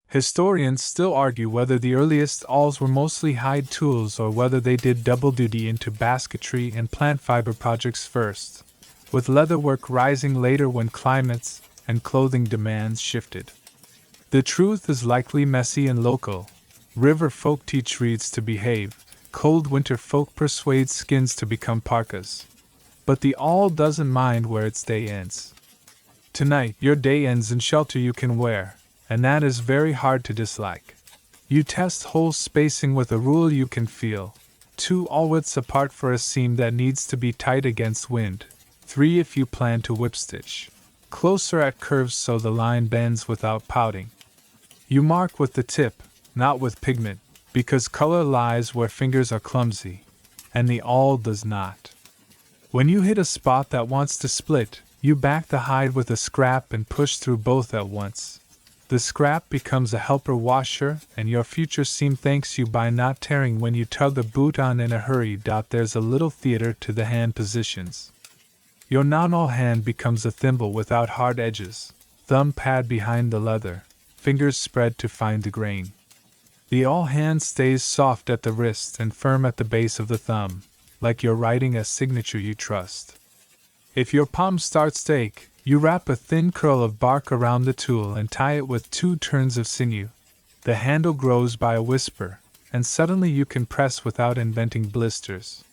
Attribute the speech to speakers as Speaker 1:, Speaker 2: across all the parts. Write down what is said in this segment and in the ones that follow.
Speaker 1: Historians still argue whether the earliest awls were mostly hide tools or whether they did double duty into basketry and plant fiber projects first, with leatherwork rising later when climates and clothing demands shifted. The truth is likely messy and local. River folk teach reeds to behave, cold winter folk persuade skins to become parkas. But the awl doesn't mind where its day ends. Tonight, your day ends in shelter you can wear, and that is very hard to dislike. You test hole spacing with a rule you can feel. 2 awl widths apart for a seam that needs to be tight against wind. 3 if you plan to whip stitch. Closer at curves so the line bends without pouting. You mark with the tip, not with pigment, because color lies where fingers are clumsy, and the awl does not. When you hit a spot that wants to split, you back the hide with a scrap and push through both at once. The scrap becomes a helper washer, and your future seam thanks you by not tearing when you tug the boot on in a hurry. There's a little theater to the hand positions. Your non-awl hand becomes a thimble without hard edges, thumb pad behind the leather, fingers spread to find the grain. The awl hand stays soft at the wrist and firm at the base of the thumb, like you're writing a signature you trust. If your palm starts to ache, you wrap a thin curl of bark around the tool and tie it with 2 turns of sinew. The handle grows by a whisper, and suddenly you can press without inventing blisters.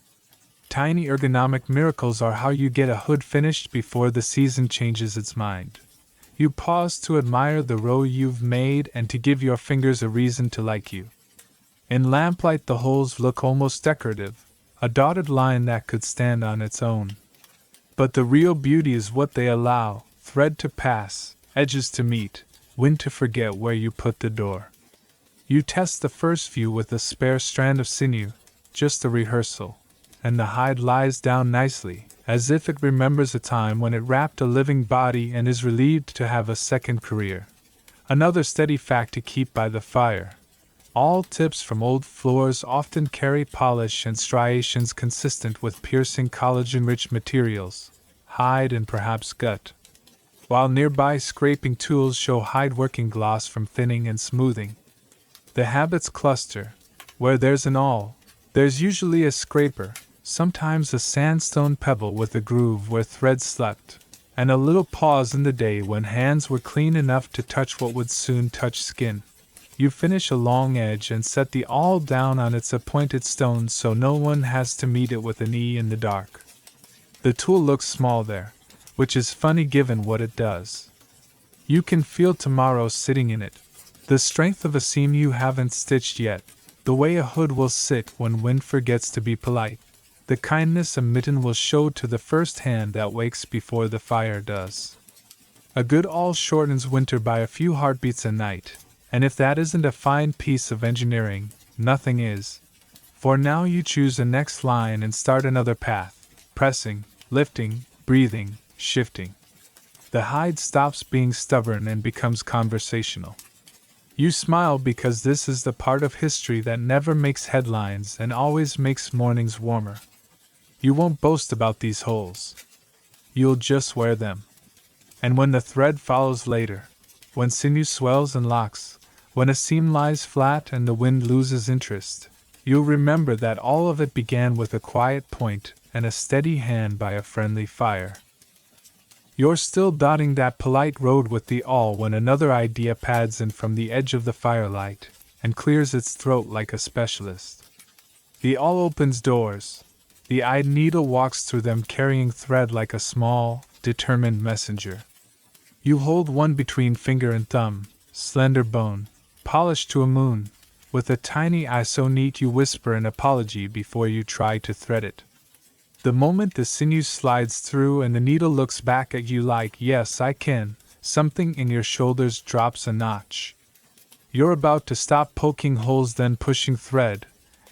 Speaker 1: Tiny ergonomic miracles are how you get a hood finished before the season changes its mind. You pause to admire the row you've made and to give your fingers a reason to like you. In lamplight the holes look almost decorative, a dotted line that could stand on its own. But the real beauty is what they allow: thread to pass, edges to meet, wind to forget where you put the door. You test the first few with a spare strand of sinew, just a rehearsal, and the hide lies down nicely, as if it remembers a time when it wrapped a living body and is relieved to have a second career. Another steady fact to keep by the fire: all tips from old floors often carry polish and striations consistent with piercing collagen-rich materials, hide and perhaps gut, while nearby scraping tools show hide working gloss from thinning and smoothing. The habits cluster. Where there's an awl, there's usually a scraper, sometimes a sandstone pebble with a groove where thread slept, and a little pause in the day when hands were clean enough to touch what would soon touch skin. You finish a long edge and set the awl down on its appointed stone so no one has to meet it with an E in the dark. The tool looks small there, which is funny given what it does. You can feel tomorrow sitting in it, the strength of a seam you haven't stitched yet, the way a hood will sit when wind forgets to be polite, the kindness a mitten will show to the first hand that wakes before the fire does. A good awl shortens winter by a few heartbeats a night, and if that isn't a fine piece of engineering, nothing is. For now you choose the next line and start another path, pressing, lifting, breathing, shifting. The hide stops being stubborn and becomes conversational. You smile because this is the part of history that never makes headlines and always makes mornings warmer. You won't boast about these holes. You'll just wear them. And when the thread follows later, when sinew swells and locks, when a seam lies flat and the wind loses interest, you'll remember that all of it began with a quiet point and a steady hand by a friendly fire. You're still dotting that polite road with the awl when another idea pads in from the edge of the firelight and clears its throat like a specialist. The awl opens doors. The eyed needle walks through them carrying thread like a small, determined messenger. You hold one between finger and thumb, slender bone, polished to a moon, with a tiny eye so neat you whisper an apology before you try to thread it. The moment the sinew slides through and the needle looks back at you like, yes, I can, something in your shoulders drops a notch. You're about to stop poking holes, then pushing thread,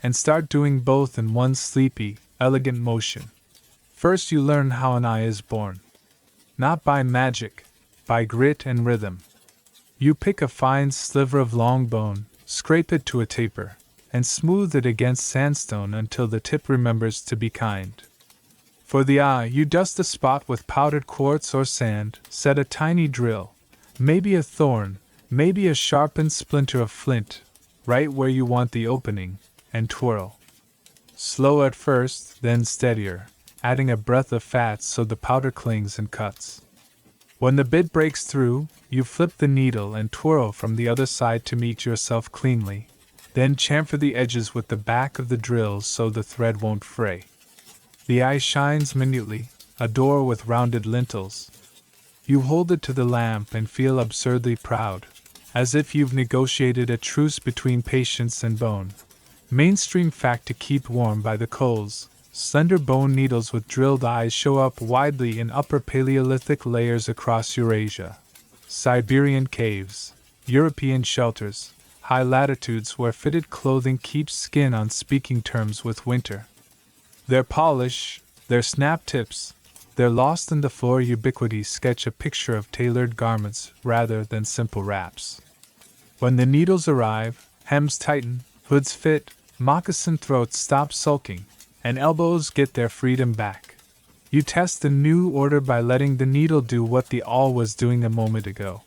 Speaker 1: and start doing both in one sleepy, elegant motion. First you learn how an eye is born. Not by magic, by grit and rhythm. You pick a fine sliver of long bone, scrape it to a taper, and smooth it against sandstone until the tip remembers to be kind. For the eye, you dust the spot with powdered quartz or sand, set a tiny drill, maybe a thorn, Maybe a sharpened splinter of flint, right where you want the opening, and twirl. Slow at first, then steadier, adding a breath of fat so the powder clings and cuts. When the bit breaks through, you flip the needle and twirl from the other side to meet yourself cleanly, then chamfer the edges with the back of the drill so the thread won't fray. The eye shines minutely, a door with rounded lintels. You hold it to the lamp and feel absurdly proud, as if you've negotiated a truce between patience and bone. Mainstream fact: to keep warm by the coals, slender bone needles with drilled eyes show up widely in Upper Paleolithic layers across Eurasia, Siberian caves, European shelters, high latitudes where fitted clothing keeps skin on speaking terms with winter. Their polish, their snap tips, their lost in the floor ubiquity sketch a picture of tailored garments rather than simple wraps. When the needles arrive, hems tighten, hoods fit, moccasin throats stop sulking, and elbows get their freedom back. You test the new order by letting the needle do what the awl was doing a moment ago.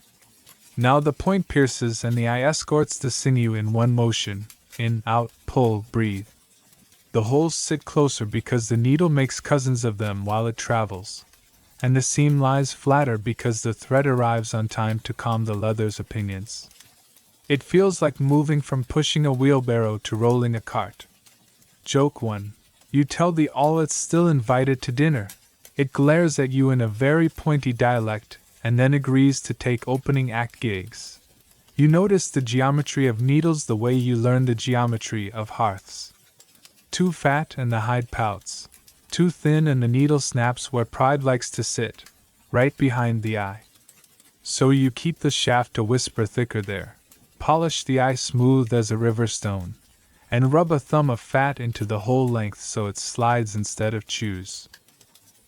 Speaker 1: Now the point pierces and the eye escorts the sinew in one motion, in, out, pull, breathe. The holes sit closer because the needle makes cousins of them while it travels, and the seam lies flatter because the thread arrives on time to calm the leather's opinions. It feels like moving from pushing a wheelbarrow to rolling a cart. Joke 1. You tell the awl it's still invited to dinner. It glares at you in a very pointy dialect, and then agrees to take opening act gigs. You notice the geometry of needles the way you learn the geometry of hearths. Too fat and the hide pouts. Too thin and the needle snaps where pride likes to sit, right behind the eye. So you keep the shaft a whisper thicker there, polish the eye smooth as a river stone, and rub a thumb of fat into the whole length so it slides instead of chews.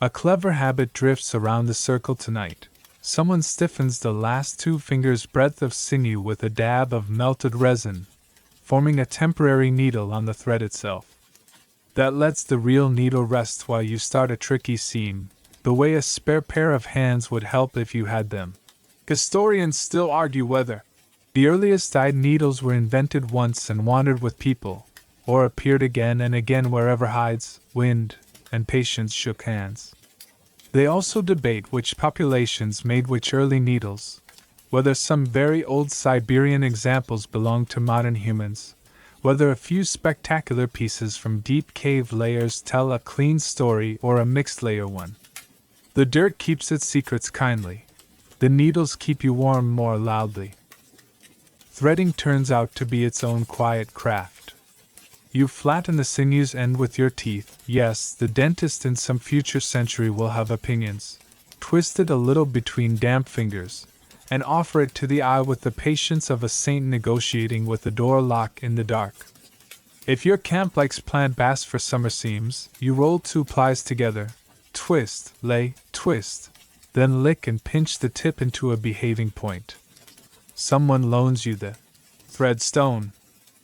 Speaker 1: A clever habit drifts around the circle tonight. Someone stiffens the last 2 fingers' breadth of sinew with a dab of melted resin, forming a temporary needle on the thread itself. That lets the real needle rest while you start a tricky seam, the way a spare pair of hands would help if you had them. Historians still argue whether the earliest dyed needles were invented once and wandered with people, or appeared again and again wherever hides, wind, and patience shook hands. They also debate which populations made which early needles, whether some very old Siberian examples belong to modern humans, whether a few spectacular pieces from deep cave layers tell a clean story or a mixed layer one. The dirt keeps its secrets kindly. The needles keep you warm more loudly. Threading turns out to be its own quiet craft. You flatten the sinew's end with your teeth. Yes, the dentist in some future century will have opinions. Twist it a little between damp fingers, and offer it to the eye with the patience of a saint negotiating with a door lock in the dark. If your camp likes plant bass for summer seams, you roll 2 plies together, twist, lay, twist, then lick and pinch the tip into a behaving point. Someone loans you the thread stone,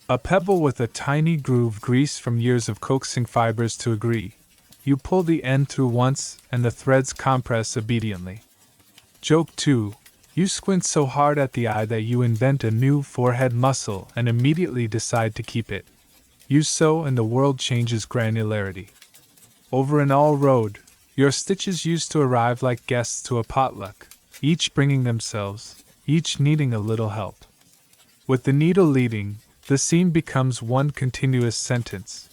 Speaker 1: a pebble with a tiny groove greased from years of coaxing fibers to agree. You pull the end through once and the threads compress obediently. Joke 2. You squint so hard at the eye that you invent a new forehead muscle and immediately decide to keep it. You sew and the world changes granularity. Over an all road, your stitches used to arrive like guests to a potluck, each bringing themselves, each needing a little help. With the needle leading, the seam becomes one continuous sentence.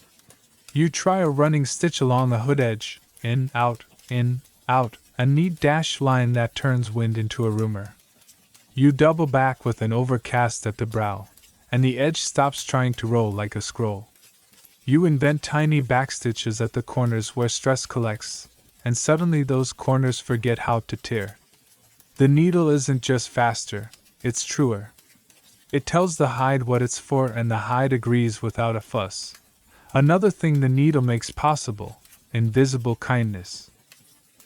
Speaker 1: You try a running stitch along the hood edge, in, out, a neat dash line that turns wind into a rumor. You double back with an overcast at the brow, and the edge stops trying to roll like a scroll. You invent tiny backstitches at the corners where stress collects, and suddenly those corners forget how to tear. The needle isn't just faster, it's truer. It tells the hide what it's for and the hide agrees without a fuss. Another thing the needle makes possible, invisible kindness.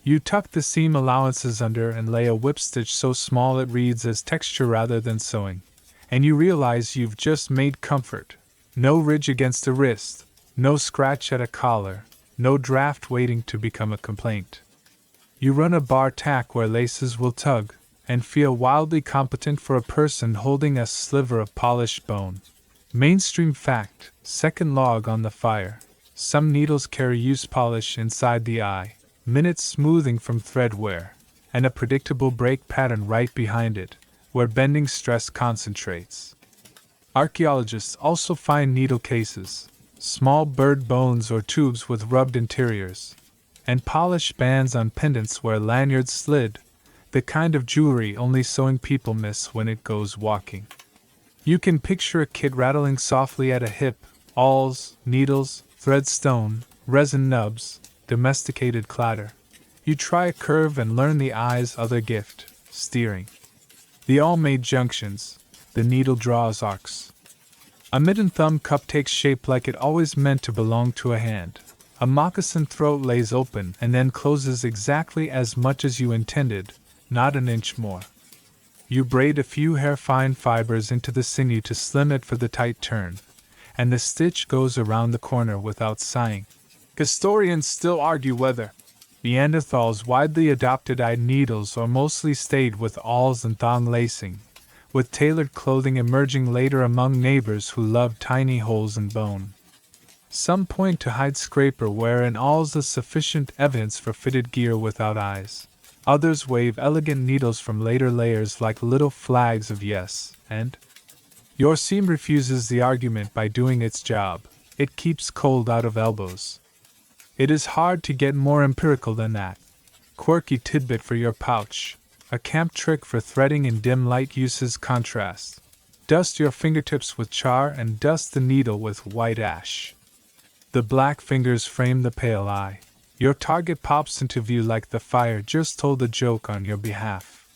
Speaker 1: You tuck the seam allowances under and lay a whip stitch so small it reads as texture rather than sewing, and you realize you've just made comfort. No ridge against a wrist, no scratch at a collar, no draft waiting to become a complaint. You run a bar tack where laces will tug, and feel wildly competent for a person holding a sliver of polished bone. Mainstream fact, second log on the fire. Some needles carry use polish inside the eye, minute smoothing from thread wear, and a predictable break pattern right behind it, where bending stress concentrates. Archaeologists also find needle cases, small bird bones or tubes with rubbed interiors, and polished bands on pendants where lanyards slid, the kind of jewelry only sewing people miss when it goes walking. You can picture a kid rattling softly at a hip, awls, needles, threadstone, resin nubs, domesticated clatter. You try a curve and learn the eye's other gift, steering. The awl made junctions, the needle draws arcs. A mitten thumb cup takes shape like it always meant to belong to a hand. A moccasin throat lays open and then closes exactly as much as you intended, not an inch more. You braid a few hair-fine fibers into the sinew to slim it for the tight turn, and the stitch goes around the corner without sighing. Historians still argue whether Neanderthals widely adopted eyed needles or mostly stayed with awls and thong lacing, with tailored clothing emerging later among neighbors who loved tiny holes in bone. Some point to hide scraper wear and awls as sufficient evidence for fitted gear without eyes. Others wave elegant needles from later layers like little flags of yes, and your seam refuses the argument by doing its job. It keeps cold out of elbows. It is hard to get more empirical than that. Quirky tidbit for your pouch. A camp trick for threading in dim light uses contrast. Dust your fingertips with char and dust the needle with white ash. The black fingers frame the pale eye. Your target pops into view like the fire just told a joke on your behalf.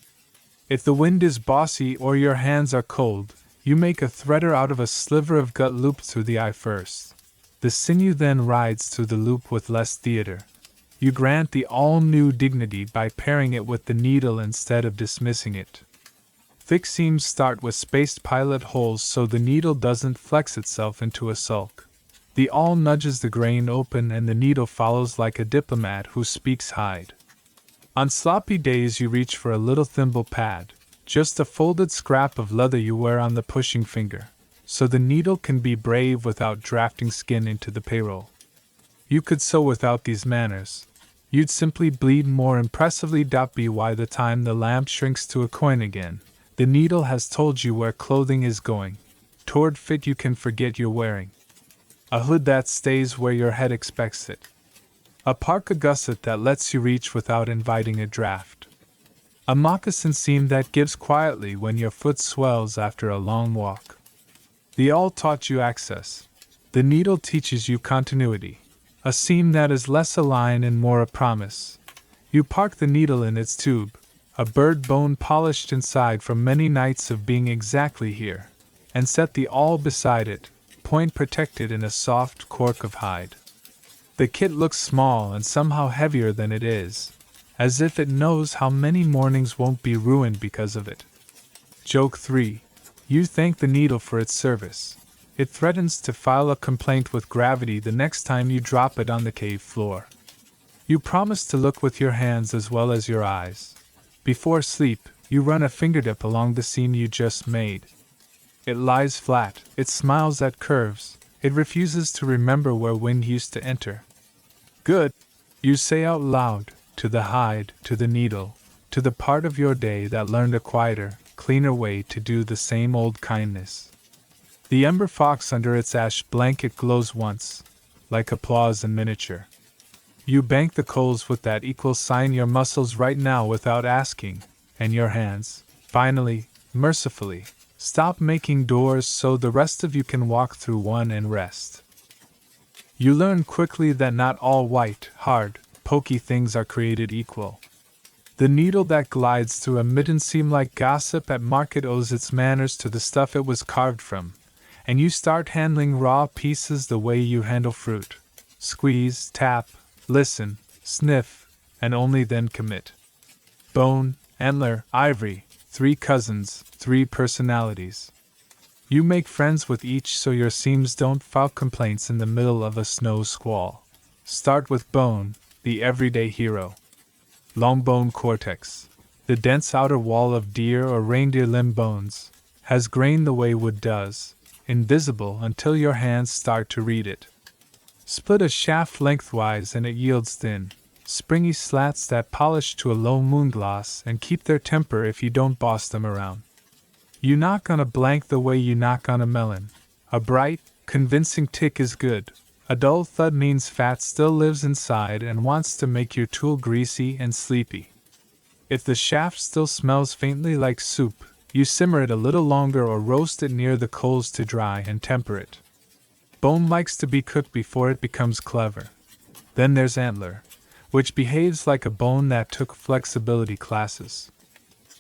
Speaker 1: If the wind is bossy or your hands are cold, you make a threader out of a sliver of gut looped through the eye first. The sinew then rides through the loop with less theater. You grant the all-new dignity by pairing it with the needle instead of dismissing it. Thick seams start with spaced pilot holes so the needle doesn't flex itself into a sulk. The awl nudges the grain open and the needle follows like a diplomat who speaks Hyde. On sloppy days you reach for a little thimble pad, just a folded scrap of leather you wear on the pushing finger, so the needle can be brave without drafting skin into the payroll. You could sew without these manners. You'd simply bleed more impressively. By the time the lamp shrinks to a coin again, the needle has told you where clothing is going, toward fit you can forget you're wearing. A hood that stays where your head expects it. A parka gusset that lets you reach without inviting a draft. A moccasin seam that gives quietly when your foot swells after a long walk. The awl taught you access. The needle teaches you continuity. A seam that is less a line and more a promise. You park the needle in its tube, a bird bone polished inside from many nights of being exactly here, and set the awl beside it, point protected in a soft cork of hide. The kit looks small and somehow heavier than it is, as if it knows how many mornings won't be ruined because of it. Joke 3. You thank the needle for its service. It threatens to file a complaint with gravity the next time you drop it on the cave floor. You promise to look with your hands as well as your eyes. Before sleep, you run a fingertip along the seam you just made. It lies flat, it smiles at curves, it refuses to remember where wind used to enter. Good, you say out loud, to the hide, to the needle, to the part of your day that learned a quieter, cleaner way to do the same old kindness. The ember fox under its ash blanket glows once, like applause in miniature. You bank the coals with that equal sign your muscles right now without asking, and your hands, finally, mercifully, stop making doors so the rest of you can walk through one and rest. You learn quickly that not all white, hard, pokey things are created equal. The needle that glides through a mitten seam like gossip at market owes its manners to the stuff it was carved from, and you start handling raw pieces the way you handle fruit. Squeeze, tap, listen, sniff, and only then commit. Bone, antler, ivory, 3 cousins, 3 personalities. You make friends with each so your seams don't file complaints in the middle of a snow squall. Start with bone, the everyday hero. Long bone cortex. The dense outer wall of deer or reindeer limb bones has grain the way wood does, invisible until your hands start to read it. Split a shaft lengthwise and it yields thin, springy slats that polish to a low moon gloss and keep their temper if you don't boss them around. You knock on a blank the way you knock on a melon. A bright, convincing tick is good. A dull thud means fat still lives inside and wants to make your tool greasy and sleepy. If the shaft still smells faintly like soup, you simmer it a little longer or roast it near the coals to dry and temper it. Bone likes to be cooked before it becomes clever. Then there's antler, which behaves like a bone that took flexibility classes.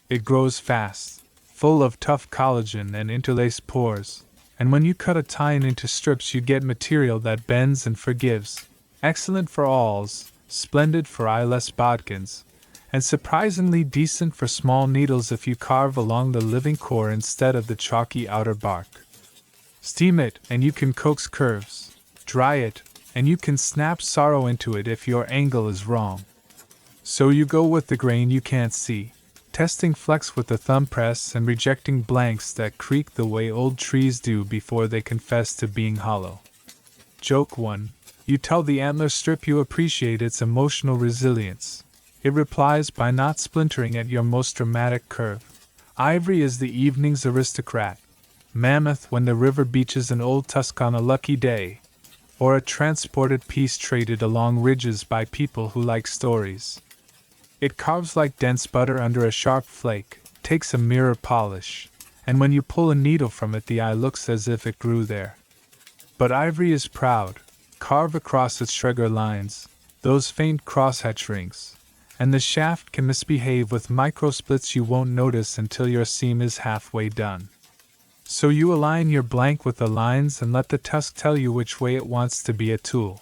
Speaker 1: It grows fast, full of tough collagen and interlaced pores, and when you cut a tine into strips you get material that bends and forgives, excellent for awls, splendid for eyeless bodkins, and surprisingly decent for small needles if you carve along the living core instead of the chalky outer bark. Steam it, and you can coax curves. Dry it, and you can snap sorrow into it if your angle is wrong. So you go with the grain you can't see, testing flex with the thumb press and rejecting blanks that creak the way old trees do before they confess to being hollow. Joke 1. You tell the antler strip you appreciate its emotional resilience. It replies by not splintering at your most dramatic curve. Ivory is the evening's aristocrat. Mammoth when the river beaches an old tusk on a lucky day, or a transported piece traded along ridges by people who like stories. It carves like dense butter under a sharp flake, takes a mirror polish, and when you pull a needle from it the eye looks as if it grew there. But ivory is proud. Carve across its sugar lines, those faint crosshatch rings, and the shaft can misbehave with microsplits you won't notice until your seam is halfway done. So you align your blank with the lines and let the tusk tell you which way it wants to be a tool.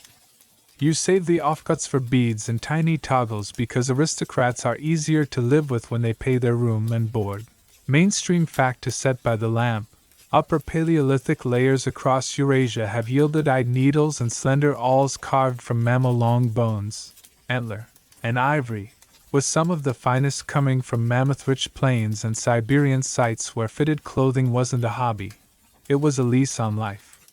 Speaker 1: You save the offcuts for beads and tiny toggles because aristocrats are easier to live with when they pay their room and board. Mainstream fact to set by the lamp. Upper Paleolithic layers across Eurasia have yielded eyed needles and slender awls carved from mammal long bones, antler, and ivory, with some of the finest coming from mammoth-rich plains and Siberian sites where fitted clothing wasn't a hobby. It was a lease on life.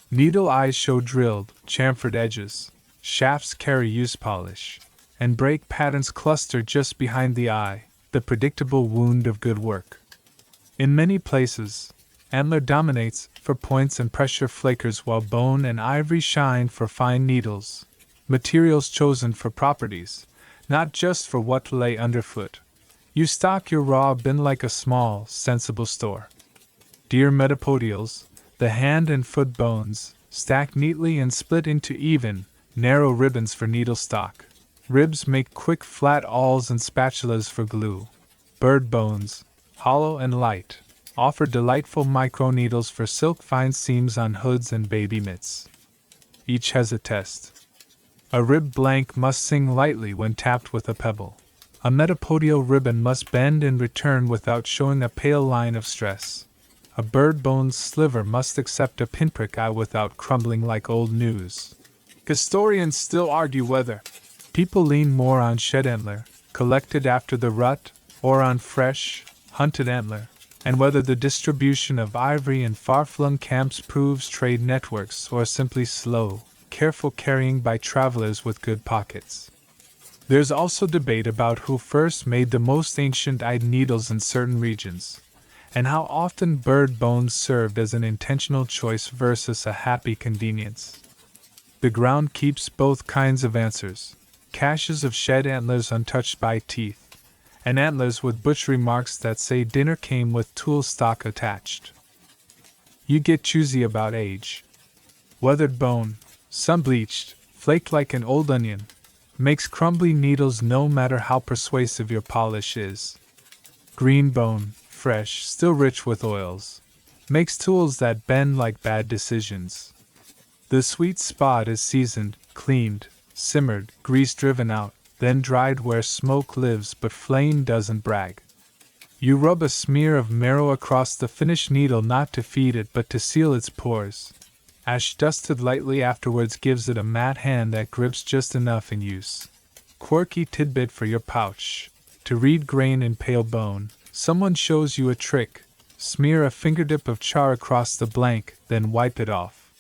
Speaker 1: Needle eyes show drilled, chamfered edges, shafts carry use polish, and break patterns cluster just behind the eye, the predictable wound of good work. In many places, antler dominates for points and pressure flakers while bone and ivory shine for fine needles, materials chosen for properties, not just for what lay underfoot. You stock your raw bin like a small, sensible store. Deer metapodials, the hand and foot bones, stack neatly and split into even, narrow ribbons for needle stock. Ribs make quick flat awls and spatulas for glue. Bird bones, hollow and light, offer delightful microneedles for silk fine seams on hoods and baby mitts. Each has a test. A rib blank must sing lightly when tapped with a pebble. A metapodial ribbon must bend in return without showing a pale line of stress. A bird bone's sliver must accept a pinprick eye without crumbling like old news. Historians still argue whether people lean more on shed antler, collected after the rut, or on fresh, hunted antler, and whether the distribution of ivory in far-flung camps proves trade networks or simply slow, careful carrying by travelers with good pockets. There's also debate about who first made the most ancient-eyed needles in certain regions, and how often bird bones served as an intentional choice versus a happy convenience. The ground keeps both kinds of answers, caches of shed antlers untouched by teeth, and antlers with butchery marks that say dinner came with tool stock attached. You get choosy about age. Weathered bone, sun-bleached, flaked like an old onion, makes crumbly needles no matter how persuasive your polish is. Green bone, fresh, still rich with oils, makes tools that bend like bad decisions. The sweet spot is seasoned, cleaned, simmered, grease driven out, then dried where smoke lives but flame doesn't brag. You rub a smear of marrow across the finished needle not to feed it but to seal its pores. Ash dusted lightly afterwards gives it a matte hand that grips just enough in use. Quirky tidbit for your pouch. To read grain in pale bone, someone shows you a trick. Smear a fingertip of char across the blank, then wipe it off.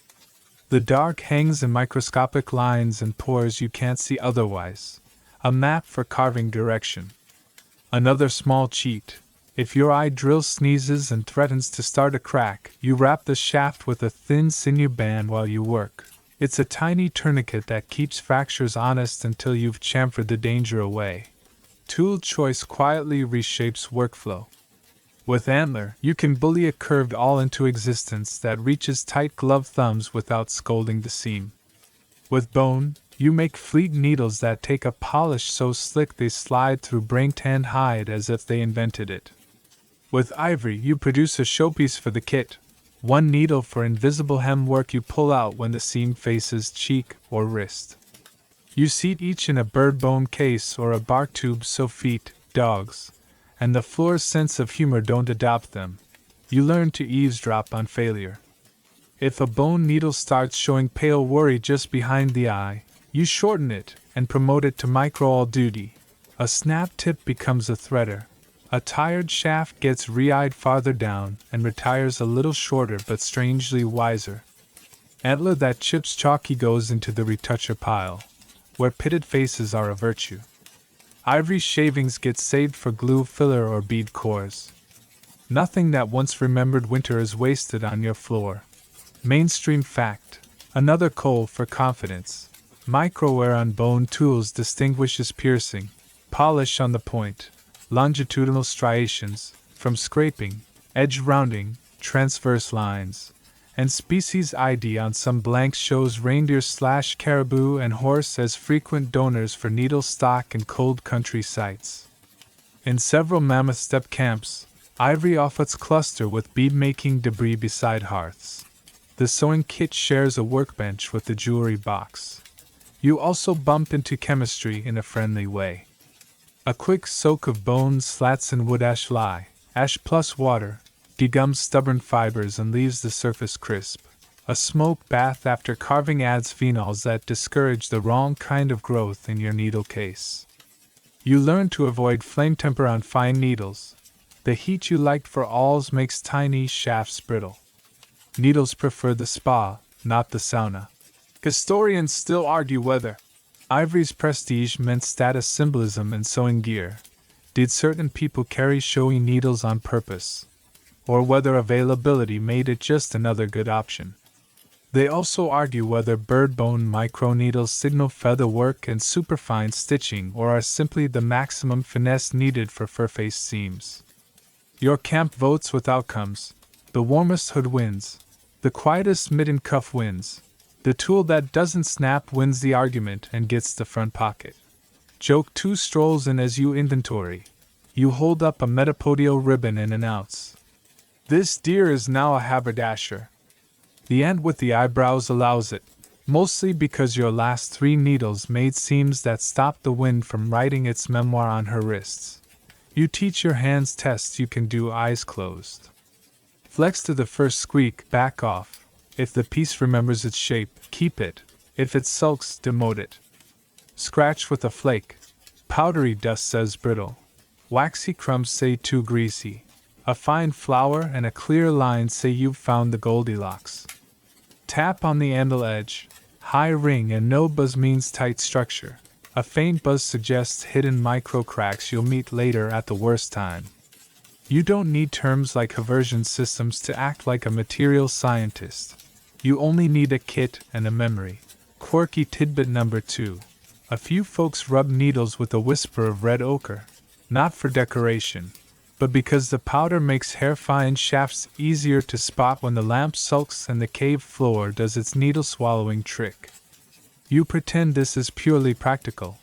Speaker 1: The dark hangs in microscopic lines and pores you can't see otherwise. A map for carving direction. Another small cheat. If your eye drill sneezes and threatens to start a crack, you wrap the shaft with a thin sinew band while you work. It's a tiny tourniquet that keeps fractures honest until you've chamfered the danger away. Tool choice quietly reshapes workflow. With antler, you can bully a curved awl into existence that reaches tight gloved thumbs without scolding the seam. With bone, you make fleet needles that take a polish so slick they slide through brain-tanned hide as if they invented it. With ivory, you produce a showpiece for the kit. One needle for invisible hem work you pull out when the seam faces cheek or wrist. You seat each in a bird bone case or a bark tube so feet, dogs, and the floor's sense of humor don't adopt them. You learn to eavesdrop on failure. If a bone needle starts showing pale worry just behind the eye, you shorten it and promote it to micro-awl duty. A snap tip becomes a threader. A tired shaft gets re-eyed farther down and retires a little shorter but strangely wiser. Antler that chips chalky goes into the retoucher pile, where pitted faces are a virtue. Ivory shavings get saved for glue filler or bead cores. Nothing that once remembered winter is wasted on your floor. Mainstream fact. Another coal for confidence. Microwear on bone tools distinguishes piercing, polish on the point, longitudinal striations, from scraping, edge rounding, transverse lines, and species ID on some blanks shows reindeer/caribou and horse as frequent donors for needle stock in cold country sites. In several mammoth steppe camps, ivory offcuts cluster with bead-making debris beside hearths. The sewing kit shares a workbench with the jewelry box. You also bump into chemistry in a friendly way. A quick soak of bones, slats, and wood ash lye, ash plus water, degums stubborn fibers and leaves the surface crisp. A smoke bath after carving adds phenols that discourage the wrong kind of growth in your needle case. You learn to avoid flame temper on fine needles. The heat you liked for awls makes tiny shafts brittle. Needles prefer the spa, not the sauna. Historians still argue whether ivory's prestige meant status symbolism in sewing gear. Did certain people carry showy needles on purpose? Or whether availability made it just another good option. They also argue whether bird bone microneedles signal feather work and superfine stitching or are simply the maximum finesse needed for fur-faced seams. Your camp votes with outcomes. The warmest hood wins. The quietest mitten cuff wins. The tool that doesn't snap wins the argument and gets the front pocket. Joke 2 strolls in as you inventory. You hold up a metapodio ribbon and announce. This deer is now a haberdasher. The ant with the eyebrows allows it, mostly because your last 3 needles made seams that stopped the wind from writing its memoir on her wrists. You teach your hands tests you can do eyes closed. Flex to the first squeak, back off. If the piece remembers its shape, keep it. If it sulks, demote it. Scratch with a flake. Powdery dust says brittle. Waxy crumbs say too greasy. A fine flour and a clear line say you've found the Goldilocks. Tap on the handle edge. High ring and no buzz means tight structure. A faint buzz suggests hidden micro cracks you'll meet later at the worst time. You don't need terms like conversion systems to act like a material scientist. You only need a kit and a memory. Quirky tidbit number 2. A few folks rub needles with a whisper of red ochre. Not for decoration, but because the powder makes hair-fine shafts easier to spot when the lamp sulks and the cave floor does its needle-swallowing trick. You pretend this is purely practical,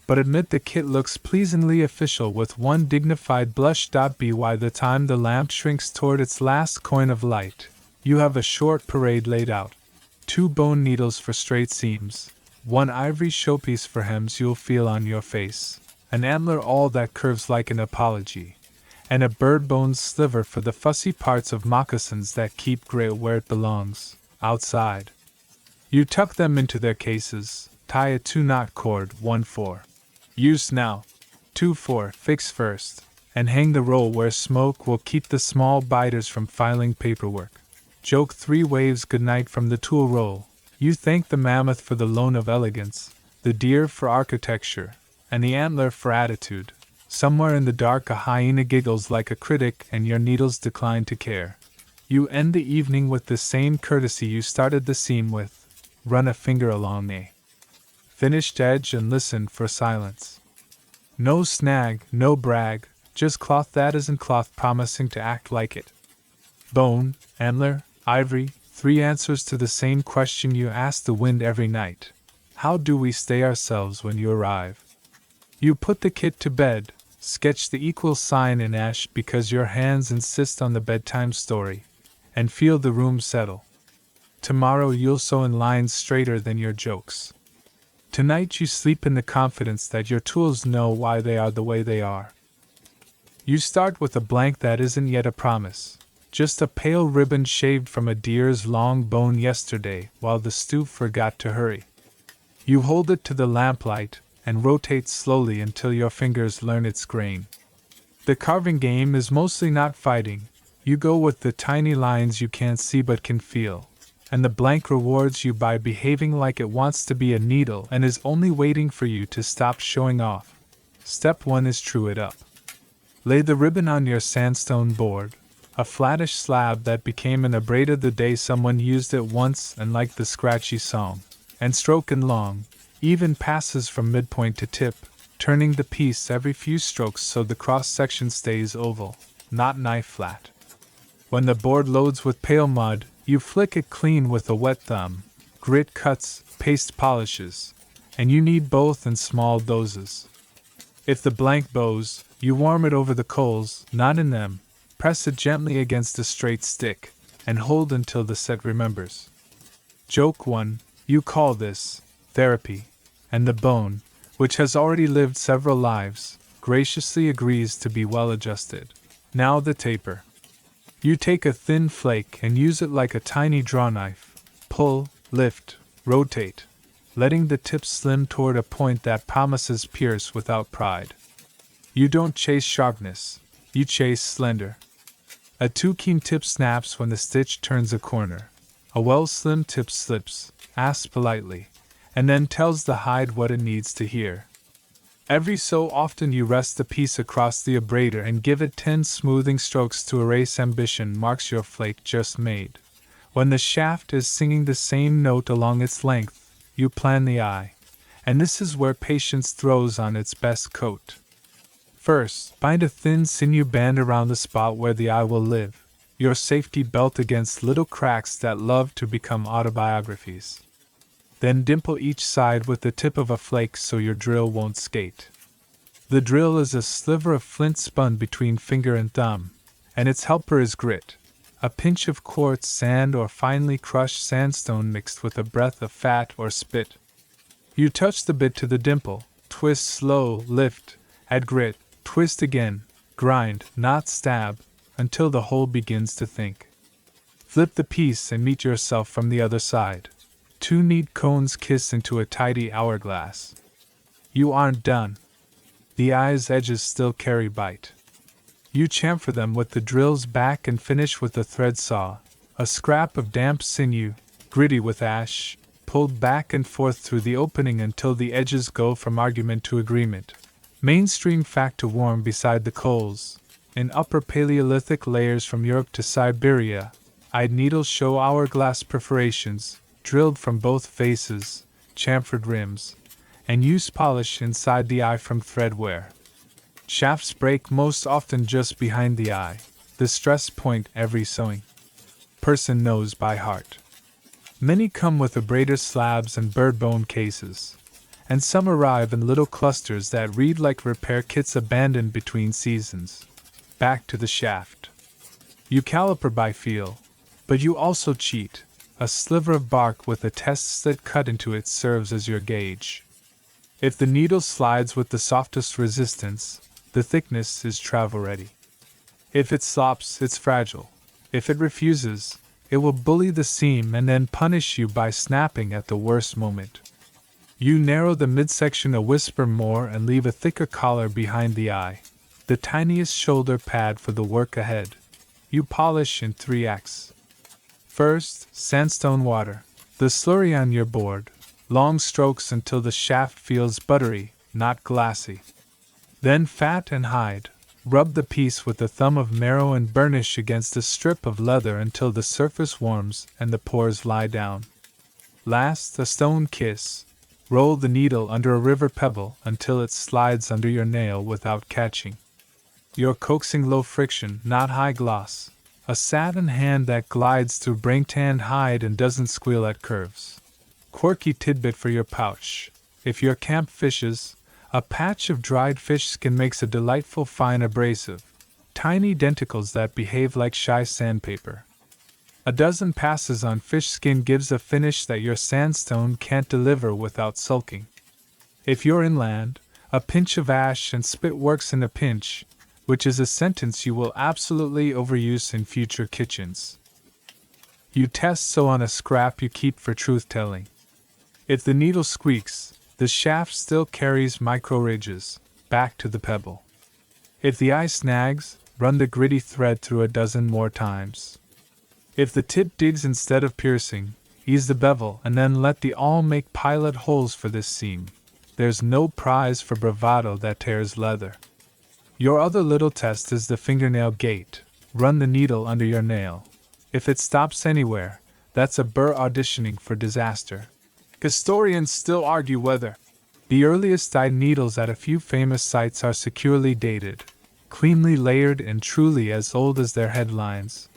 Speaker 1: but admit the kit looks pleasingly official with one dignified blush. By the time the lamp shrinks toward its last coin of light, you have a short parade laid out. 2 bone needles for straight seams, 1 ivory showpiece for hems you'll feel on your face, an antler awl that curves like an apology, and a bird bone sliver for the fussy parts of moccasins that keep gray where it belongs, outside. You tuck them into their cases, tie a 2-knot cord, 1-4. Use now. 2. 4. Fix first, and hang the roll where smoke will keep the small biters from filing paperwork. Joke 3 waves goodnight from the tool roll. You thank the mammoth for the loan of elegance, the deer for architecture, and the antler for attitude. Somewhere in the dark a hyena giggles like a critic and your needles decline to care. You end the evening with the same courtesy you started the scene with. Run a finger along a finished edge and listen for silence. No snag, no brag, just cloth that isn't cloth promising to act like it. Bone, antler, ivory, 3 answers to the same question you ask the wind every night. How do we stay ourselves when you arrive? You put the kit to bed, sketch the equal sign in ash because your hands insist on the bedtime story, and feel the room settle. Tomorrow you'll sew in lines straighter than your jokes. Tonight you sleep in the confidence that your tools know why they are the way they are. You start with a blank that isn't yet a promise, just a pale ribbon shaved from a deer's long bone yesterday while the stew forgot to hurry. You hold it to the lamplight and rotate slowly until your fingers learn its grain. The carving game is mostly not fighting. You go with the tiny lines you can't see but can feel, and the blank rewards you by behaving like it wants to be a needle and is only waiting for you to stop showing off. Step 1 is true it up. Lay the ribbon on your sandstone board, a flattish slab that became an abrada the day someone used it once and liked the scratchy song, and stroke and long, even passes from midpoint to tip, turning the piece every few strokes so the cross-section stays oval, not knife flat. When the board loads with pale mud, you flick it clean with a wet thumb. Grit cuts, paste polishes, and you need both in small doses. If the blank bows, you warm it over the coals, not in them. Press it gently against a straight stick, and hold until the set remembers. Joke 1, you call this therapy, and the bone, which has already lived several lives, graciously agrees to be well adjusted. Now the taper. You take a thin flake and use it like a tiny draw knife. Pull, lift, rotate, letting the tip slim toward a point that promises pierce without pride. You don't chase sharpness, you chase slender. A too keen tip snaps when the stitch turns a corner. A well-slimmed tip slips, asks politely, and then tells the hide what it needs to hear. Every so often you rest the piece across the abrader and give it 10 smoothing strokes to erase ambition marks your flake just made. When the shaft is singing the same note along its length, you plan the eye, and this is where patience throws on its best coat. First, bind a thin sinew band around the spot where the eye will live, your safety belt against little cracks that love to become autobiographies. Then dimple each side with the tip of a flake so your drill won't skate. The drill is a sliver of flint spun between finger and thumb, and its helper is grit, a pinch of quartz sand or finely crushed sandstone mixed with a breath of fat or spit. You touch the bit to the dimple, twist slow, lift, add grit, twist again, grind, not stab, until the hole begins to think. Flip the piece and meet yourself from the other side. 2 neat cones kiss into a tidy hourglass. You aren't done. The eye's edges still carry bite. You chamfer them with the drill's back and finish with the thread saw, a scrap of damp sinew, gritty with ash, pulled back and forth through the opening until the edges go from argument to agreement. Mainstream fact to warm beside the coals. In upper Paleolithic layers from Europe to Siberia, eyed needles show hourglass perforations, drilled from both faces, chamfered rims, and use polish inside the eye from thread wear. Shafts break most often just behind the eye, the stress point every sewing person knows by heart. Many come with abrader slabs and bird bone cases, and some arrive in little clusters that read like repair kits abandoned between seasons. Back to the shaft. You caliper by feel, but you also cheat. A sliver of bark with a test slit cut into it serves as your gauge. If the needle slides with the softest resistance, the thickness is travel ready. If it slops, it's fragile. If it refuses, it will bully the seam and then punish you by snapping at the worst moment. You narrow the midsection a whisper more and leave a thicker collar behind the eye, the tiniest shoulder pad for the work ahead. You polish in 3 acts. First, sandstone water. The slurry on your board. Long strokes until the shaft feels buttery, not glassy. Then fat and hide. Rub the piece with the thumb of marrow and burnish against a strip of leather until the surface warms and the pores lie down. Last, a stone kiss. Roll the needle under a river pebble until it slides under your nail without catching. You're coaxing low friction, not high gloss. A satin hand that glides through brain-tanned hide and doesn't squeal at curves. Quirky tidbit for your pouch. If your camp fishes, a patch of dried fish skin makes a delightful fine abrasive. Tiny denticles that behave like shy sandpaper. A dozen passes on fish skin gives a finish that your sandstone can't deliver without sulking. If you're inland, a pinch of ash and spit works in a pinch, which is a sentence you will absolutely overuse in future kitchens. You test sew on a scrap you keep for truth-telling. If the needle squeaks, the shaft still carries micro ridges, back to the pebble. If the eye snags, run the gritty thread through a dozen more times. If the tip digs instead of piercing, ease the bevel and then let the awl make pilot holes for this seam. There's no prize for bravado that tears leather. Your other little test is the fingernail gait. Run the needle under your nail. If it stops anywhere, that's a burr auditioning for disaster. Historians still argue whether the earliest dyed needles at a few famous sites are securely dated, cleanly layered and truly as old as their headlines,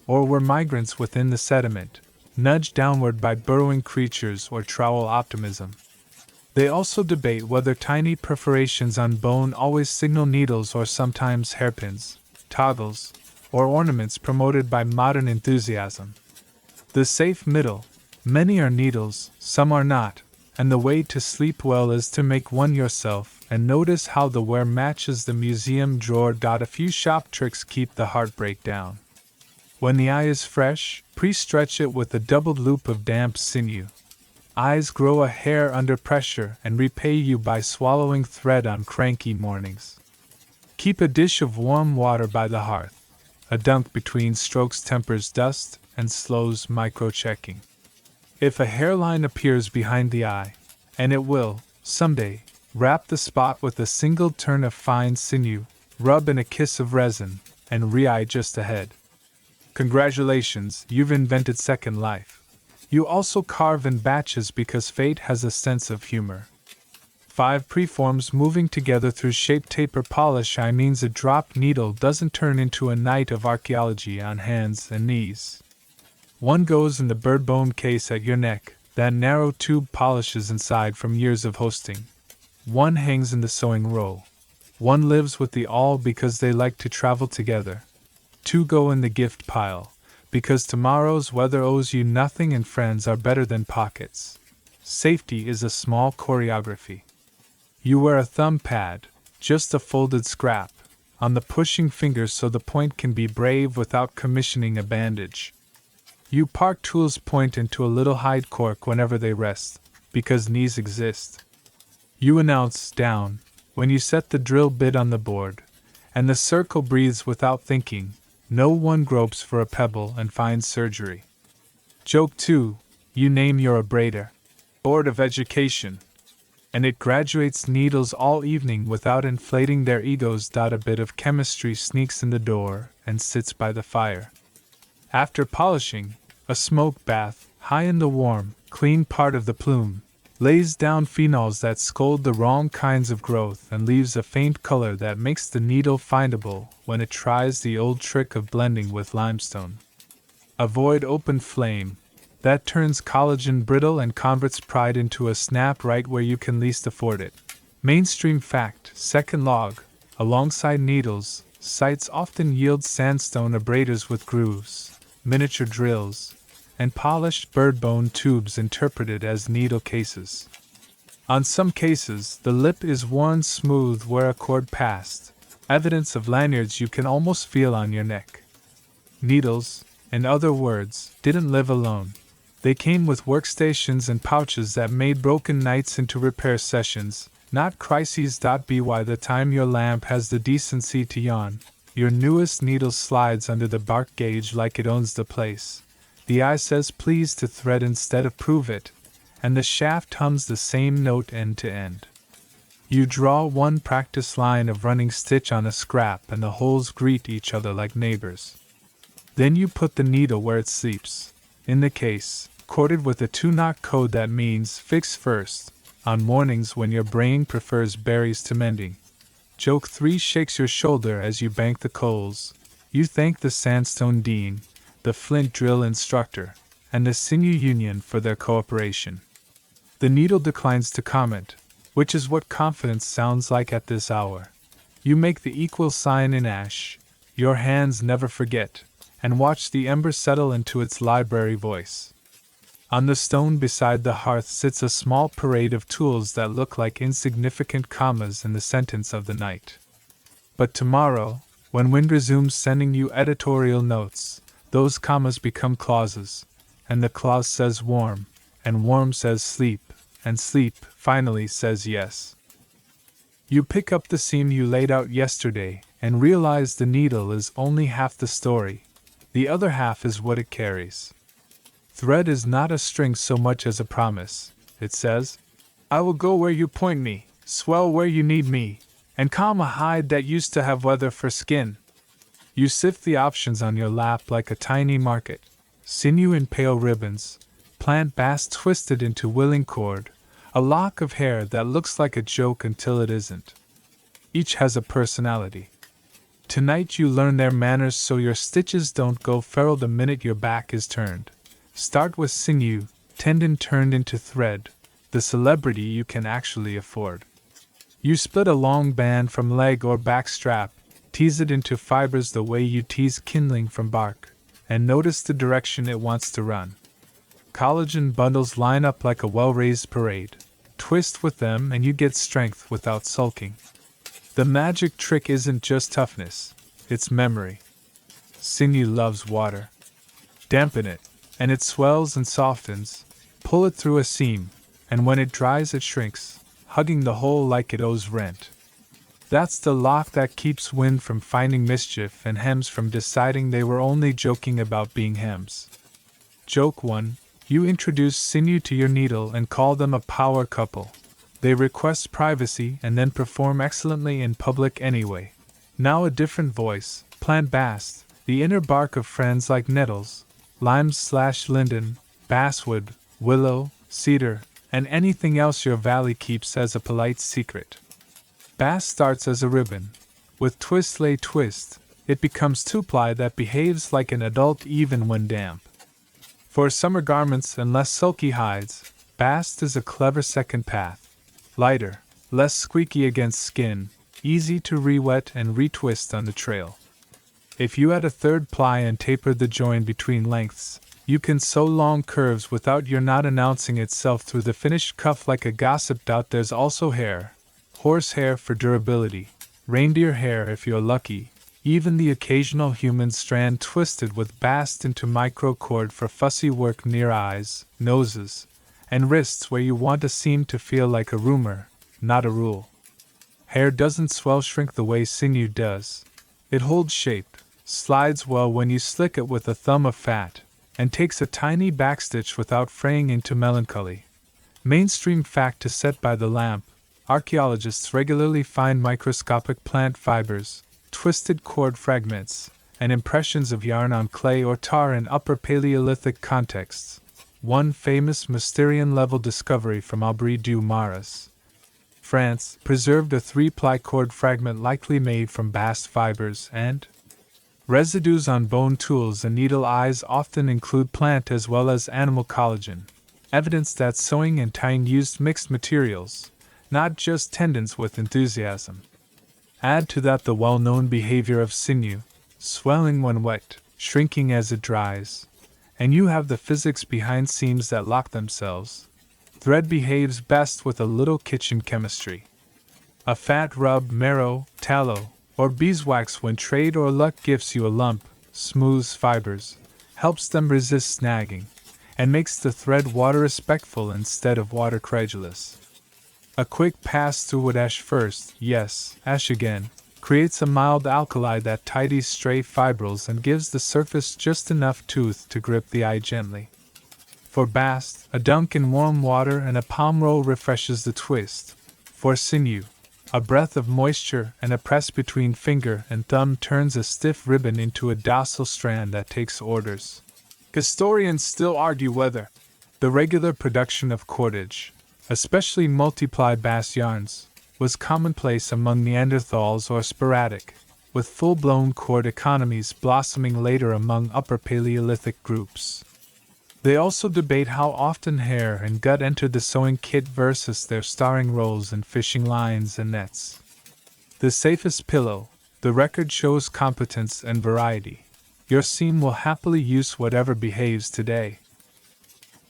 Speaker 1: or were migrants within the sediment, nudged downward by burrowing creatures or trowel optimism. They also debate whether tiny perforations on bone always signal needles or sometimes hairpins, toggles, or ornaments promoted by modern enthusiasm. The safe middle, many are needles, some are not, and the way to sleep well is to make one yourself and notice how the wear matches the museum drawer. A few shop tricks keep the heartbreak down. When the eye is fresh, pre-stretch it with a doubled loop of damp sinew. Eyes grow a hair under pressure and repay you by swallowing thread on cranky mornings. Keep a dish of warm water by the hearth. A dunk between strokes tempers dust and slows micro-checking. If a hairline appears behind the eye, and it will, someday, wrap the spot with a single turn of fine sinew, rub in a kiss of resin, and re-eye just ahead. Congratulations, you've invented Second Life. You also carve in batches because fate has a sense of humor. 5 preforms moving together through shape taper polish. I means a dropped needle doesn't turn into a night of archaeology on hands and knees. 1 goes in the bird bone case at your neck, that narrow tube polishes inside from years of hosting. 1 hangs in the sewing roll. 1 lives with the awl because they like to travel together. 2 go in the gift pile, because tomorrow's weather owes you nothing and friends are better than pockets. Safety is a small choreography. You wear a thumb pad, just a folded scrap, on the pushing finger so the point can be brave without commissioning a bandage. You park tools point into a little hide cork whenever they rest, because knees exist. You announce down when you set the drill bit on the board, and the circle breathes without thinking. No one gropes for a pebble and finds surgery. Joke 2, you name your abrader. Board of Education. And it graduates needles all evening without inflating their egos. A bit of chemistry sneaks in the door and sits by the fire. After polishing, a smoke bath, high in the warm, clean part of the plume, lays down phenols that scold the wrong kinds of growth and leaves a faint color that makes the needle findable when it tries the old trick of blending with limestone. Avoid open flame. That turns collagen brittle and converts pride into a snap right where you can least afford it. Mainstream fact, second log, alongside needles, sites often yield sandstone abraders with grooves, miniature drills, and polished bird bone tubes interpreted as needle cases. On some cases, the lip is worn smooth where a cord passed, evidence of lanyards you can almost feel on your neck. Needles, in other words, didn't live alone. They came with workstations and pouches that made broken nights into repair sessions, not crises. By the time your lamp has the decency to yawn, your newest needle slides under the bark gauge like it owns the place. The eye says please to thread instead of prove it, and the shaft hums the same note end to end. You draw one practice line of running stitch on a scrap and the holes greet each other like neighbors. Then you put the needle where it sleeps, in the case, corded with a 2-knot code that means fix first, on mornings when your brain prefers berries to mending. Joke 3 shakes your shoulder as you bank the coals. You thank the sandstone dean, the flint drill instructor, and the sinew union for their cooperation. The needle declines to comment, which is what confidence sounds like at this hour. You make the equal sign in ash, your hands never forget, and watch the ember settle into its library voice. On the stone beside the hearth sits a small parade of tools that look like insignificant commas in the sentence of the night. But tomorrow, when wind resumes sending you editorial notes, those commas become clauses, and the clause says warm, and warm says sleep, and sleep finally says yes. You pick up the seam you laid out yesterday and realize the needle is only half the story. The other half is what it carries. Thread is not a string so much as a promise. It says, I will go where you point me, swell where you need me, and calm a hide that used to have weather for skin. You sift the options on your lap like a tiny market. Sinew in pale ribbons, plant bast twisted into willing cord, a lock of hair that looks like a joke until it isn't. Each has a personality. Tonight you learn their manners so your stitches don't go feral the minute your back is turned. Start with sinew, tendon turned into thread, the celebrity you can actually afford. You split a long band from leg or back strap, tease it into fibers the way you tease kindling from bark, and notice the direction it wants to run. Collagen bundles line up like a well-raised parade. Twist with them and you get strength without sulking. The magic trick isn't just toughness, it's memory. Sinew loves water. Dampen it, and it swells and softens. Pull it through a seam, and when it dries it shrinks, hugging the hole like it owes rent. That's the lock that keeps wind from finding mischief and hems from deciding they were only joking about being hems. Joke 1. You introduce sinew to your needle and call them a power couple. They request privacy and then perform excellently in public anyway. Now a different voice, plant bast, the inner bark of friends like nettles, limes/linden, basswood, willow, cedar, and anything else your valley keeps as a polite secret. Bass starts as a ribbon. With twist lay twist, it becomes 2-ply that behaves like an adult even when damp. For summer garments and less sulky hides, bast is a clever second path. Lighter, less squeaky against skin, easy to re-wet and retwist on the trail. If you add a 3rd ply and taper the join between lengths, you can sew long curves without your knot announcing itself through the finished cuff like a gossip. There's also hair. Horsehair for durability, reindeer hair if you're lucky, even the occasional human strand twisted with bast into microcord for fussy work near eyes, noses, and wrists where you want a seam to feel like a rumor, not a rule. Hair doesn't swell shrink the way sinew does. It holds shape, slides well when you slick it with a thumb of fat, and takes a tiny backstitch without fraying into melancholy. Mainstream fact to set by the lamp, archaeologists regularly find microscopic plant fibers, twisted cord fragments, and impressions of yarn on clay or tar in Upper Paleolithic contexts. One famous Mysterian-level discovery from Aubry du Marais, France, preserved a 3-ply cord fragment likely made from bast fibers, and residues on bone tools and needle eyes often include plant as well as animal collagen, evidence that sewing and tying used mixed materials, not just tendons with enthusiasm. Add to that the well-known behavior of sinew, swelling when wet, shrinking as it dries, and you have the physics behind seams that lock themselves. Thread behaves best with a little kitchen chemistry. A fat rub, marrow, tallow, or beeswax when trade or luck gives you a lump, smooths fibers, helps them resist snagging, and makes the thread water respectful instead of water credulous. A quick pass through wood ash first, yes, ash again, creates a mild alkali that tidies stray fibrils and gives the surface just enough tooth to grip the eye gently. For bast, a dunk in warm water and a palm roll refreshes the twist. For sinew, a breath of moisture and a press between finger and thumb turns a stiff ribbon into a docile strand that takes orders. Historians still argue whether the regular production of cordage, especially multiply bast yarns, was commonplace among Neanderthals or sporadic, with full-blown cord economies blossoming later among Upper Paleolithic groups. They also debate how often hair and gut entered the sewing kit versus their starring roles in fishing lines and nets. The safest pillow, the record shows competence and variety. Your seam will happily use whatever behaves today.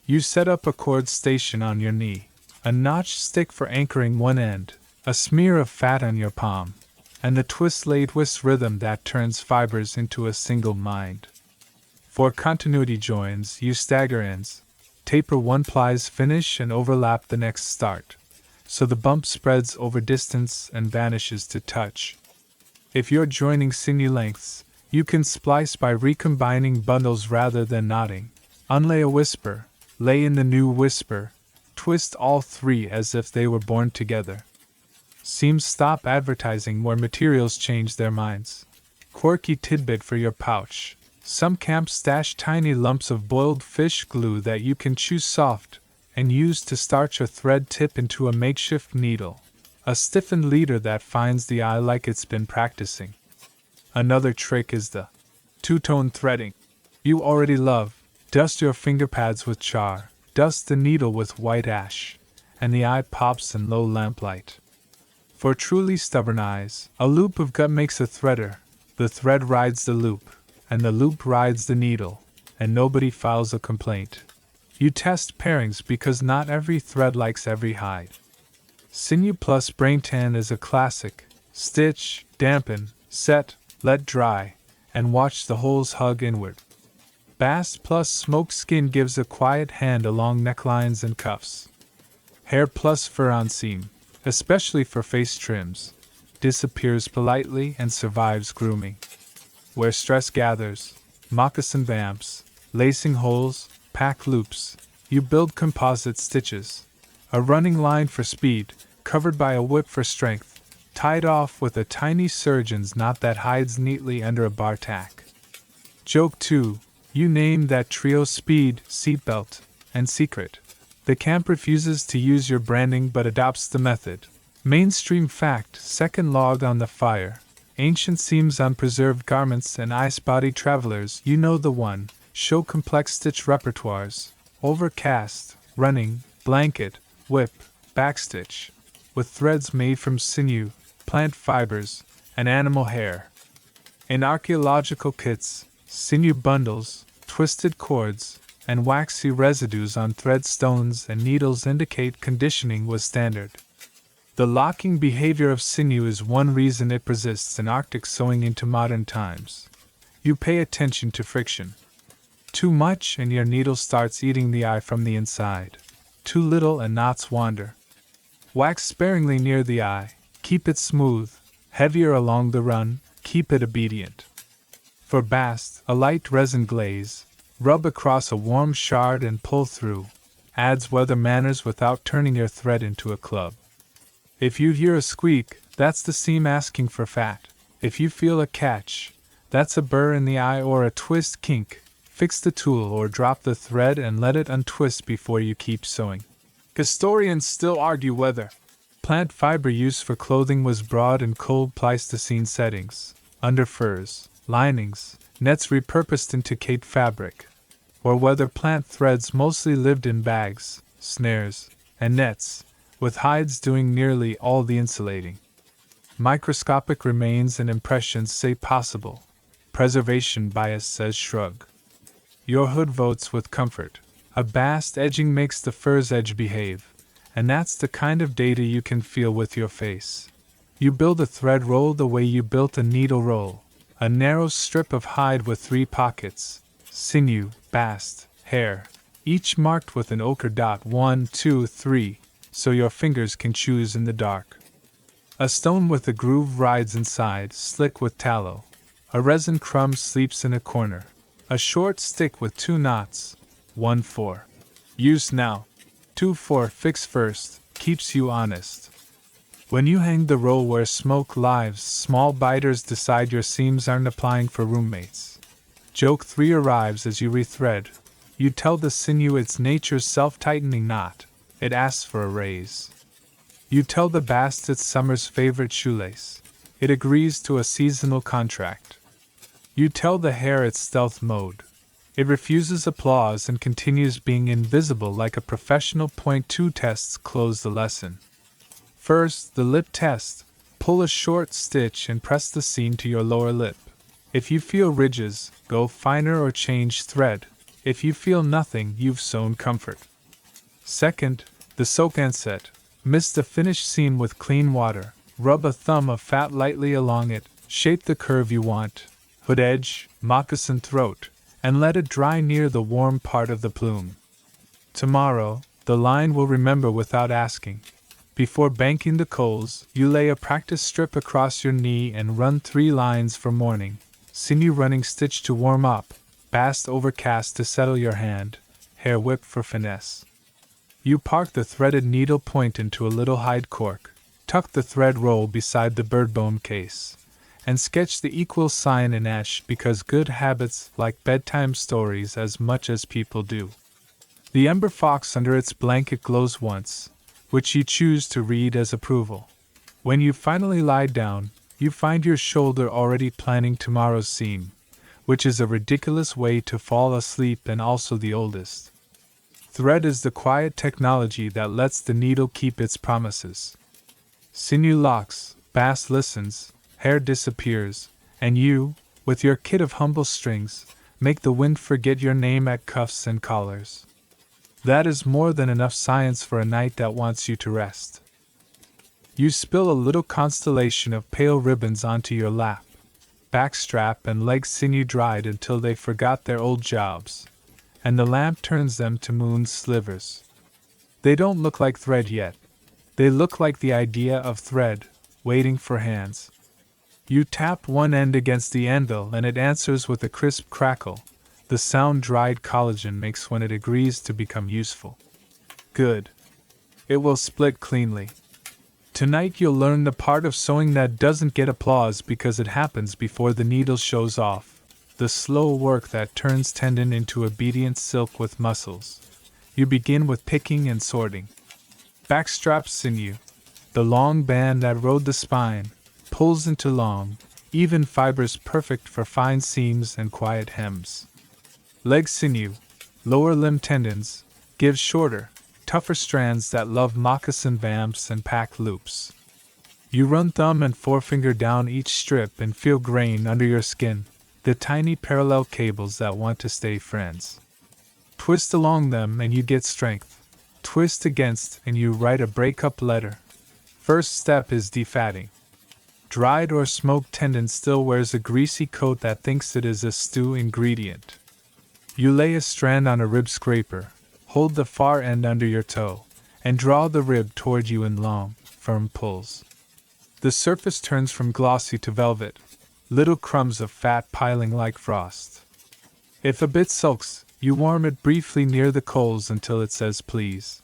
Speaker 1: You set up a cord station on your knee, a notched stick for anchoring one end, a smear of fat on your palm, and the twist rhythm that turns fibers into a single mind. For continuity joins, use stagger ends, taper one plies finish and overlap the next start, so the bump spreads over distance and vanishes to touch. If you're joining sinew lengths, you can splice by recombining bundles rather than knotting. Unlay a whisper, lay in the new whisper, twist all three as if they were born together. Seams stop advertising where materials change their minds. Quirky tidbit for your pouch. Some camps stash tiny lumps of boiled fish glue that you can chew soft and use to starch a thread tip into a makeshift needle, a stiffened leader that finds the eye like it's been practicing. Another trick is the two-tone threading. You already love. Dust your finger pads with char, dust the needle with white ash, and the eye pops in low lamplight. For truly stubborn eyes, a loop of gut makes a threader. The thread rides the loop, and the loop rides the needle, and nobody files a complaint. You test pairings because not every thread likes every hide. Sinew plus brain tan is a classic. Stitch, dampen, set, let dry, and watch the holes hug inward. Bast plus smoked skin gives a quiet hand along necklines and cuffs. Hair plus fur on seam, especially for face trims, disappears politely and survives grooming. Where stress gathers, moccasin vamps, lacing holes, pack loops, you build composite stitches. A running line for speed, covered by a whip for strength, tied off with a tiny surgeon's knot that hides neatly under a bar tack. Joke 2, you name that trio speed, seatbelt, and secret. The camp refuses to use your branding but adopts the method. Mainstream fact, second log on the fire. Ancient seams on preserved garments and ice-body travelers, you know the one, show complex stitch repertoires, overcast, running, blanket, whip, backstitch, with threads made from sinew, plant fibers, and animal hair. In archaeological kits, sinew bundles, twisted cords, and waxy residues on thread stones and needles indicate conditioning was standard. The locking behavior of sinew is one reason it persists in Arctic sewing into modern times. You pay attention to friction. Too much and your needle starts eating the eye from the inside. Too little and knots wander. Wax sparingly near the eye, keep it smooth, heavier along the run, keep it obedient. For bast, a light resin glaze, rub across a warm shard and pull through, adds weather manners without turning your thread into a club. If you hear a squeak, that's the seam asking for fat. If you feel a catch, that's a burr in the eye or a twist kink. Fix the tool or drop the thread and let it untwist before you keep sewing. Historians still argue whether plant fiber use for clothing was broad in cold Pleistocene settings, under furs, linings, nets repurposed into caped fabric, or whether plant threads mostly lived in bags, snares, and nets, with hides doing nearly all the insulating. Microscopic remains and impressions say possible. Preservation bias says shrug. Your hood votes with comfort. A bast edging makes the fur's edge behave, and that's the kind of data you can feel with your face. You build a thread roll the way you built a needle roll, a narrow strip of hide with 3 pockets, sinew, bast, hair, each marked with an ochre dot 1, 2, 3, so your fingers can choose in the dark. A stone with a groove rides inside, slick with tallow. A resin crumb sleeps in a corner. A short stick with 2 knots, 1 4. Use now. 2 4 fix first, keeps you honest. When you hang the roll where smoke lives, small biters decide your seams aren't applying for roommates. Joke 3 arrives as you rethread. You tell the sinew it's nature's self-tightening knot. It asks for a raise. You tell the bast it's summer's favorite shoelace. It agrees to a seasonal contract. You tell the hare it's stealth mode. It refuses applause and continues being invisible like a professional. Point 2 tests close the lesson. First, the lip test. Pull a short stitch and press the seam to your lower lip. If you feel ridges, go finer or change thread. If you feel nothing, you've sewn comfort. Second, the soak set. Mist the finished seam with clean water. Rub a thumb of fat lightly along it. Shape the curve you want. Hood edge, moccasin throat, and let it dry near the warm part of the plume. Tomorrow, the line will remember without asking. Before banking the coals, you lay a practice strip across your knee and run 3 lines for morning. Sinew running stitch to warm up, bast overcast to settle your hand, hair whip for finesse. You park the threaded needle point into a little hide cork, tuck the thread roll beside the birdbone case, and sketch the equal sign in ash because good habits like bedtime stories as much as people do. The ember fox under its blanket glows once, which you choose to read as approval. When you finally lie down, you find your shoulder already planning tomorrow's seam, which is a ridiculous way to fall asleep and also the oldest. Thread is the quiet technology that lets the needle keep its promises. Sinew locks, bast listens, hair disappears, and you, with your kit of humble strings, make the wind forget your name at cuffs and collars. That is more than enough science for a night that wants you to rest. You spill a little constellation of pale ribbons onto your lap. Backstrap and leg sinew dried until they forgot their old jobs, and the lamp turns them to moon slivers. They don't look like thread yet. They look like the idea of thread, waiting for hands. You tap one end against the anvil and it answers with a crisp crackle, the sound dried collagen makes when it agrees to become useful. Good. It will split cleanly. Tonight you'll learn the part of sewing that doesn't get applause because it happens before the needle shows off, the slow work that turns tendon into obedient silk with muscles. You begin with picking and sorting. Backstrap sinew, the long band that rode the spine, pulls into long, even fibers perfect for fine seams and quiet hems. Leg sinew, lower limb tendons, give shorter, tougher strands that love moccasin vamps and pack loops. You run thumb and forefinger down each strip and feel grain under your skin, the tiny parallel cables that want to stay friends. Twist along them and you get strength. Twist against and you write a breakup letter. First step is defatting. Dried or smoked tendon still wears a greasy coat that thinks it is a stew ingredient. You lay a strand on a rib scraper, hold the far end under your toe, and draw the rib toward you in long, firm pulls. The surface turns from glossy to velvet, little crumbs of fat piling like frost. If a bit sulks, you warm it briefly near the coals until it says please.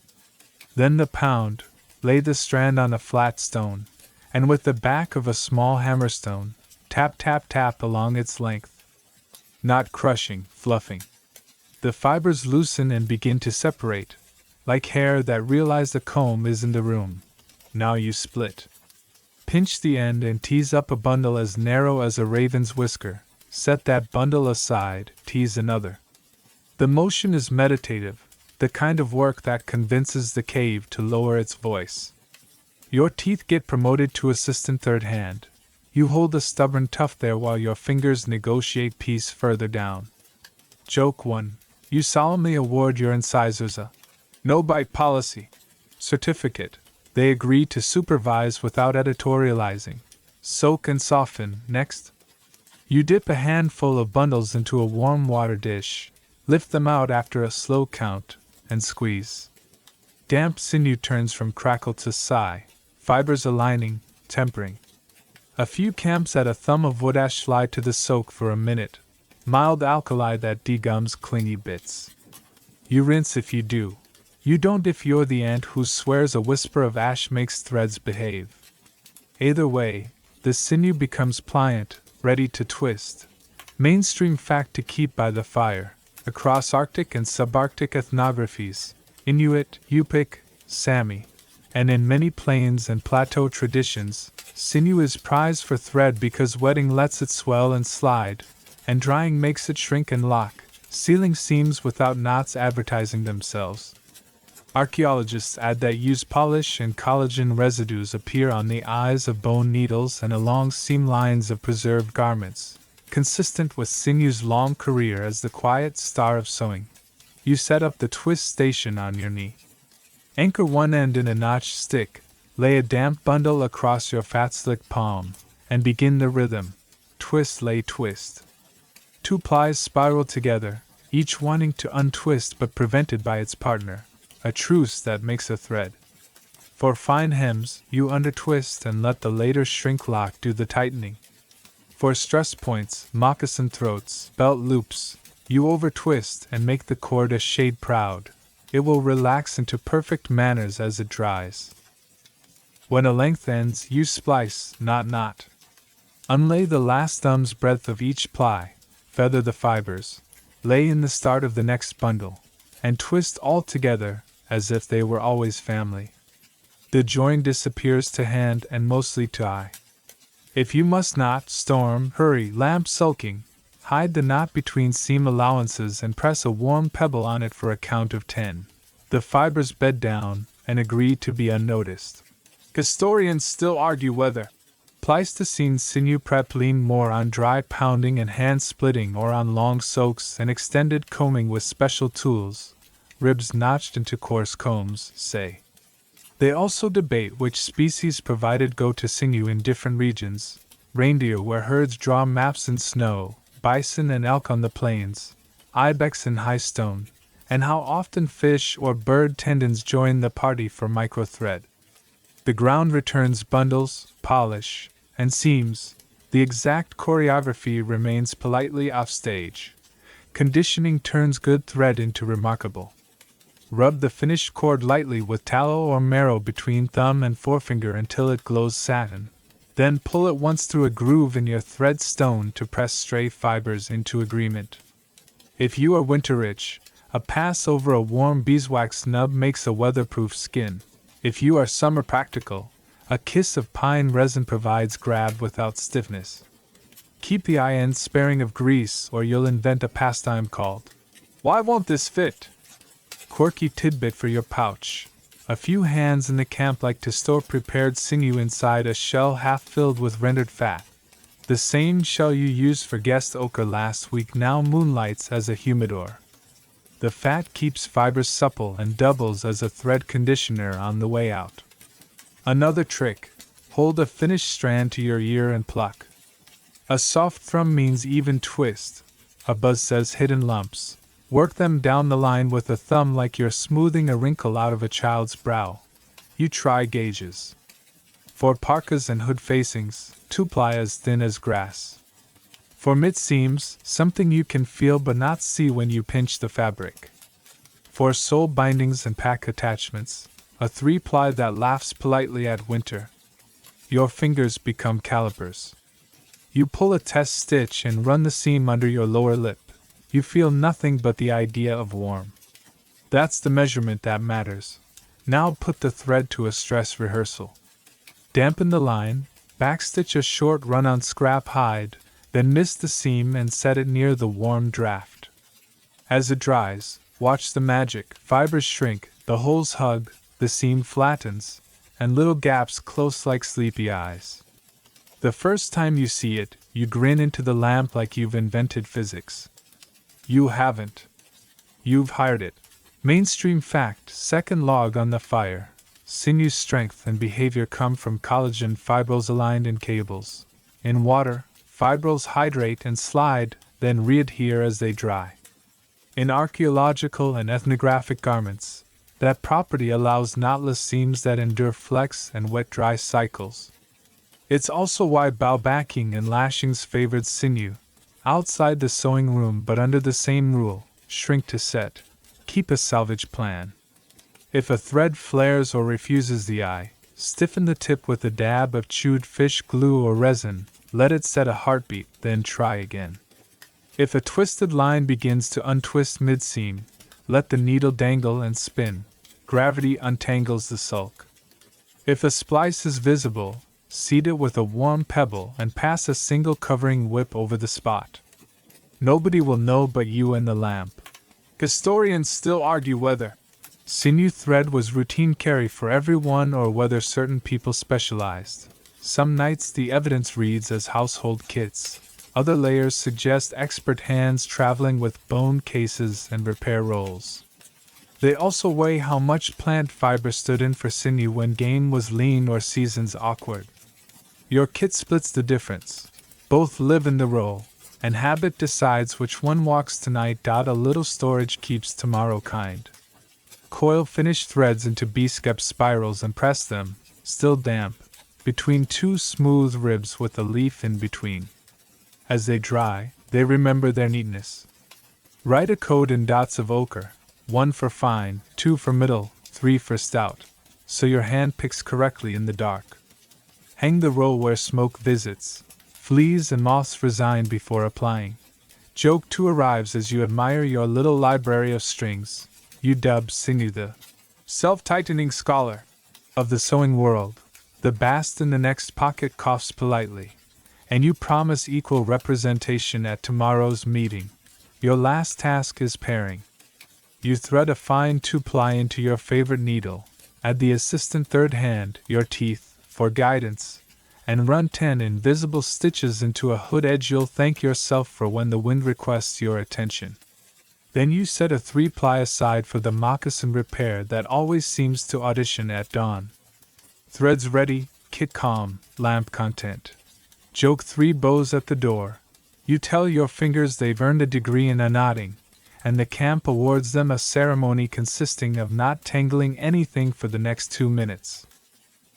Speaker 1: Then the pound, lay the strand on a flat stone, and with the back of a small hammerstone, tap tap tap along its length. Not crushing, fluffing. The fibers loosen and begin to separate, like hair that realize the comb is in the room. Now you split. Pinch the end and tease up a bundle as narrow as a raven's whisker. Set that bundle aside, tease another. The motion is meditative, the kind of work that convinces the cave to lower its voice. Your teeth get promoted to assistant third hand. You hold a stubborn tuft there while your fingers negotiate peace further down. Joke 1. You solemnly award your incisors a no-bite policy certificate. They agree to supervise without editorializing. Soak and soften. Next. You dip a handful of bundles into a warm water dish. Lift them out after a slow count, and squeeze. Damp sinew turns from crackle to sigh, fibers aligning, tempering. A few camps at a thumb of wood ash slide to the soak for a minute, mild alkali that degums clingy bits. You rinse if you do. You don't if you're the ant who swears a whisper of ash makes threads behave. Either way, the sinew becomes pliant, ready to twist. Mainstream fact to keep by the fire, across Arctic and subarctic ethnographies, Inuit, Yupik, Sami, and in many plains and plateau traditions, sinew is prized for thread because wetting lets it swell and slide, and drying makes it shrink and lock, sealing seams without knots advertising themselves. Archaeologists add that used polish and collagen residues appear on the eyes of bone needles and along seam lines of preserved garments, consistent with sinew's long career as the quiet star of sewing. You set up the twist station on your knee. Anchor one end in a notched stick, lay a damp bundle across your fat-slick palm, and begin the rhythm. Twist, lay, twist. Two plies spiral together, each wanting to untwist but prevented by its partner, a truce that makes a thread. For fine hems, you undertwist and let the later shrink lock do the tightening. For stress points, moccasin throats, belt loops, you overtwist and make the cord a shade proud. It will relax into perfect manners as it dries. When a length ends, you splice, not knot. Unlay the last thumb's breadth of each ply, feather the fibers, lay in the start of the next bundle, and twist all together as if they were always family. The join disappears to hand and mostly to eye. If you must not, storm, hurry, lamp sulking, hide the knot between seam allowances and press a warm pebble on it for a count of 10. The fibers bed down and agree to be unnoticed. Historians still argue whether Pleistocene sinew prep lean more on dry pounding and hand splitting or on long soaks and extended combing with special tools, ribs notched into coarse combs, say. They also debate which species provided go-to sinew in different regions, reindeer where herds draw maps in snow, bison and elk on the plains, ibex in high stone, and how often fish or bird tendons join the party for microthread. The ground returns bundles, polish, and seams. The exact choreography remains politely offstage. Conditioning turns good thread into remarkable. Rub the finished cord lightly with tallow or marrow between thumb and forefinger until it glows satin. Then pull it once through a groove in your thread stone to press stray fibers into agreement. If you are winter-rich, a pass over a warm beeswax nub makes a weatherproof skin. If you are summer practical, a kiss of pine resin provides grab without stiffness. Keep the eye end sparing of grease or you'll invent a pastime called, "Why won't this fit?" Quirky tidbit for your pouch. A few hands in the camp like to store prepared sinew inside a shell half filled with rendered fat. The same shell you used for guest ochre last week now moonlights as a humidor. The fat keeps fibers supple and doubles as a thread conditioner on the way out. Another trick: hold a finished strand to your ear and pluck. A soft thrum means even twist. A buzz says hidden lumps. Work them down the line with a thumb like you're smoothing a wrinkle out of a child's brow. You try gauges. For parkas and hood facings, 2-ply as thin as grass. For mid-seams, something you can feel but not see when you pinch the fabric. For sole bindings and pack attachments, a 3-ply that laughs politely at winter. Your fingers become calipers. You pull a test stitch and run the seam under your lower lip. You feel nothing but the idea of warm. That's the measurement that matters. Now put the thread to a stress rehearsal. Dampen the line, backstitch a short run on scrap hide, then mist the seam and set it near the warm draft. As it dries, watch the magic. Fibers shrink, the holes hug, the seam flattens, and little gaps close like sleepy eyes. The first time you see it, you grin into the lamp like you've invented physics. You haven't. You've hired it. Mainstream fact, second log on the fire. Sinew strength and behavior come from collagen fibrils aligned in cables. In water, fibrils hydrate and slide, then readhere as they dry. In archaeological and ethnographic garments, that property allows knotless seams that endure flex and wet-dry cycles. It's also why bow backing and lashings favored sinew. Outside the sewing room, but under the same rule: shrink to set. Keep a salvage plan. If a thread flares or refuses the eye, stiffen the tip with a dab of chewed fish glue or resin, let it set a heartbeat, then try again. If a twisted line begins to untwist mid-seam, let the needle dangle and spin. Gravity untangles the sulk. If a splice is visible, seed it with a warm pebble and pass a single covering whip over the spot. Nobody will know but you and the lamp. Historians still argue whether sinew thread was routine carry for everyone or whether certain people specialized. Some nights the evidence reads as household kits. Other layers suggest expert hands traveling with bone cases and repair rolls. They also weigh how much plant fiber stood in for sinew when game was lean or seasons awkward. Your kit splits the difference. Both live in the roll, and habit decides which one walks tonight. A little storage keeps tomorrow kind. Coil finished threads into B-skep spirals and press them, still damp, between two smooth ribs with a leaf in between. As they dry, they remember their neatness. Write a code in dots of ochre, 1 for fine, 2 for middle, 3 for stout, so your hand picks correctly in the dark. Hang the roll where smoke visits. Fleas and moths resign before applying. Joke too arrives as you admire your little library of strings. You dub sinew the self-tightening scholar of the sewing world. The bast in the next pocket coughs politely, and you promise equal representation at tomorrow's meeting. Your last task is pairing. You thread a fine 2-ply into your favorite needle, add the assistant third hand, your teeth, for guidance, and run 10 invisible stitches into a hood edge you'll thank yourself for when the wind requests your attention. Then you set a 3-ply aside for the moccasin repair that always seems to audition at dawn. Threads ready, kit calm, lamp content. Joke 3 bows at the door. You tell your fingers they've earned a degree in unknotting, and the camp awards them a ceremony consisting of not tangling anything for the next 2 minutes.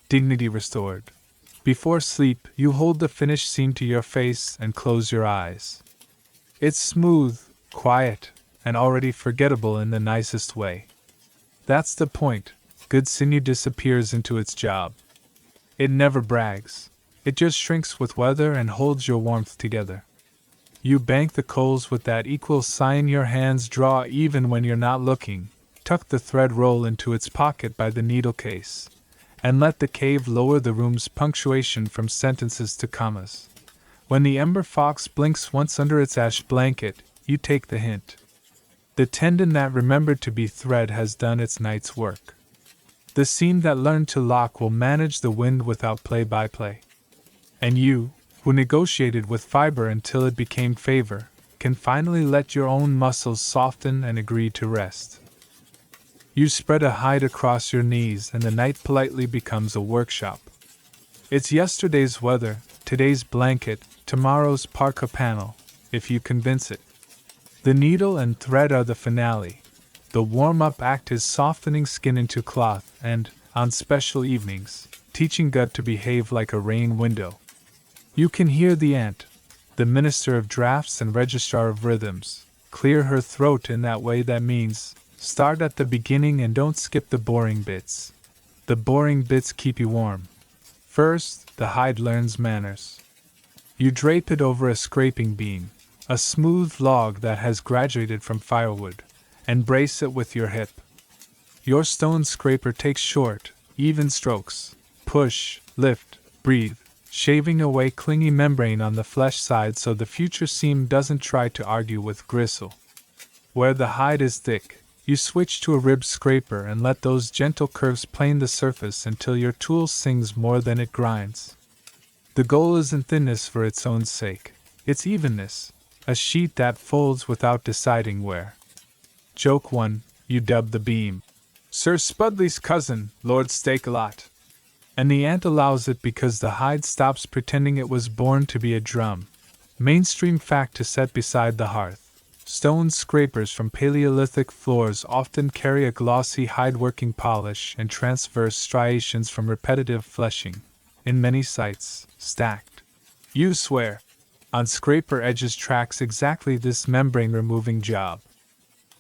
Speaker 1: Dignity restored. Before sleep, you hold the finished seam to your face and close your eyes. It's smooth, quiet, and already forgettable in the nicest way. That's the point. Good sinew disappears into its job. It never brags. It just shrinks with weather and holds your warmth together. You bank the coals with that equal sign your hands draw even when you're not looking. Tuck the thread roll into its pocket by the needle case, and let the cave lower the room's punctuation from sentences to commas. When the ember fox blinks once under its ash blanket, you take the hint. The tendon that remembered to be thread has done its night's work. The seam that learned to lock will manage the wind without play-by-play. And you, who negotiated with fiber until it became favor, can finally let your own muscles soften and agree to rest. You spread a hide across your knees and the night politely becomes a workshop. It's yesterday's weather, today's blanket, tomorrow's parka panel, if you convince it. The needle and thread are the finale. The warm-up act is softening skin into cloth and, on special evenings, teaching gut to behave like a rain window. You can hear the ant, the minister of drafts and registrar of rhythms, clear her throat in that way that means, start at the beginning and don't skip the boring bits. The boring bits keep you warm. First, the hide learns manners. You drape it over a scraping beam, a smooth log that has graduated from firewood, and brace it with your hip. Your stone scraper takes short, even strokes. Push, lift, breathe, shaving away clingy membrane on the flesh side so the future seam doesn't try to argue with gristle. Where the hide is thick, you switch to a ribbed scraper and let those gentle curves plane the surface until your tool sings more than it grinds. The goal isn't thinness for its own sake, it's evenness, a sheet that folds without deciding where. Joke 1, you dub the beam Sir Spudley's cousin, Lord Steakalot. And the ant allows it because the hide stops pretending it was born to be a drum. Mainstream fact to set beside the hearth. Stone scrapers from Paleolithic floors often carry a glossy hide-working polish and transverse striations from repetitive fleshing, in many sites, stacked. You swear! On scraper edges tracks exactly this membrane-removing job.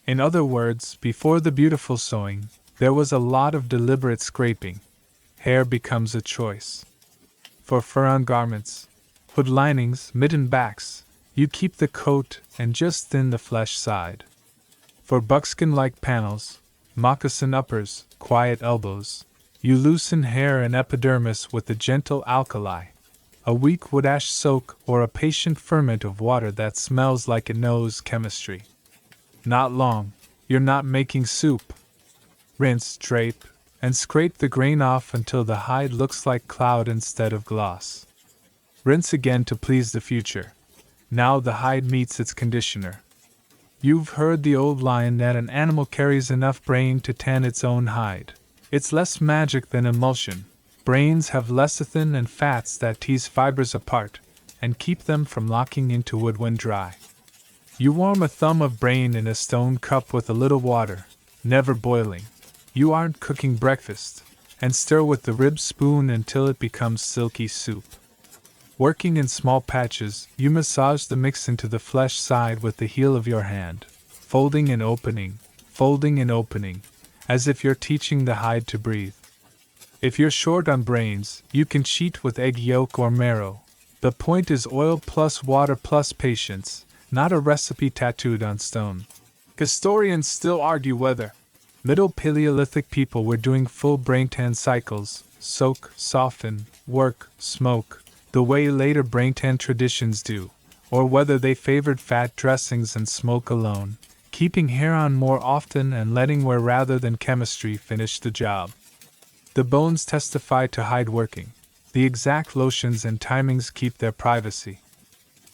Speaker 1: In other words, before the beautiful sewing, there was a lot of deliberate scraping. Hair becomes a choice. For fur on garments, hood linings, mitten backs, you keep the coat and just thin the flesh side. For buckskin-like panels, moccasin uppers, quiet elbows, you loosen hair and epidermis with a gentle alkali, a weak wood ash soak or a patient ferment of water that smells like it knows chemistry. Not long, you're not making soup. Rinse, drape, and scrape the grain off until the hide looks like cloud instead of gloss. Rinse again to please the future. Now the hide meets its conditioner. You've heard the old line that an animal carries enough brain to tan its own hide. It's less magic than emulsion. Brains have lecithin and fats that tease fibers apart and keep them from locking into wood when dry. You warm a thumb of brain in a stone cup with a little water, never boiling. You aren't cooking breakfast, and stir with the rib spoon until it becomes silky soup. Working in small patches, you massage the mix into the flesh side with the heel of your hand, folding and opening, as if you're teaching the hide to breathe. If you're short on brains, you can cheat with egg yolk or marrow. The point is oil plus water plus patience, not a recipe tattooed on stone. Historians still argue whether Middle Paleolithic people were doing full braintan cycles, soak, soften, work, smoke, the way later braintan traditions do, or whether they favored fat dressings and smoke alone, keeping hair on more often and letting wear rather than chemistry finish the job. The bones testify to hide working. The exact lotions and timings keep their privacy.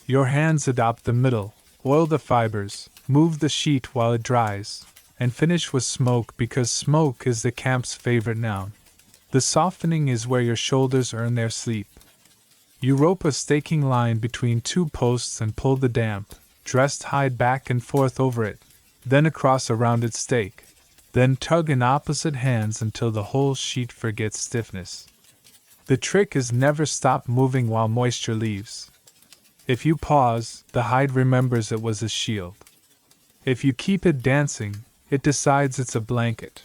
Speaker 1: Your hands adopt the middle, oil the fibers, move the sheet while it dries, and finish with smoke because smoke is the camp's favorite noun. The softening is where your shoulders earn their sleep. You rope a staking line between two posts and pull the damp, dressed hide back and forth over it, then across a rounded stake, then tug in opposite hands until the whole sheet forgets stiffness. The trick is never stop moving while moisture leaves. If you pause, the hide remembers it was a shield. If you keep it dancing, it decides it's a blanket.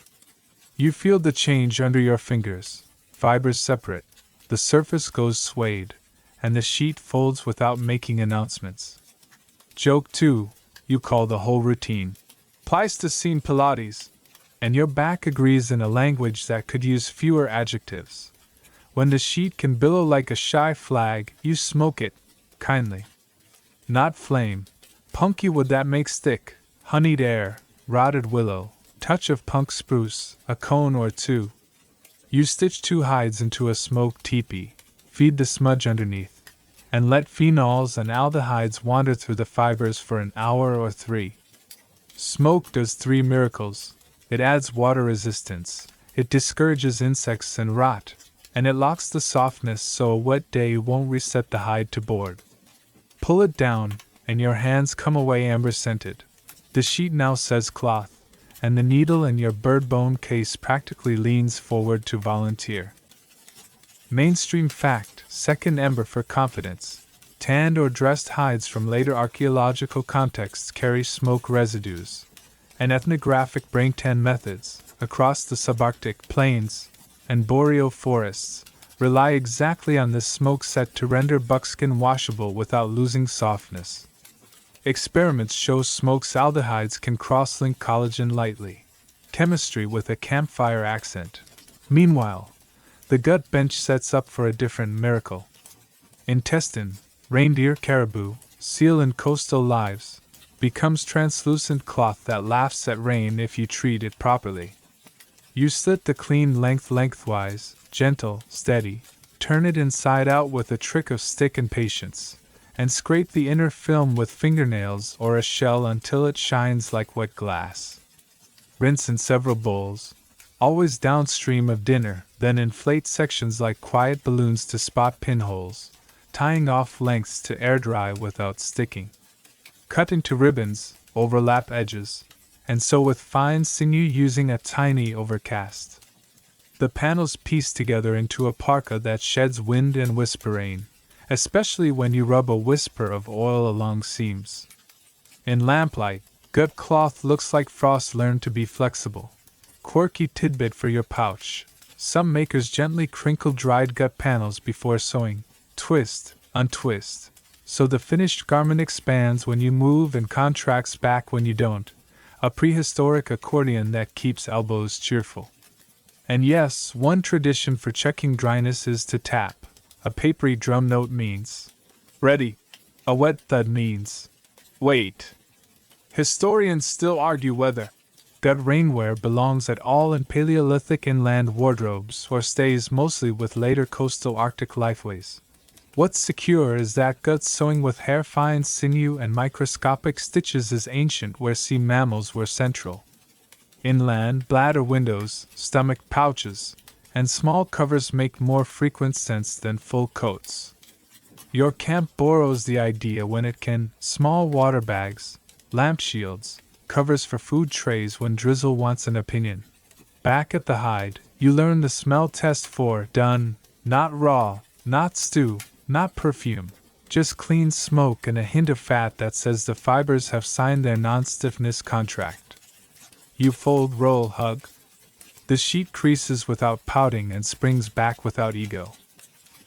Speaker 1: You feel the change under your fingers, fibers separate, the surface goes swayed, and the sheet folds without making announcements. Joke 2, you call the whole routine Pleistocene Pilates, and your back agrees in a language that could use fewer adjectives. When the sheet can billow like a shy flag, you smoke it, kindly. Not flame, punky wood that makes stick, honeyed air, rotted willow, touch of punk spruce, a cone or two. You stitch two hides into a smoke teepee, feed the smudge underneath, and let phenols and aldehydes wander through the fibers for an hour or 3. Smoke does 3 miracles. It adds water resistance, it discourages insects and rot, and it locks the softness so a wet day won't reset the hide to board. Pull it down, and your hands come away amber-scented. The sheet now says cloth, and the needle in your bird bone case practically leans forward to volunteer. Mainstream fact, second ember for confidence. Tanned or dressed hides from later archaeological contexts carry smoke residues, and ethnographic braintan methods, across the subarctic plains and boreal forests, rely exactly on this smoke set to render buckskin washable without losing softness. Experiments show smoke's aldehydes can cross-link collagen lightly. Chemistry with a campfire accent. Meanwhile, the gut bench sets up for a different miracle. Intestine, reindeer, caribou, seal and coastal lives, becomes translucent cloth that laughs at rain if you treat it properly. You slit the clean lengthwise, gentle, steady, turn it inside out with a trick of stick and patience, and scrape the inner film with fingernails or a shell until it shines like wet glass. Rinse in several bowls, always downstream of dinner, then inflate sections like quiet balloons to spot pinholes, tying off lengths to air dry without sticking. Cut into ribbons, overlap edges, and sew with fine sinew using a tiny overcast. The panels piece together into a parka that sheds wind and whisper rain, especially when you rub a whisper of oil along seams. In lamplight, gut cloth looks like frost learned to be flexible. Quirky tidbit for your pouch. Some makers gently crinkle dried gut panels before sewing. Twist, untwist. So the finished garment expands when you move and contracts back when you don't. A prehistoric accordion that keeps elbows cheerful. And yes, one tradition for checking dryness is to tap. A papery drum note means ready. A wet thud means wait. Historians still argue whether gut rainwear belongs at all in Paleolithic inland wardrobes or stays mostly with later coastal Arctic lifeways. What's secure is that gut sewing with hair-fine sinew and microscopic stitches is ancient where sea mammals were central. Inland, bladder windows, stomach pouches, and small covers make more frequent sense than full coats. Your camp borrows the idea when it can, small water bags, lamp shields, covers for food trays when drizzle wants an opinion. Back at the hide, you learn the smell test for done, not raw, not stew, not perfume, just clean smoke and a hint of fat that says the fibers have signed their non-stiffness contract. You fold, roll, hug. The sheet creases without pouting and springs back without ego.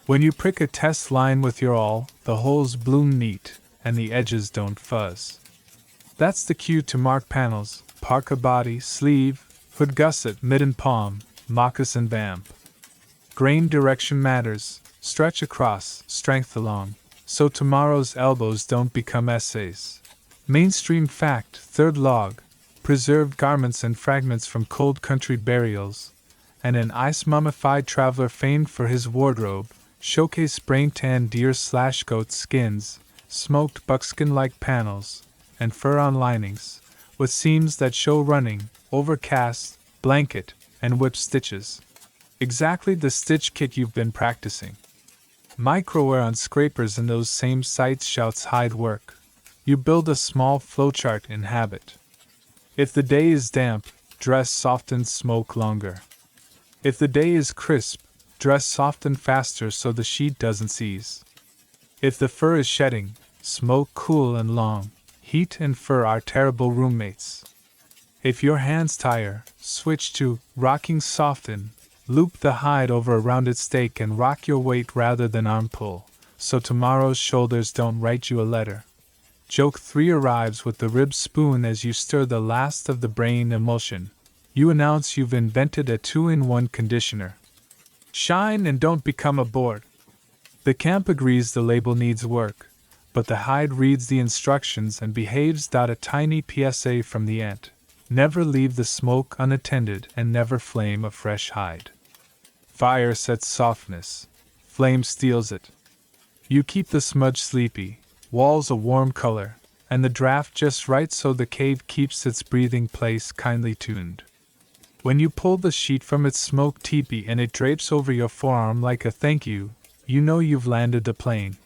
Speaker 1: When you prick a test line with your awl, the holes bloom neat, and the edges don't fuzz. That's the cue to mark panels, parka body, sleeve, hood gusset, mitten palm, moccasin vamp. Grain direction matters, stretch across, strength along, so tomorrow's elbows don't become essays. Mainstream fact, third log, preserved garments and fragments from cold country burials, and an ice-mummified traveler famed for his wardrobe, showcase spray-tanned deer/goat skins, smoked buckskin-like panels, and fur-on linings, with seams that show running, overcast, blanket, and whip stitches. Exactly the stitch kit you've been practicing. Microwear on scrapers in those same sites shouts hide work. You build a small flowchart in habit. If the day is damp, dress soft and smoke longer. If the day is crisp, dress soft and faster so the sheet doesn't seize. If the fur is shedding, smoke cool and long. Heat and fur are terrible roommates. If your hands tire, switch to rocking soften. Loop the hide over a rounded stake and rock your weight rather than arm pull, so tomorrow's shoulders don't write you a letter. Joke 3 arrives with the rib spoon as you stir the last of the brain emulsion. You announce you've invented a 2-in-1 conditioner. Shine and don't become a board. The camp agrees the label needs work, but the hide reads the instructions and behaves. A tiny PSA from the ant. Never leave the smoke unattended and never flame a fresh hide. Fire sets softness. Flame steals it. You keep the smudge sleepy, walls a warm color, and the draft just right so the cave keeps its breathing place kindly tuned. When you pull the sheet from its smoke teepee and it drapes over your forearm like a thank you, you know you've landed the plane.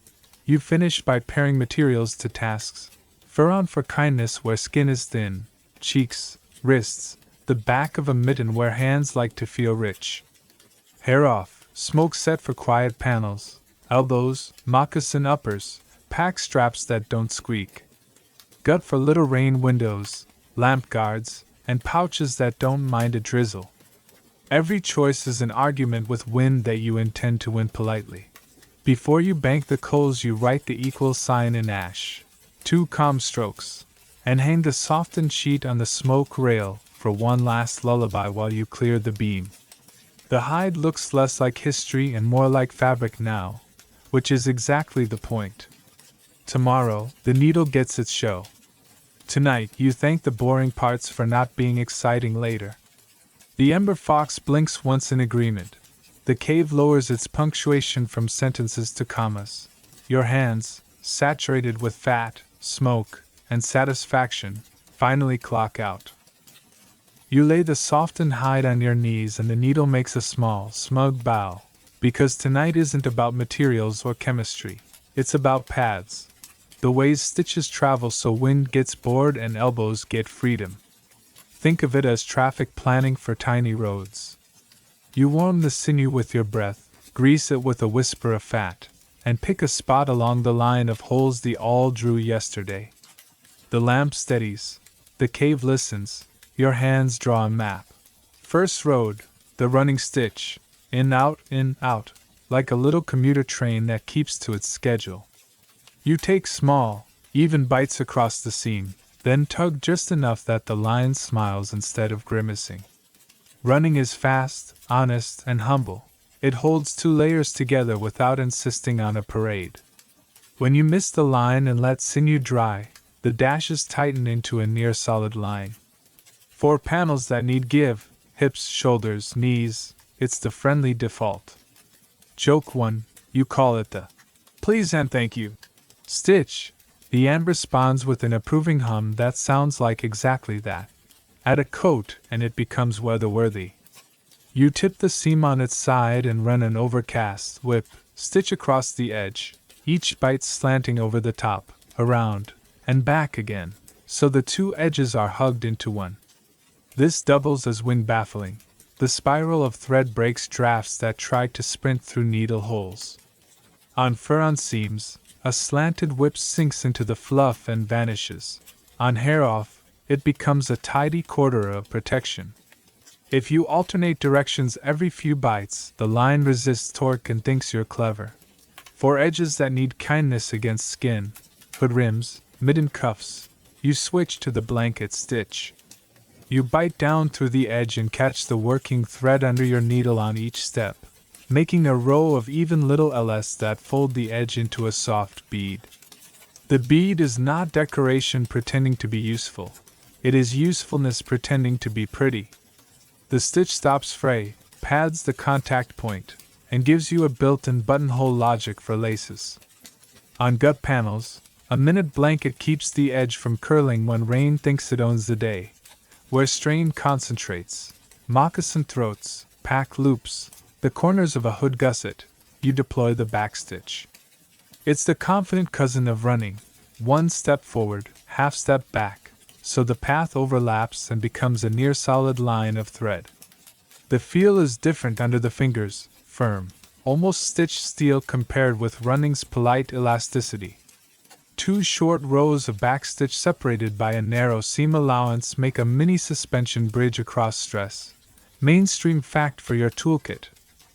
Speaker 1: You finish by pairing materials to tasks. Fur on for kindness where skin is thin, cheeks, wrists, the back of a mitten where hands like to feel rich. Hair off, smoke set for quiet panels, elbows, moccasin uppers, pack straps that don't squeak. Gut for little rain windows, lamp guards, and pouches that don't mind a drizzle. Every choice is an argument with wind that you intend to win politely. Before you bank the coals you write the equal sign in ash. 2 calm strokes. And hang the softened sheet on the smoke rail for one last lullaby while you clear the beam. The hide looks less like history and more like fabric now, which is exactly the point. Tomorrow, the needle gets its show. Tonight, you thank the boring parts for not being exciting later. The ember fox blinks once in agreement. The cave lowers its punctuation from sentences to commas. Your hands, saturated with fat, smoke, and satisfaction, finally clock out. You lay the softened hide on your knees and the needle makes a small, smug bow, because tonight isn't about materials or chemistry, it's about paths. the ways stitches travel so wind gets bored and elbows get freedom. Think of it as traffic planning for tiny roads. You warm the sinew with your breath, grease it with a whisper of fat, and pick a spot along the line of holes the awl drew yesterday. The lamp steadies, the cave listens, your hands draw a map. First road, the running stitch, in, out, like a little commuter train that keeps to its schedule. You take small, even bites across the seam, then tug just enough that the line smiles instead of grimacing. Running is fast, honest, and humble. It holds two layers together without insisting on a parade. When you miss the line and let sinew dry, the dashes tighten into a near-solid line. For panels that need give, hips, shoulders, knees, it's the friendly default. Joke 1, you call it the please and thank you stitch. The end responds with an approving hum that sounds like exactly that. Add a coat and it becomes weather-worthy. You tip the seam on its side and run an overcast whip stitch across the edge, each bite slanting over the top, around, and back again, so the two edges are hugged into one. This doubles as wind baffling. The spiral of thread breaks drafts that try to sprint through needle holes. On fur-on seams, a slanted whip sinks into the fluff and vanishes. On hair-off, it becomes a tidy quarter of protection. If you alternate directions every few bites, the line resists torque and thinks you're clever. For edges that need kindness against skin, hood rims, mitten cuffs, you switch to the blanket stitch. You bite down through the edge and catch the working thread under your needle on each step, making a row of even little LS that fold the edge into a soft bead. The bead is not decoration pretending to be useful. It is usefulness pretending to be pretty. The stitch stops fray, pads the contact point, and gives you a built-in buttonhole logic for laces. On gut panels, a minute blanket keeps the edge from curling when rain thinks it owns the day. Where strain concentrates, moccasin throats, pack loops, the corners of a hood gusset, you deploy the backstitch. It's the confident cousin of running, one step forward, half step back, so the path overlaps and becomes a near-solid line of thread. The feel is different under the fingers, firm, almost stitched steel compared with running's polite elasticity. Two short rows of backstitch separated by a narrow seam allowance make a mini suspension bridge across stress. Mainstream fact for your toolkit: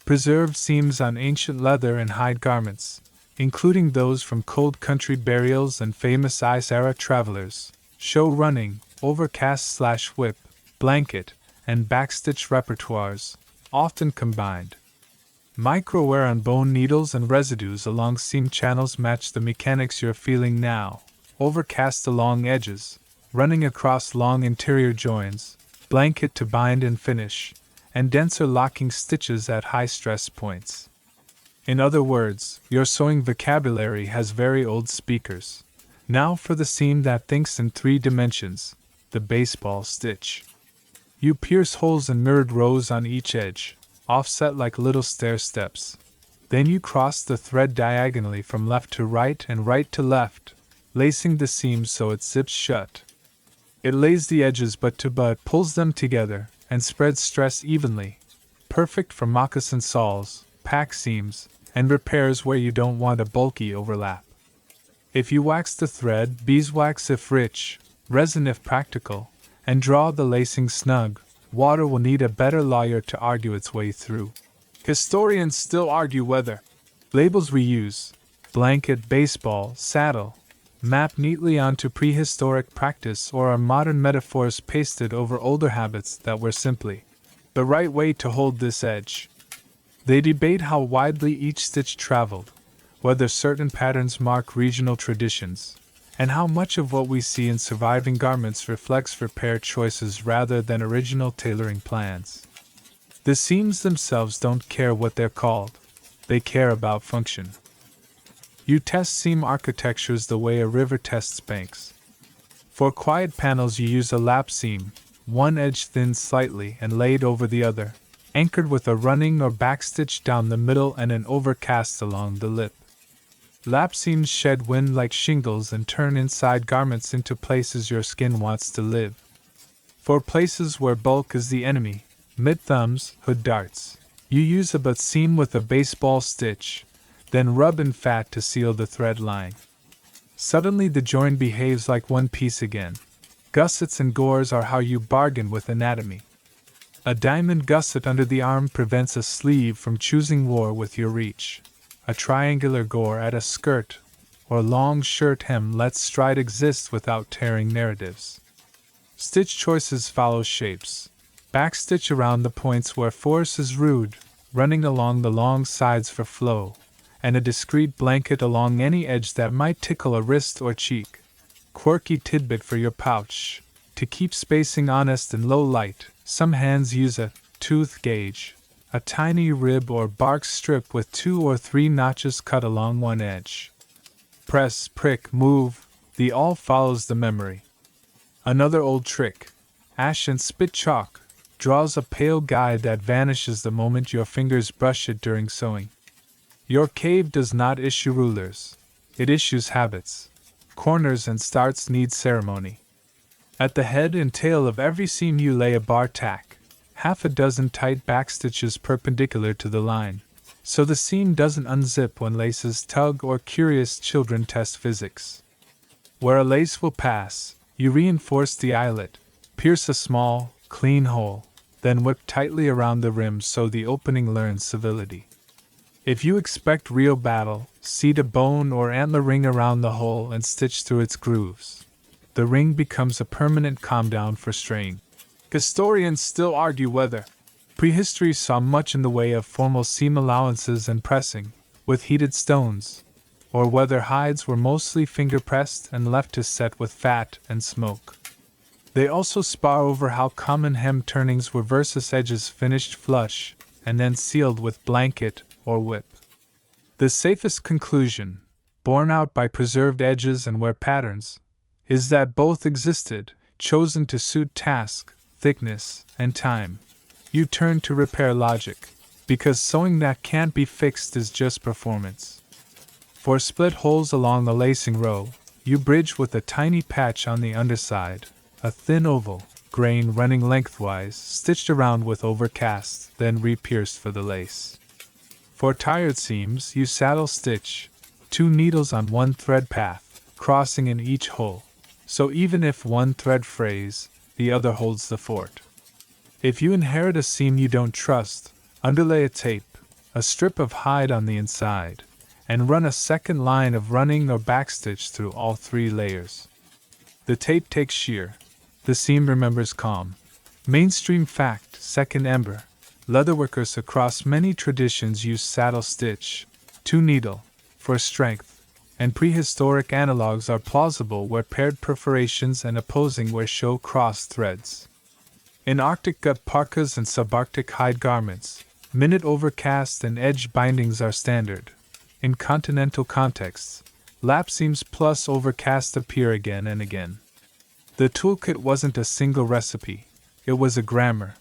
Speaker 1: preserved seams on ancient leather and hide garments, including those from cold country burials and famous ice-era travelers, show running, overcast/whip, blanket, and backstitch repertoires, often combined. Micro-wear on bone needles and residues along seam channels match the mechanics you're feeling now. Overcast along edges, running across long interior joins, blanket to bind and finish, and denser locking stitches at high stress points. In other words, your sewing vocabulary has very old speakers. Now for the seam that thinks in 3 dimensions, the baseball stitch. You pierce holes in mirrored rows on each edge, offset like little stair steps. Then you cross the thread diagonally from left to right and right to left, lacing the seams so it zips shut. It lays the edges butt to butt, pulls them together, and spreads stress evenly, perfect for moccasin soles, pack seams, and repairs where you don't want a bulky overlap. If you wax the thread, beeswax if rich, resin if practical, and draw the lacing snug, water will need a better lawyer to argue its way through. Historians still argue whether labels we use, blanket, baseball, saddle, map neatly onto prehistoric practice or are modern metaphors pasted over older habits that were simply the right way to hold this edge. They debate how widely each stitch traveled, whether certain patterns mark regional traditions, and how much of what we see in surviving garments reflects repair choices rather than original tailoring plans. The seams themselves don't care what they're called, they care about function. You test seam architectures the way a river tests banks. For quiet panels you use a lap seam, one edge thinned slightly and laid over the other, anchored with a running or backstitch down the middle and an overcast along the lip. Lap seams shed wind like shingles and turn inside garments into places your skin wants to live. For places where bulk is the enemy, mid-thumbs, hood darts, you use a butt seam with a baseball stitch, then rub in fat to seal the thread line. Suddenly the joint behaves like one piece again. Gussets and gores are how you bargain with anatomy. A diamond gusset under the arm prevents a sleeve from choosing war with your reach. A triangular gore at a skirt or long shirt hem lets stride exist without tearing narratives. Stitch choices follow shapes. Backstitch around the points where force is rude, running along the long sides for flow, and a discreet blanket along any edge that might tickle a wrist or cheek. Quirky tidbit for your pouch. To keep spacing honest in low light, some hands use a tooth gauge, a tiny rib or bark strip with 2 or 3 notches cut along one edge. Press, prick, move, the all follows the memory. Another old trick, ash and spit chalk, draws a pale guide that vanishes the moment your fingers brush it during sewing. Your cave does not issue rulers, it issues habits. Corners and starts need ceremony. At the head and tail of every seam you lay a bar tack, half a dozen tight backstitches perpendicular to the line, so the seam doesn't unzip when laces tug or curious children test physics. Where a lace will pass, you reinforce the eyelet, pierce a small, clean hole, then whip tightly around the rim so the opening learns civility. If you expect real battle, seat a bone or antler ring around the hole and stitch through its grooves. The ring becomes a permanent calm down for straying. Historians still argue whether prehistory saw much in the way of formal seam allowances and pressing, with heated stones, or whether hides were mostly finger-pressed and left to set with fat and smoke. They also spar over how common hem turnings were versus edges finished flush, and then sealed with blanket or whip. The safest conclusion, borne out by preserved edges and wear patterns, is that both existed, chosen to suit task, thickness, and time. You turn to repair logic, because sewing that can't be fixed is just performance. For split holes along the lacing row, you bridge with a tiny patch on the underside, a thin oval, grain running lengthwise, stitched around with overcast, then re-pierced for the lace. For tired seams, you saddle stitch, 2 needles on one thread path, crossing in each hole, so even if one thread frays, the other holds the fort. If you inherit a seam you don't trust, underlay a tape, a strip of hide on the inside, and run a second line of running or backstitch through all 3 layers. The tape takes shear. The seam remembers calm. Mainstream fact, second ember. Leatherworkers across many traditions use saddle stitch, 2 needle, for strength, and prehistoric analogs are plausible where paired perforations and opposing where show crossed threads. In Arctic gut parkas and subarctic hide garments, minute overcast and edge bindings are standard. In continental contexts, lap seams plus overcast appear again and again. The toolkit wasn't a single recipe, it was a grammar.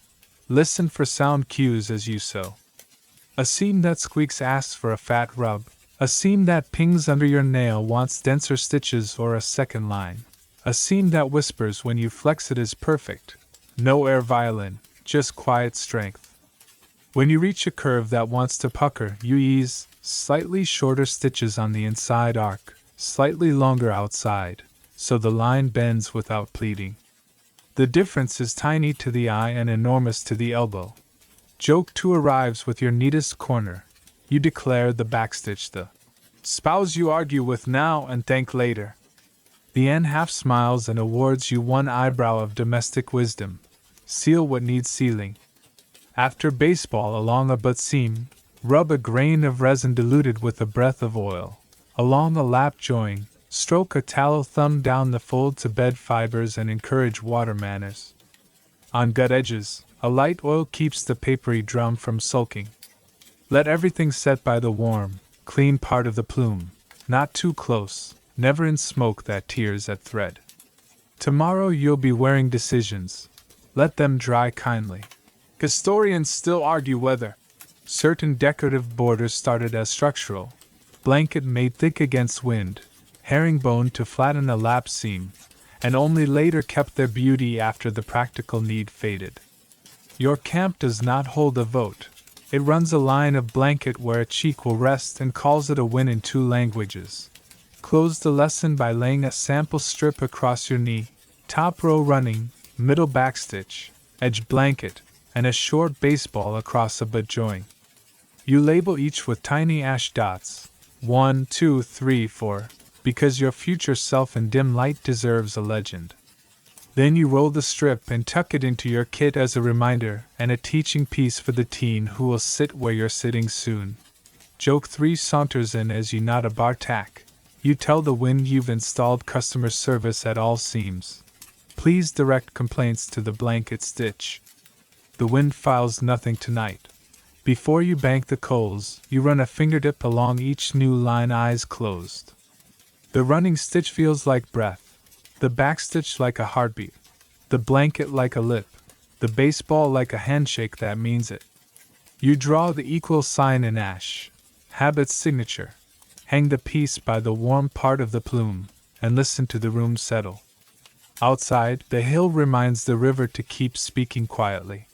Speaker 1: Listen for sound cues as you sew. A seam that squeaks asks for a fat rub. A seam that pings under your nail wants denser stitches or a second line. A seam that whispers when you flex it is perfect. No air violin, just quiet strength. When you reach a curve that wants to pucker, you ease, slightly shorter stitches on the inside arc, slightly longer outside, so the line bends without pleating. The difference is tiny to the eye and enormous to the elbow. Joke 2 arrives with your neatest corner. You declare the backstitch the spouse you argue with now and thank later. The N half smiles and awards you 1 eyebrow of domestic wisdom. Seal what needs sealing. After baseball along a butt seam, rub a grain of resin diluted with a breath of oil. Along a lap join, stroke a tallow thumb down the fold to bed fibers and encourage water manners. On gut edges, a light oil keeps the papery drum from sulking. Let everything set by the warm, clean part of the plume, not too close, never in smoke that tears at thread. Tomorrow you'll be wearing decisions. Let them dry kindly. Historians still argue whether certain decorative borders started as structural, blanket made thick against wind, herringbone to flatten a lap seam, and only later kept their beauty after the practical need faded. Your camp does not hold a vote. It runs a line of blanket where a cheek will rest and calls it a win in 2 languages. Close the lesson by laying a sample strip across your knee, top row running, middle backstitch, edge blanket, and a short baseball across a butt join. You label each with tiny ash dots, 1, 2, 3, 4, because your future self in dim light deserves a legend. Then you roll the strip and tuck it into your kit as a reminder and a teaching piece for the teen who will sit where you're sitting soon. Joke 3 saunters in as you knot a bar tack. You tell the wind you've installed customer service at all seams. Please direct complaints to the blanket stitch. The wind files nothing tonight. Before you bank the coals, you run a fingertip along each new line, eyes closed. The running stitch feels like breath, the backstitch like a heartbeat, the blanket like a lip, the baseball like a handshake that means it. You draw the equal sign in ash, habit's signature. Hang the piece by the warm part of the plume, and listen to the room settle. Outside, the hill reminds the river to keep speaking quietly.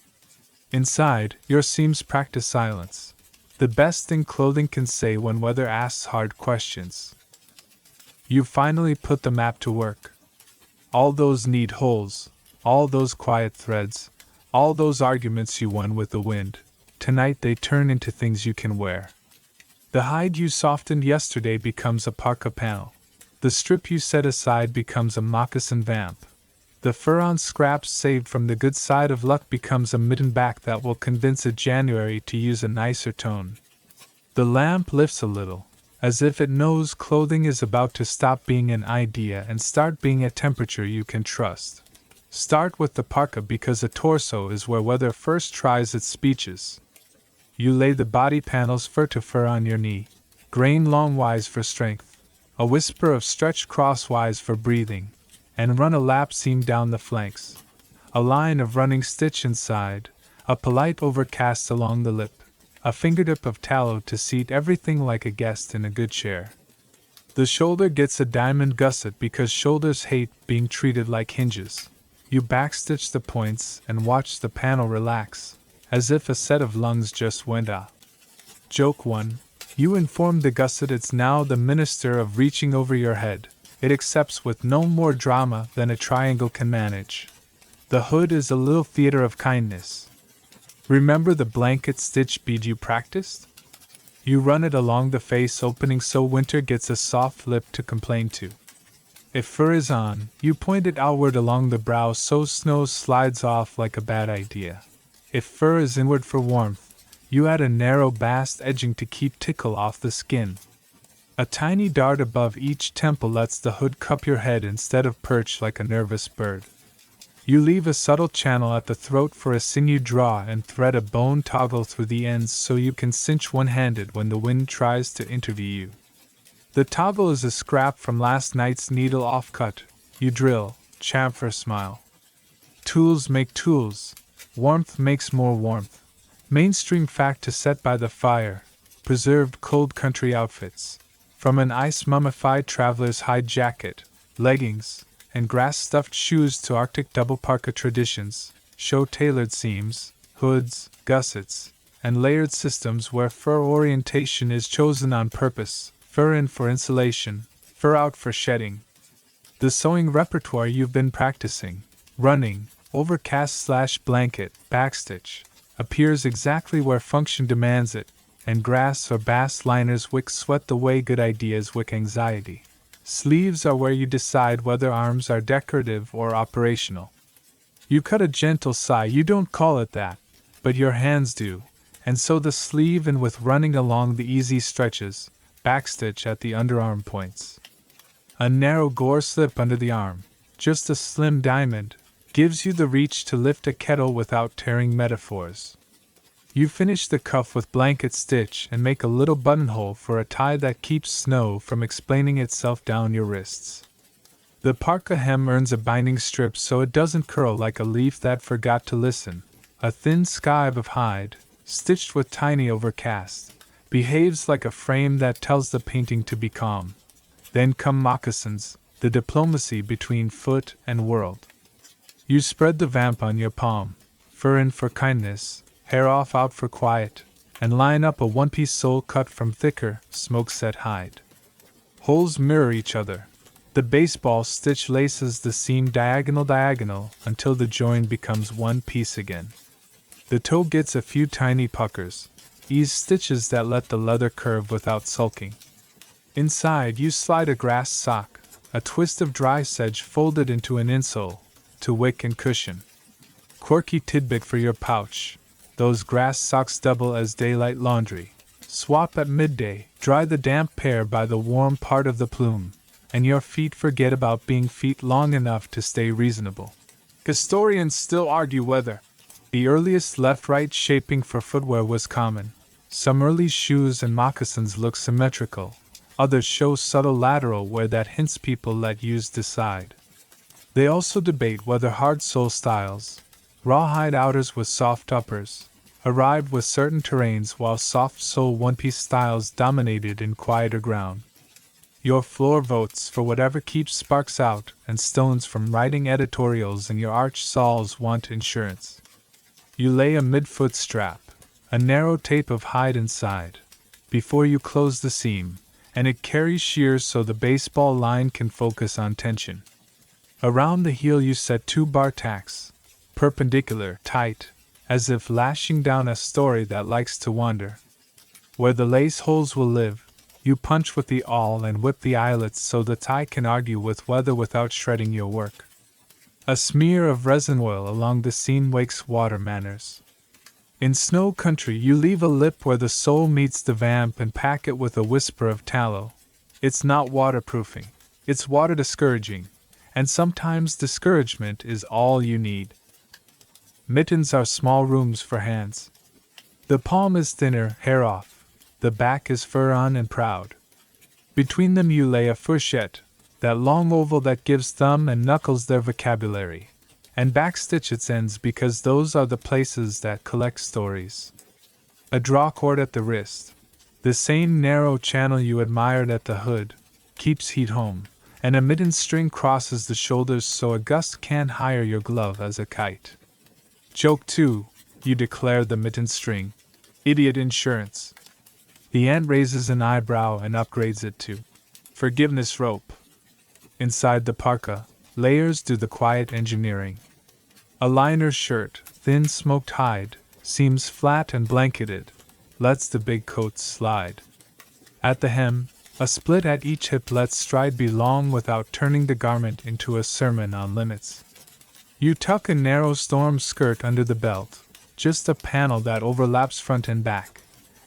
Speaker 1: Inside, your seams practice silence, the best thing clothing can say when weather asks hard questions. You finally put the map to work. All those neat holes, all those quiet threads, all those arguments you won with the wind, tonight they turn into things you can wear. The hide you softened yesterday becomes a parka panel. The strip you set aside becomes a moccasin vamp. The fur on scraps saved from the good side of luck becomes a mitten back that will convince a January to use a nicer tone. The lamp lifts a little, as if it knows clothing is about to stop being an idea and start being a temperature you can trust. Start with the parka because a torso is where weather first tries its speeches. You lay the body panels fur to fur on your knee, grain longwise for strength, a whisper of stretch crosswise for breathing, and run a lap seam down the flanks, a line of running stitch inside, a polite overcast along the lip, a fingertip of tallow to seat everything like a guest in a good chair. The shoulder gets a diamond gusset because shoulders hate being treated like hinges. You backstitch the points and watch the panel relax, as if a set of lungs just went ah. Joke 1. You inform the gusset it's now the minister of reaching over your head. It accepts with no more drama than a triangle can manage. The hood is a little theater of kindness. Remember the blanket stitch bead you practiced? You run it along the face opening so winter gets a soft lip to complain to. If fur is on, you point it outward along the brow so snow slides off like a bad idea. If fur is inward for warmth, you add a narrow bast edging to keep tickle off the skin. A tiny dart above each temple lets the hood cup your head instead of perch like a nervous bird. You leave a subtle channel at the throat for a sinew draw and thread a bone toggle through the ends so you can cinch one-handed when the wind tries to interview you. The toggle is a scrap from last night's needle offcut. You drill, chamfer smile. Tools make tools. Warmth makes more warmth. Mainstream fact to set by the fire. Preserved cold country outfits. From an ice mummified traveler's hide jacket, leggings, and grass-stuffed shoes to Arctic double parka traditions, show tailored seams, hoods, gussets, and layered systems where fur orientation is chosen on purpose, fur in for insulation, fur out for shedding. The sewing repertoire you've been practicing, running, overcast/blanket, backstitch, appears exactly where function demands it, and grass or bass liners wick sweat the way good ideas wick anxiety. Sleeves are where you decide whether arms are decorative or operational. You cut a gentle sigh, you don't call it that, but your hands do, and so the sleeve and with running along the easy stretches, backstitch at the underarm points. A narrow gore slip under the arm, just a slim diamond, gives you the reach to lift a kettle without tearing metaphors. You finish the cuff with blanket stitch and make a little buttonhole for a tie that keeps snow from explaining itself down your wrists. The parka hem earns a binding strip so it doesn't curl like a leaf that forgot to listen, a thin skive of hide, stitched with tiny overcast, behaves like a frame that tells the painting to be calm. Then come moccasins, the diplomacy between foot and world. You spread the vamp on your palm, fur in for kindness, hair off out for quiet, and line up a one-piece sole cut from thicker, smoke-set hide. Holes mirror each other. The baseball stitch laces the seam diagonal until the join becomes one piece again. The toe gets a few tiny puckers, ease stitches that let the leather curve without sulking. Inside you slide a grass sock, a twist of dry sedge folded into an insole, to wick and cushion. Quirky tidbit for your pouch. Those grass socks double as daylight laundry. Swap at midday, dry the damp pair by the warm part of the plume, and your feet forget about being feet long enough to stay reasonable. Historians still argue whether the earliest left-right shaping for footwear was common. Some early shoes and moccasins look symmetrical, others show subtle lateral where that hints people let use decide. They also debate whether hard sole styles, rawhide outers with soft uppers, arrived with certain terrains while soft sole one-piece styles dominated in quieter ground. Your floor votes for whatever keeps sparks out and stones from writing editorials, and your arch soles want insurance. You lay a mid-foot strap, a narrow tape of hide inside, before you close the seam, and it carries shears so the baseball line can focus on tension. Around the heel you set 2 bar tacks, perpendicular, tight, as if lashing down a story that likes to wander. Where the lace holes will live, you punch with the awl and whip the eyelets so the tie can argue with weather without shredding your work. A smear of resin oil along the seam wakes water manners. In snow country you leave a lip where the sole meets the vamp and pack it with a whisper of tallow. It's not waterproofing, it's water discouraging, and sometimes discouragement is all you need. Mittens are small rooms for hands. The palm is thinner, hair off, the back is fur on and proud. Between them you lay a fourchette, that long oval that gives thumb and knuckles their vocabulary, and backstitch its ends because those are the places that collect stories. A draw cord at the wrist, the same narrow channel you admired at the hood, keeps heat home, and a mitten string crosses the shoulders so a gust can't hire your glove as a kite. Joke too, you declare the mitten string. Idiot insurance. The ant raises an eyebrow and upgrades it to forgiveness rope. Inside the parka, layers do the quiet engineering. A liner shirt, thin smoked hide, seems flat and blanketed, lets the big coats slide. At the hem, a split at each hip lets stride be long without turning the garment into a sermon on limits. You tuck a narrow storm skirt under the belt, just a panel that overlaps front and back,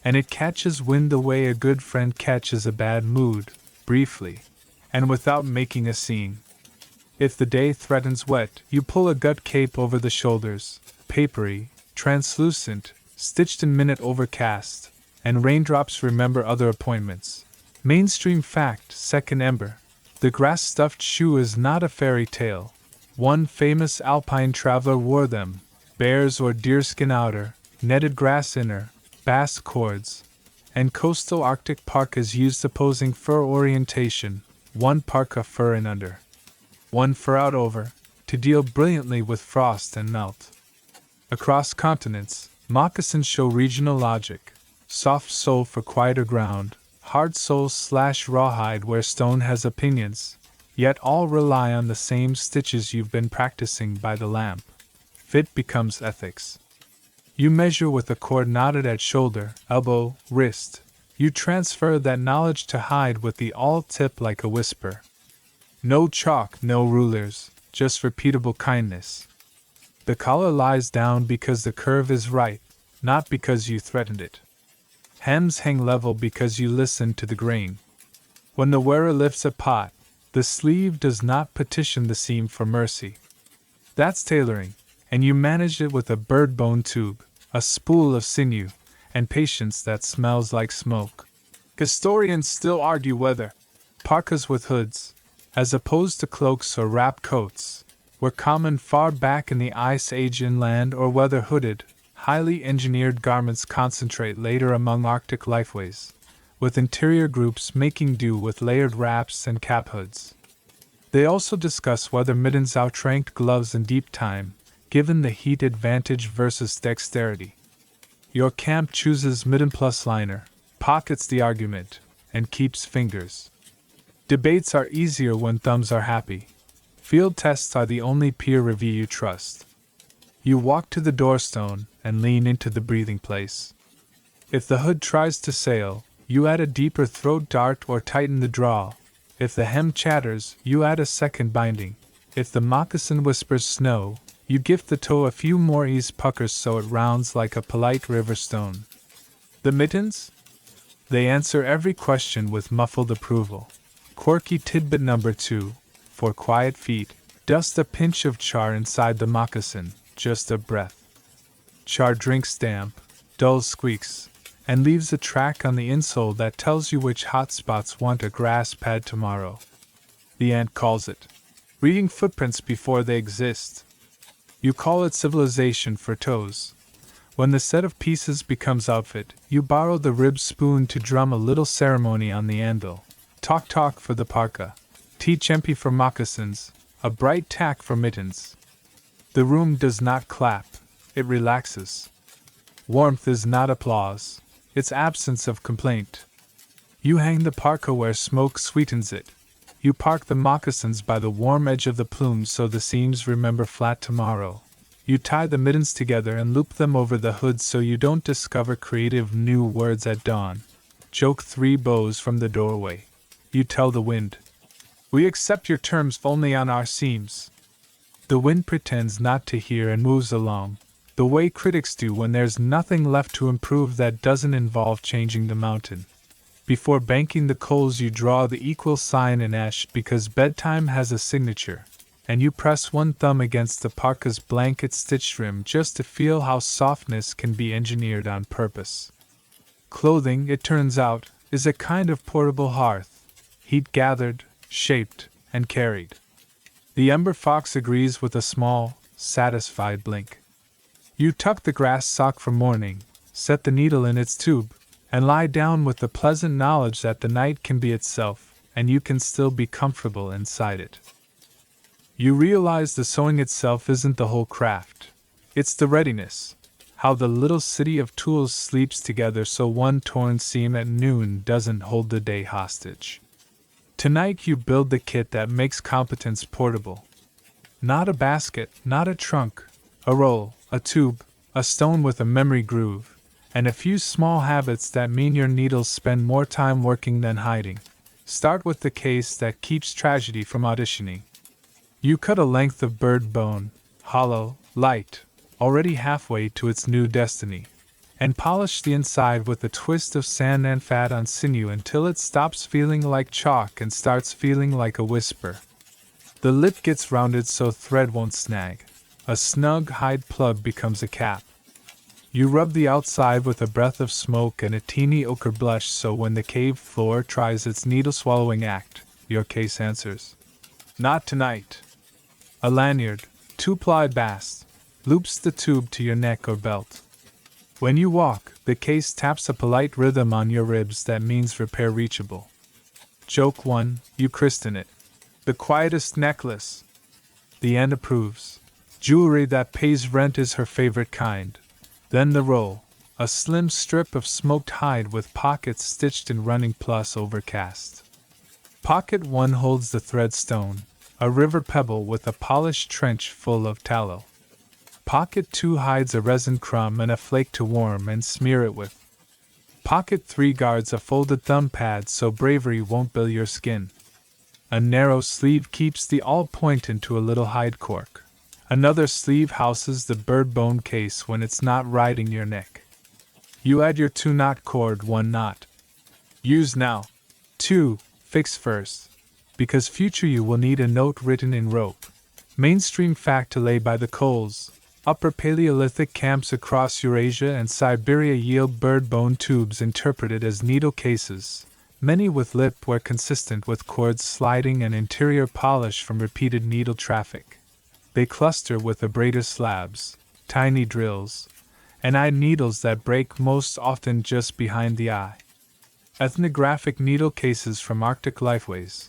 Speaker 1: and it catches wind the way a good friend catches a bad mood, briefly, and without making a scene. If the day threatens wet, you pull a gut cape over the shoulders, papery, translucent, stitched in minute overcast, and raindrops remember other appointments. Mainstream fact, second ember. The grass-stuffed shoe is not a fairy tale. One famous alpine traveler wore them, bears or deerskin outer, netted grass inner, bass cords, and coastal Arctic parkas used opposing fur orientation, one parka fur in under, one fur out over, to deal brilliantly with frost and melt. Across continents, moccasins show regional logic, soft sole for quieter ground, hard sole / rawhide where stone has opinions, yet all rely on the same stitches you've been practicing by the lamp. Fit becomes ethics. You measure with a cord knotted at shoulder, elbow, wrist. You transfer that knowledge to hide with the awl tip like a whisper. No chalk, no rulers, just repeatable kindness. The collar lies down because the curve is right, not because you threatened it. Hems hang level because you listen to the grain. When the wearer lifts a pot, the sleeve does not petition the seam for mercy. That's tailoring, and you managed it with a bird bone tube, a spool of sinew, and patience that smells like smoke. Historians still argue whether parkas with hoods, as opposed to cloaks or wrap coats, were common far back in the Ice Age inland or whether hooded, highly engineered garments concentrate later among Arctic lifeways, with interior groups making do with layered wraps and cap hoods. They also discuss whether mittens outranked gloves in deep time, given the heat advantage versus dexterity. Your camp chooses mitten plus liner, pockets the argument, and keeps fingers. Debates are easier when thumbs are happy. Field tests are the only peer review you trust. You walk to the doorstone and lean into the breathing place. If the hood tries to sail, you add a deeper throat dart or tighten the draw. If the hem chatters, you add a second binding. If the moccasin whispers snow, you gift the toe a few more ease puckers so it rounds like a polite river stone. The mittens? They answer every question with muffled approval. Quirky tidbit number 2, for quiet feet, dust a pinch of char inside the moccasin, just a breath. Char drinks damp, dull squeaks, and leaves a track on the insole that tells you which hot spots want a grass pad tomorrow. The ant calls it reading footprints before they exist. You call it civilization for toes. When the set of pieces becomes outfit, you borrow the rib spoon to drum a little ceremony on the anvil. Talk for the parka, chempi for moccasins, a bright tack for mittens. The room does not clap, it relaxes. Warmth is not applause, it's absence of complaint. You hang the parka where smoke sweetens it. You park the moccasins by the warm edge of the plume so the seams remember flat tomorrow. You tie the mittens together and loop them over the hood so you don't discover creative new words at dawn. Joke 3 bows from the doorway. You tell the wind, we accept your terms only on our seams. The wind pretends not to hear and moves along, the way critics do when there's nothing left to improve that doesn't involve changing the mountain. Before banking the coals you draw the equal sign in ash because bedtime has a signature, and you press one thumb against the parka's blanket stitched rim just to feel how softness can be engineered on purpose. Clothing, it turns out, is a kind of portable hearth, heat gathered, shaped, and carried. The ember fox agrees with a small, satisfied blink. You tuck the grass sock for morning, set the needle in its tube, and lie down with the pleasant knowledge that the night can be itself, and you can still be comfortable inside it. You realize the sewing itself isn't the whole craft. It's the readiness, how the little city of tools sleeps together so one torn seam at noon doesn't hold the day hostage. Tonight you build the kit that makes competence portable. Not a basket, not a trunk, a roll, a tube, a stone with a memory groove, and a few small habits that mean your needles spend more time working than hiding. Start with the case that keeps tragedy from auditioning. You cut a length of bird bone, hollow, light, already halfway to its new destiny, and polish the inside with a twist of sand and fat on sinew until it stops feeling like chalk and starts feeling like a whisper. The lip gets rounded so thread won't snag. A snug hide plug becomes a cap. You rub the outside with a breath of smoke and a teeny ochre blush so when the cave floor tries its needle-swallowing act, your case answers, not tonight. A lanyard, 2-ply bast, loops the tube to your neck or belt. When you walk, the case taps a polite rhythm on your ribs that means repair reachable. Joke 1, you christen it. The quietest necklace. The end approves. Jewelry that pays rent is her favorite kind. Then the roll, a slim strip of smoked hide with pockets stitched in running plus overcast. Pocket 1 holds the thread stone, a river pebble with a polished trench full of tallow. Pocket 2 hides a resin crumb and a flake to warm and smear it with. Pocket 3 guards a folded thumb pad so bravery won't bill your skin. A narrow sleeve keeps the all point into a little hide cork. Another sleeve houses the bird bone case when it's not riding your neck. You add your 2-knot cord 1 knot. Use now. 2. Fix first. Because future you will need a note written in rope. Mainstream fact to lay by the coals. Upper Paleolithic camps across Eurasia and Siberia yield bird bone tubes interpreted as needle cases, many with lip wear consistent with cords sliding and interior polish from repeated needle traffic. They cluster with abrader slabs, tiny drills, and eyed needles that break most often just behind the eye. Ethnographic needle cases from Arctic lifeways.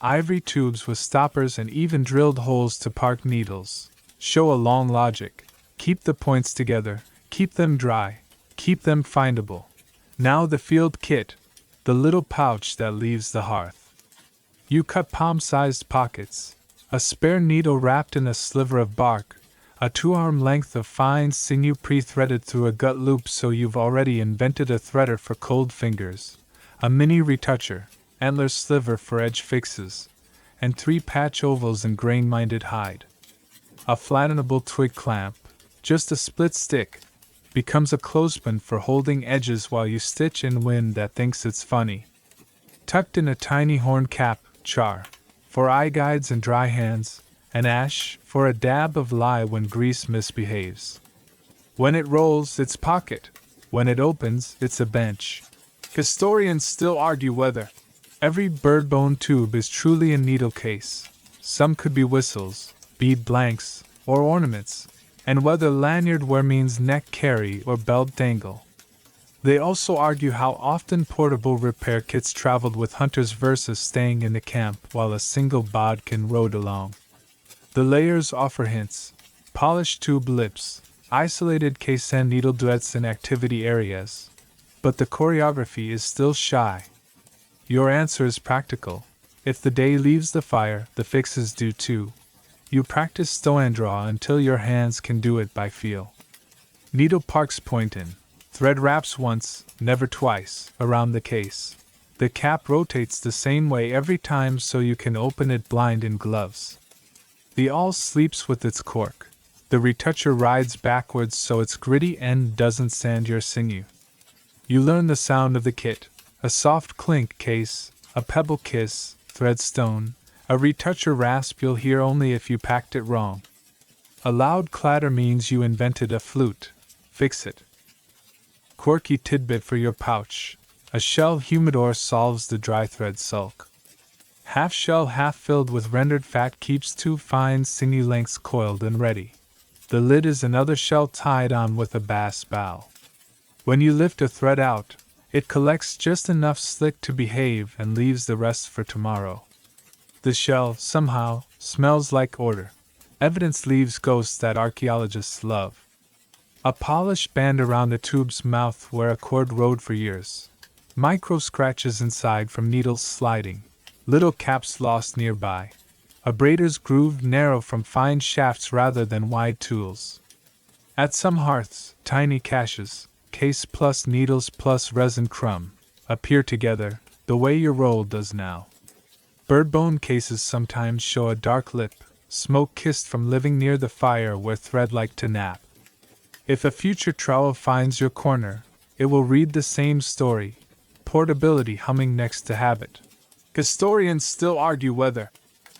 Speaker 1: Ivory tubes with stoppers and even drilled holes to park needles. Show a long logic. Keep the points together, keep them dry, keep them findable. Now the field kit, the little pouch that leaves the hearth. You cut palm-sized pockets, a spare needle wrapped in a sliver of bark, a 2-arm length of fine sinew pre-threaded through a gut loop so you've already invented a threader for cold fingers, a mini retoucher, antler sliver for edge fixes, and 3 patch ovals in grain-minded hide. A flattenable twig clamp, just a split stick, becomes a clothespin for holding edges while you stitch in wind that thinks it's funny. Tucked in a tiny horn cap, char, for eye guides and dry hands, and ash, for a dab of lye when grease misbehaves. When it rolls, it's pocket. When it opens, it's a bench. Historians still argue whether every bird bone tube is truly a needle case. Some could be whistles, bead blanks, or ornaments, and whether lanyard wear means neck carry or belt dangle. They also argue how often portable repair kits traveled with hunters versus staying in the camp while a single bodkin rode along. The layers offer hints: polished tube lips, isolated case and needle duets in activity areas. But the choreography is still shy. Your answer is practical. If the day leaves the fire, the fixes do too. You practice stow and draw until your hands can do it by feel. Needle parks point in. Thread wraps once, never twice, around the case. The cap rotates the same way every time so you can open it blind in gloves. The awl sleeps with its cork. The retoucher rides backwards so its gritty end doesn't sand your sinew. You learn the sound of the kit: a soft clink case, a pebble kiss, thread stone, a retoucher rasp you'll hear only if you packed it wrong. A loud clatter means you invented a flute. Fix it. Quirky tidbit for your pouch: a shell humidor solves the dry thread sulk. Half shell half filled with rendered fat keeps 2 fine sinew lengths coiled and ready. The lid is another shell tied on with a bass bow. When you lift a thread out, it collects just enough slick to behave and leaves the rest for tomorrow. The shell, somehow, smells like order. Evidence leaves ghosts that archaeologists love. A polished band around the tube's mouth where a cord rode for years. Micro scratches inside from needles sliding. Little caps lost nearby. A braider's groove narrow from fine shafts rather than wide tools. At some hearths, tiny caches, case plus needles plus resin crumb, appear together, the way your roll does now. Bird bone cases sometimes show a dark lip, smoke-kissed from living near the fire where thread like to nap. If a future trowel finds your corner, it will read the same story, portability humming next to habit. Historians still argue whether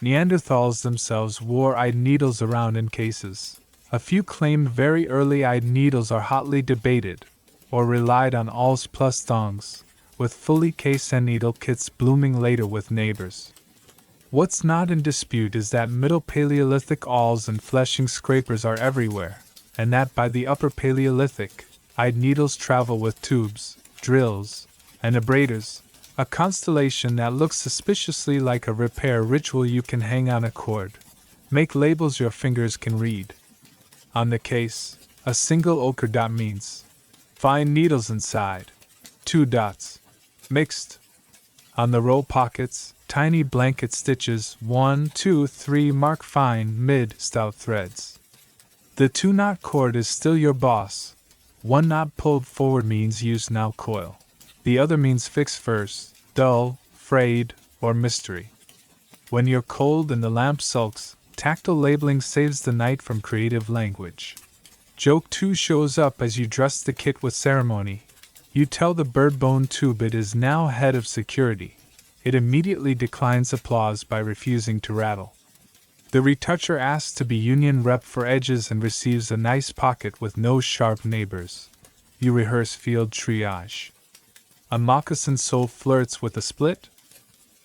Speaker 1: Neanderthals themselves wore eyed needles around in cases. A few claimed very early eyed needles are hotly debated, or relied on awls plus thongs, with fully case and needle kits blooming later with neighbors. What's not in dispute is that Middle Paleolithic awls and fleshing scrapers are everywhere, and that by the Upper Paleolithic, eyed needles travel with tubes, drills, and abraders, a constellation that looks suspiciously like a repair ritual you can hang on a cord. Make labels your fingers can read. On the case, a single ochre dot means fine needles inside. 2 dots. Mixed. On the roll pockets, tiny blanket stitches 1, 2, 3 mark fine, mid, stout threads. The 2-knot cord is still your boss. 1 knot pulled forward means use now coil. The other means fix first, dull, frayed, or mystery. When you're cold and the lamp sulks, tactile labeling saves the night from creative language. Joke 2 shows up as you dress the kit with ceremony. You tell the bird bone tube it is now head of security. It immediately declines applause by refusing to rattle. The retoucher asks to be union rep for edges and receives a nice pocket with no sharp neighbors. You rehearse field triage. A moccasin sole flirts with a split.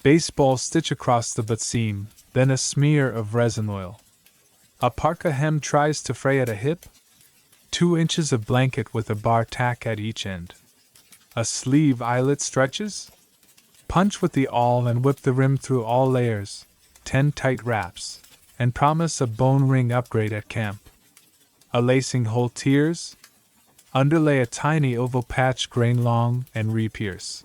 Speaker 1: Baseball stitch across the butt seam, then a smear of resin oil. A parka hem tries to fray at a hip. 2 inches of blanket with a bar tack at each end. A sleeve eyelet stretches? Punch with the awl and whip the rim through all layers, 10 tight wraps, and promise a bone ring upgrade at camp. A lacing hole tiers? Underlay a tiny oval patch grain long and re-pierce.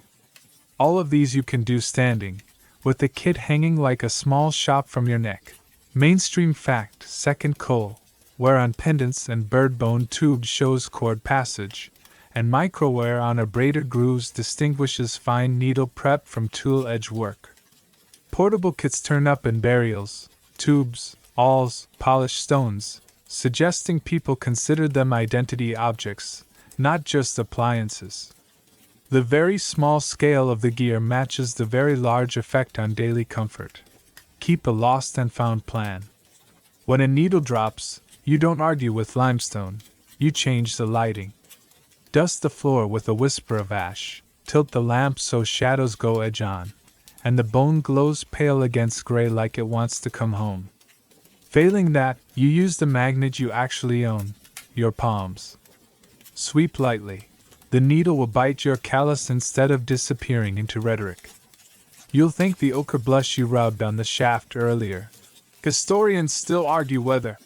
Speaker 1: All of these you can do standing, with the kit hanging like a small shop from your neck. Mainstream fact, second coal, wear on pendants and bird bone tubes shows cord passage, and microwear on abraded grooves distinguishes fine needle prep from tool edge work. Portable kits turn up in burials, tubes, awls, polished stones, suggesting people consider them identity objects, not just appliances. The very small scale of the gear matches the very large effect on daily comfort. Keep a lost and found plan. When a needle drops, you don't argue with limestone, you change the lighting. Dust the floor with a whisper of ash, tilt the lamp so shadows go edge on, and the bone glows pale against gray like it wants to come home. Failing that, you use the magnet you actually own, your palms. Sweep lightly. The needle will bite your callus instead of disappearing into rhetoric. You'll thank the ochre blush you rubbed on the shaft earlier. Historians still argue whether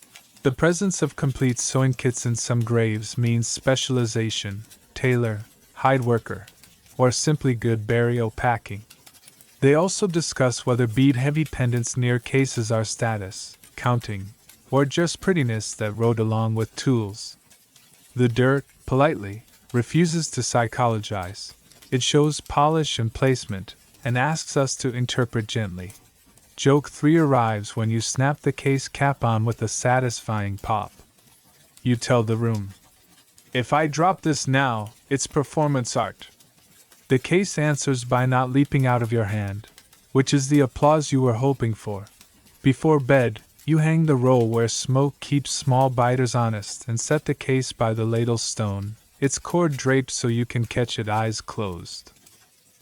Speaker 1: the presence of complete sewing kits in some graves means specialization, tailor, hide worker, or simply good burial packing. They also discuss whether bead-heavy pendants near cases are status, counting, or just prettiness that rode along with tools. The dirt, politely, refuses to psychologize. It shows polish and placement, and asks us to interpret gently. Joke 3 arrives when you snap the case cap on with a satisfying pop. You tell the room, "If I drop this now, it's performance art." The case answers by not leaping out of your hand, which is the applause you were hoping for. Before bed, you hang the roll where smoke keeps small biters honest and set the case by the ladle stone, its cord draped so you can catch it eyes closed.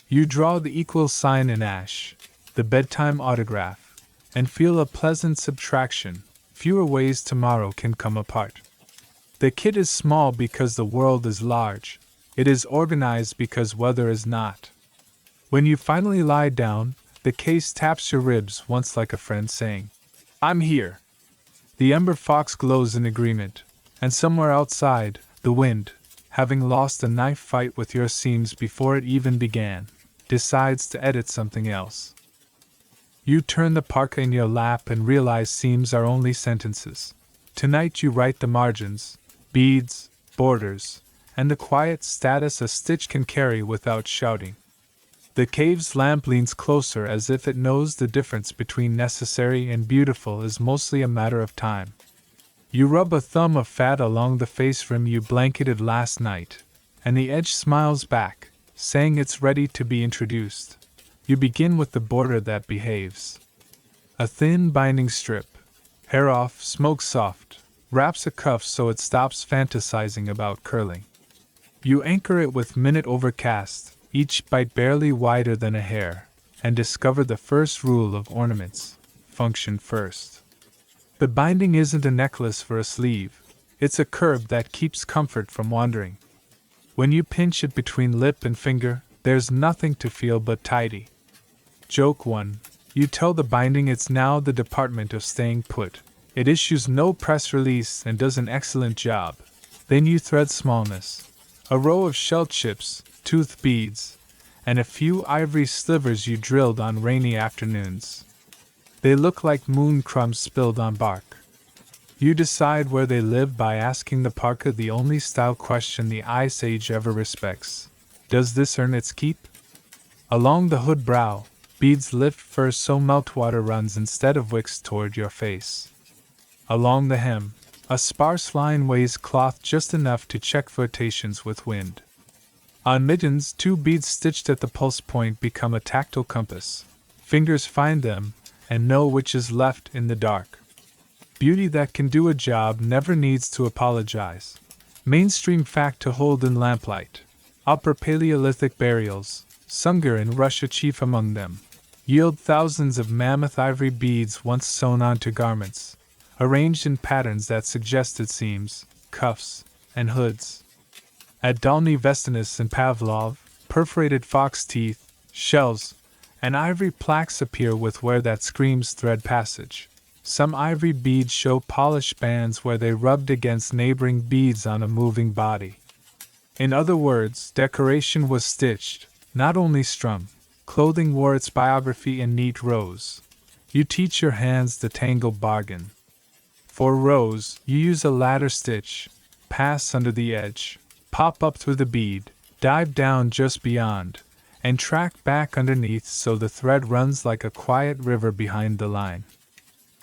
Speaker 1: You draw the equal sign in ash, the bedtime autograph, and feel a pleasant subtraction. Fewer ways tomorrow can come apart. The kit is small because the world is large. It is organized because weather is not. When you finally lie down, the case taps your ribs once like a friend saying, "I'm here." The ember fox glows in agreement, and somewhere outside, the wind, having lost a knife fight with your seams before it even began, decides to edit something else. You turn the parka in your lap and realize seams are only sentences. Tonight you write the margins, beads, borders, and the quiet status a stitch can carry without shouting. The cave's lamp leans closer as if it knows the difference between necessary and beautiful is mostly a matter of time. You rub a thumb of fat along the face rim you blanketed last night, and the edge smiles back, saying it's ready to be introduced. You begin with the border that behaves. A thin binding strip, hair off, smoke soft, wraps a cuff so it stops fantasizing about curling. You anchor it with minute overcast, each bite barely wider than a hair, and discover the first rule of ornaments: function first. The binding isn't a necklace for a sleeve, it's a curb that keeps comfort from wandering. When you pinch it between lip and finger, there's nothing to feel but tidy. Joke 1. You tell the binding it's now the department of staying put. It issues no press release and does an excellent job. Then you thread smallness. A row of shell chips, tooth beads, and a few ivory slivers you drilled on rainy afternoons. They look like moon crumbs spilled on bark. You decide where they live by asking the parka the only style question the Ice Age ever respects. Does this earn its keep? Along the hood brow, beads lift fur so meltwater runs instead of wicks toward your face. Along the hem, a sparse line weighs cloth just enough to check flotations with wind. On mittens, 2 beads stitched at the pulse point become a tactile compass. Fingers find them, and know which is left in the dark. Beauty that can do a job never needs to apologize. Mainstream fact to hold in lamplight. Upper Paleolithic burials, Sungur in Russia chief among them, yield thousands of mammoth ivory beads once sewn onto garments, arranged in patterns that suggested seams, cuffs, and hoods. At Dolny Vestinus and Pavlov, perforated fox teeth, shells, and ivory plaques appear with where that screams thread passage. Some ivory beads show polished bands where they rubbed against neighboring beads on a moving body. In other words, decoration was stitched, not only strung. Clothing wore its biography in neat rows. You teach your hands the tangle bargain. For rows, you use a ladder stitch, pass under the edge, pop up through the bead, dive down just beyond, and track back underneath so the thread runs like a quiet river behind the line.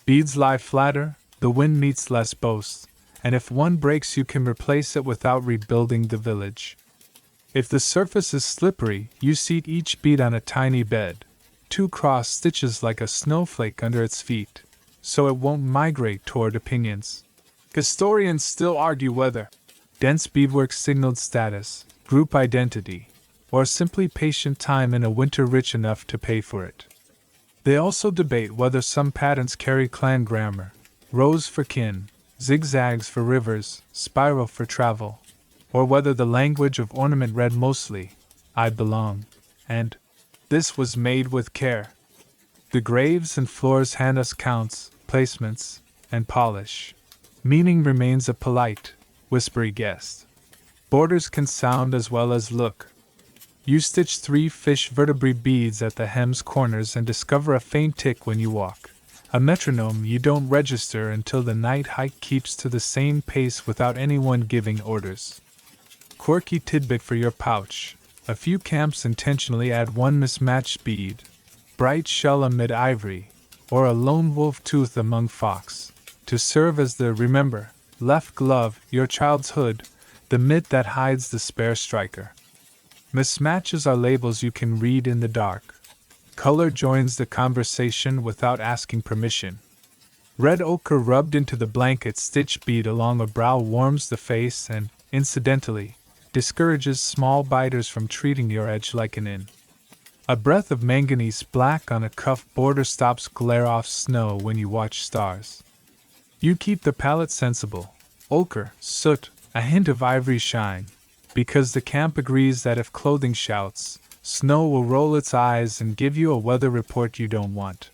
Speaker 1: Beads lie flatter, the wind meets less boast, and if one breaks you can replace it without rebuilding the village. If the surface is slippery, you seat each bead on a tiny bed, 2 cross stitches like a snowflake under its feet, so it won't migrate toward opinions. Historians still argue whether dense beadwork signaled status, group identity, or simply patient time in a winter rich enough to pay for it. They also debate whether some patterns carry clan grammar, rows for kin, zigzags for rivers, spiral for travel, or whether the language of ornament read mostly, I belong, and this was made with care. The graves and floors hand us counts, placements, and polish. Meaning remains a polite, whispery guest. Borders can sound as well as look. You stitch 3 fish vertebrae beads at the hem's corners and discover a faint tick when you walk. A metronome you don't register until the night hike keeps to the same pace without anyone giving orders. Quirky tidbit for your pouch. A few camps intentionally add 1 mismatched bead, bright shell amid ivory, or a lone wolf tooth among fox, to serve as the remember, left glove, your child's hood, the mitt that hides the spare striker. Mismatches are labels you can read in the dark. Color joins the conversation without asking permission. Red ochre rubbed into the blanket stitch bead along a brow warms the face and, incidentally, discourages small biters from treating your edge like an inn. A breath of manganese black on a cuff border stops glare off snow when you watch stars. You keep the palette sensible, ochre, soot, a hint of ivory shine, because the camp agrees that if clothing shouts, snow will roll its eyes and give you a weather report you don't want.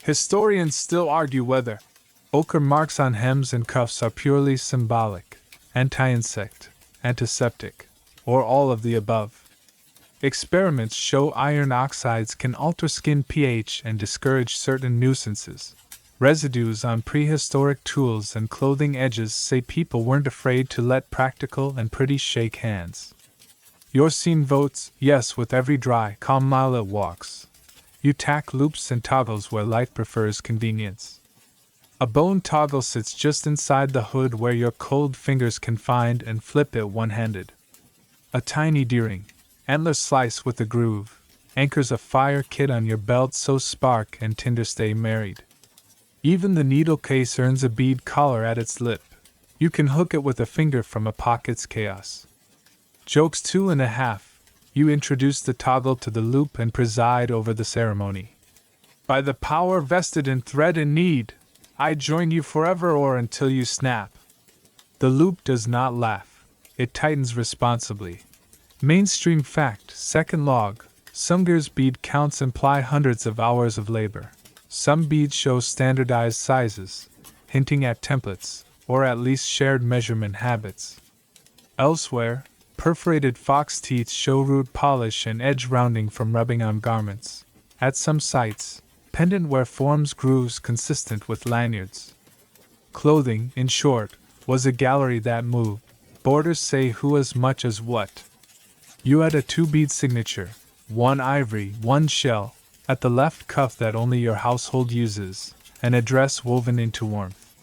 Speaker 1: Historians still argue whether ochre marks on hems and cuffs are purely symbolic, anti-insect, antiseptic, or all of the above. Experiments show iron oxides can alter skin pH and discourage certain nuisances. Residues on prehistoric tools and clothing edges say people weren't afraid to let practical and pretty shake hands. Your scene votes yes with every dry, calm mile it walks. You tack loops and toggles where life prefers convenience. A bone toggle sits just inside the hood where your cold fingers can find and flip it one-handed. A tiny D-ring, antler slice with a groove, anchors a fire kit on your belt so spark and tinder stay married. Even the needle case earns a bead collar at its lip. You can hook it with a finger from a pocket's chaos. Jokes 2.5. You introduce the toggle to the loop and preside over the ceremony. By the power vested in thread and need, I join you forever or until you snap. The loop does not laugh. It tightens responsibly. Mainstream fact, second log, some gears bead counts imply hundreds of hours of labor. Some beads show standardized sizes, hinting at templates, or at least shared measurement habits. Elsewhere, perforated fox teeth show root polish and edge rounding from rubbing on garments. At some sites, pendant wear forms grooves consistent with lanyards. Clothing, in short, was a gallery that moved. Borders say who as much as what. You had a 2-bead signature, 1 ivory, 1 shell, at the left cuff that only your household uses, an address woven into warmth.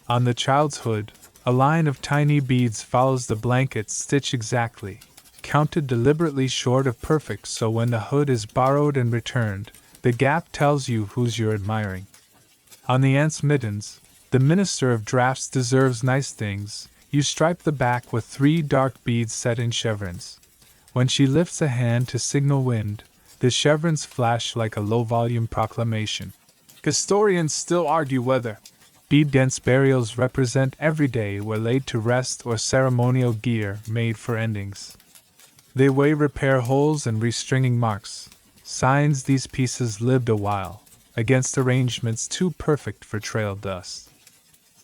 Speaker 1: On the child's hood, a line of tiny beads follows the blanket stitch exactly, counted deliberately short of perfect so when the hood is borrowed and returned, the gap tells you whose you're admiring. On the aunt's mittens, the minister of drafts deserves nice things. You stripe the back with 3 dark beads set in chevrons. When she lifts a hand to signal wind, the chevrons flash like a low-volume proclamation. Historians still argue whether Bead-dense burials represent every day were laid to rest or ceremonial gear made for endings. They weigh repair holes and restringing marks, signs these pieces lived a while, against arrangements too perfect for trail dust.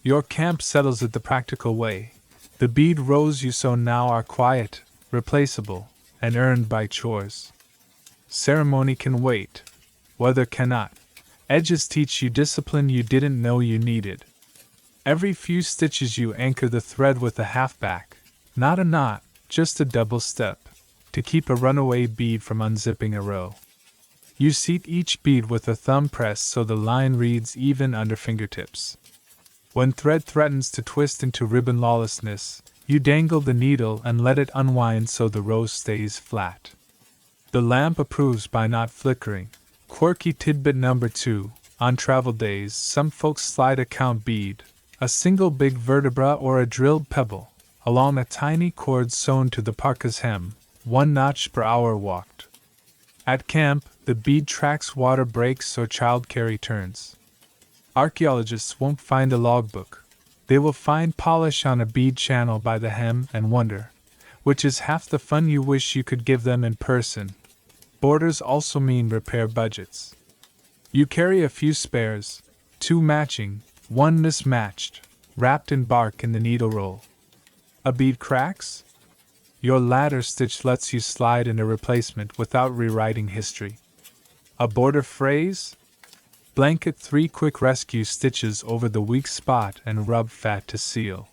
Speaker 1: Your camp settles it the practical way. The bead rows you sew now are quiet, replaceable, and earned by chores. Ceremony can wait, weather cannot. Edges teach you discipline you didn't know you needed. Every few stitches you anchor the thread with a half-back, not a knot, just a double step, to keep a runaway bead from unzipping a row. You seat each bead with a thumb press so the line reads even under fingertips. When thread threatens to twist into ribbon lawlessness, you dangle the needle and let it unwind so the row stays flat. The lamp approves by not flickering. Quirky tidbit number 2, on travel days some folks slide a count bead, a single big vertebra or a drilled pebble, along a tiny cord sewn to the parka's hem, 1 notch per hour walked. At camp, the bead tracks water breaks or childcare returns. Archaeologists won't find a logbook. They will find polish on a bead channel by the hem and wonder, which is half the fun you wish you could give them in person. Borders also mean repair budgets. You carry a few spares, 2 matching, 1 mismatched, wrapped in bark in the needle roll. A bead cracks? Your ladder stitch lets you slide in a replacement without rewriting history. A border phrase? Blanket 3 quick rescue stitches over the weak spot and rub fat to seal.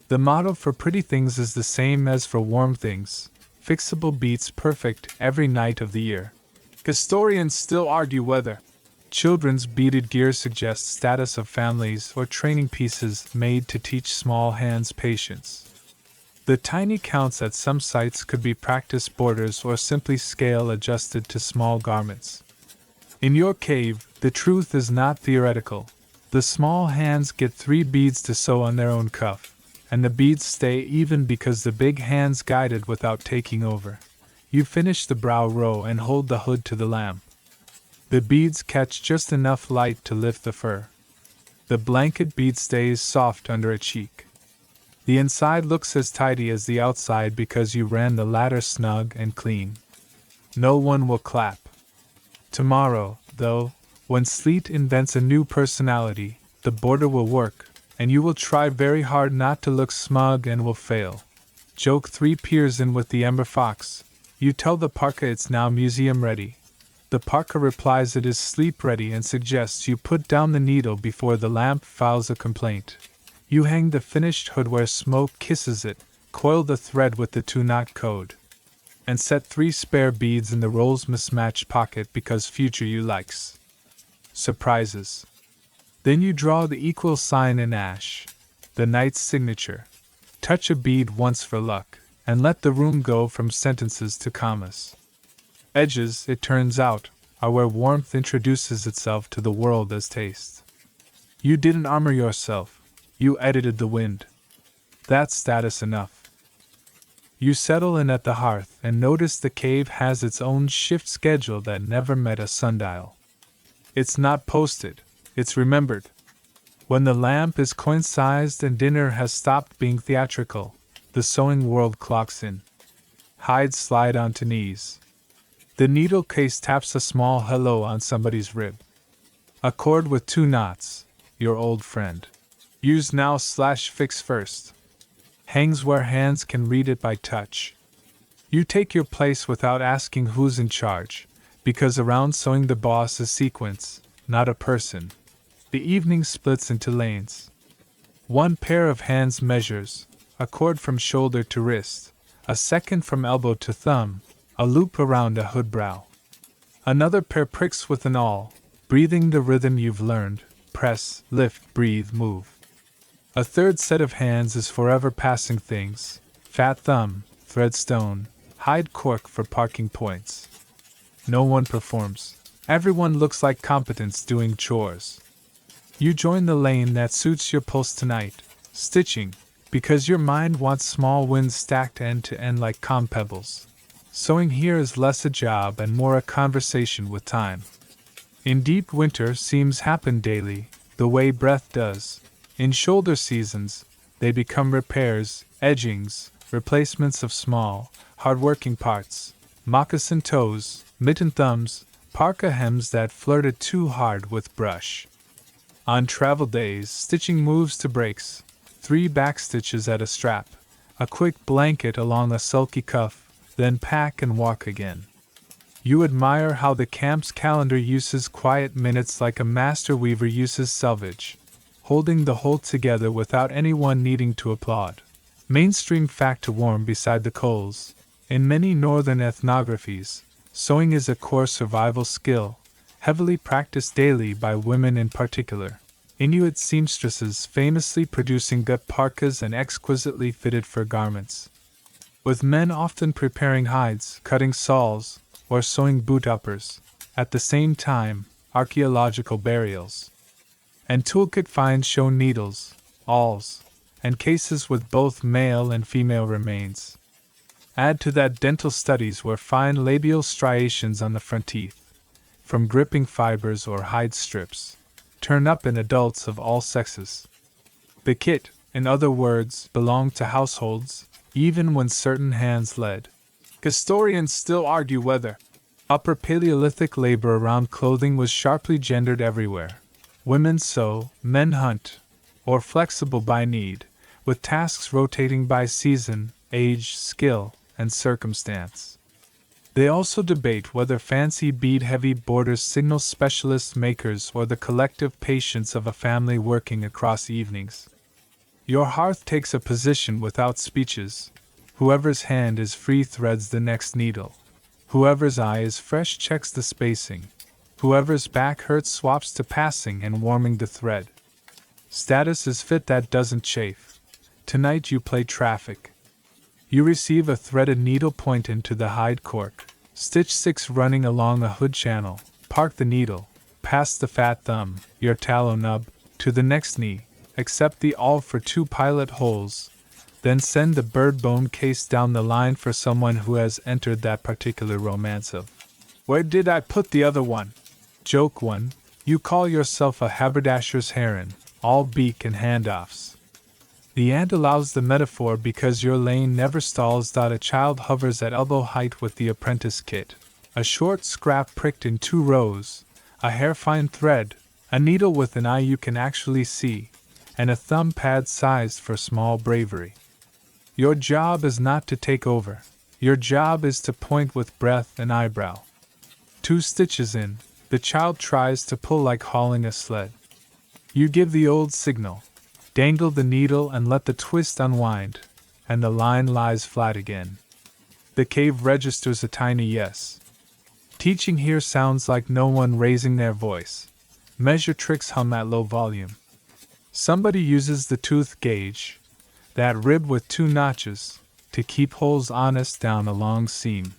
Speaker 1: The motto for pretty things is the same as for warm things. Fixable beats perfect every night of the year. Historians still argue whether children's beaded gear suggests status of families or training pieces made to teach small hands patience. The tiny counts at some sites could be practice borders or simply scale adjusted to small garments. In your cave, the truth is not theoretical. The small hands get 3 beads to sew on their own cuff, and the beads stay even because the big hands guided without taking over. You finish the brow row and hold the hood to the lamp. The beads catch just enough light to lift the fur. The blanket bead stays soft under a cheek. The inside looks as tidy as the outside because you ran the ladder snug and clean. No one will clap. Tomorrow, though, when sleet invents a new personality, the border will work, and you will try very hard not to look smug and will fail. Joke 3 peers in with the ember fox. You tell the parka it's now museum ready. The parka replies it is sleep ready and suggests you put down the needle before the lamp files a complaint. You hang the finished hood where smoke kisses it, coil the thread with the 2-knot code, and set 3 spare beads in the roll's mismatched pocket because future you likes surprises. Then you draw the equal sign in ash, the knight's signature. Touch a bead once for luck, and let the room go from sentences to commas. Edges, it turns out, are where warmth introduces itself to the world as taste. You didn't armor yourself, you edited the wind. That's status enough. You settle in at the hearth and notice the cave has its own shift schedule that never met a sundial. It's not posted, it's remembered. When the lamp is coin-sized and dinner has stopped being theatrical, the sewing world clocks in. Hides slide onto knees. The needle case taps a small hello on somebody's rib. A cord with 2 knots, your old friend. Use now/fix first. Hangs where hands can read it by touch. You take your place without asking who's in charge, because around sewing the boss is sequence, not a person. The evening splits into lanes. 1 pair of hands measures, a cord from shoulder to wrist, a second from elbow to thumb, a loop around a hood brow. Another pair pricks with an awl, breathing the rhythm you've learned, press, lift, breathe, move. A 3rd set of hands is forever passing things, fat thumb, threadstone, hide cork for parking points. No one performs. Everyone looks like competence doing chores. You join the lane that suits your pulse tonight, stitching, because your mind wants small wins stacked end to end like calm pebbles. Sewing here is less a job and more a conversation with time. In deep winter seams happen daily, the way breath does. In shoulder seasons, they become repairs, edgings, replacements of small, hard-working parts, moccasin toes, mitten thumbs, parka hems that flirted too hard with brush. On travel days, stitching moves to breaks, 3 backstitches at a strap, a quick blanket along a sulky cuff, then pack and walk again. You admire how the camp's calendar uses quiet minutes like a master weaver uses selvage, holding the whole together without anyone needing to applaud. Mainstream fact to warm beside the coals. In many northern ethnographies, sewing is a core survival skill, heavily practiced daily by women in particular. Inuit seamstresses famously producing gut parkas and exquisitely fitted fur garments, with men often preparing hides, cutting sawls, or sewing boot uppers. At the same time, archaeological burials and toolkit finds show needles, awls, and cases with both male and female remains. Add to that dental studies where fine labial striations on the front teeth, from gripping fibers or hide strips, turn up in adults of all sexes. The kit, in other words, belonged to households, even when certain hands led. Historians still argue whether Upper Paleolithic labor around clothing was sharply gendered everywhere. Women sew, men hunt, or flexible by need, with tasks rotating by season, age, skill, and circumstance. They also debate whether fancy bead-heavy borders signal specialist makers or the collective patience of a family working across evenings. Your hearth takes a position without speeches. Whoever's hand is free threads the next needle. Whoever's eye is fresh checks the spacing. Whoever's back hurts swaps to passing and warming the thread. Status is fit that doesn't chafe. Tonight you play traffic. You receive a threaded needle point into the hide cork. Stitch 6 running along a hood channel. Park the needle. Pass the fat thumb, your tallow nub, to the next knee. Accept the awl for 2 pilot holes. Then send the bird bone case down the line for someone who has entered that particular romance of, "Where did I put the other one?" Joke 1. You call yourself a haberdasher's heron, all beak and handoffs. The ant allows the metaphor because your lane never stalls. A child hovers at elbow height with the apprentice kit. A short scrap pricked in 2 rows, a hair-fine thread, a needle with an eye you can actually see, and a thumb pad sized for small bravery. Your job is not to take over. Your job is to point with breath and eyebrow. 2 stitches in, the child tries to pull like hauling a sled. You give the old signal. Dangle the needle and let the twist unwind, and the line lies flat again. The cave registers a tiny yes. Teaching here sounds like no one raising their voice. Measure tricks hum at low volume. Somebody uses the tooth gauge, that rib with 2 notches, to keep holes honest down a long seam.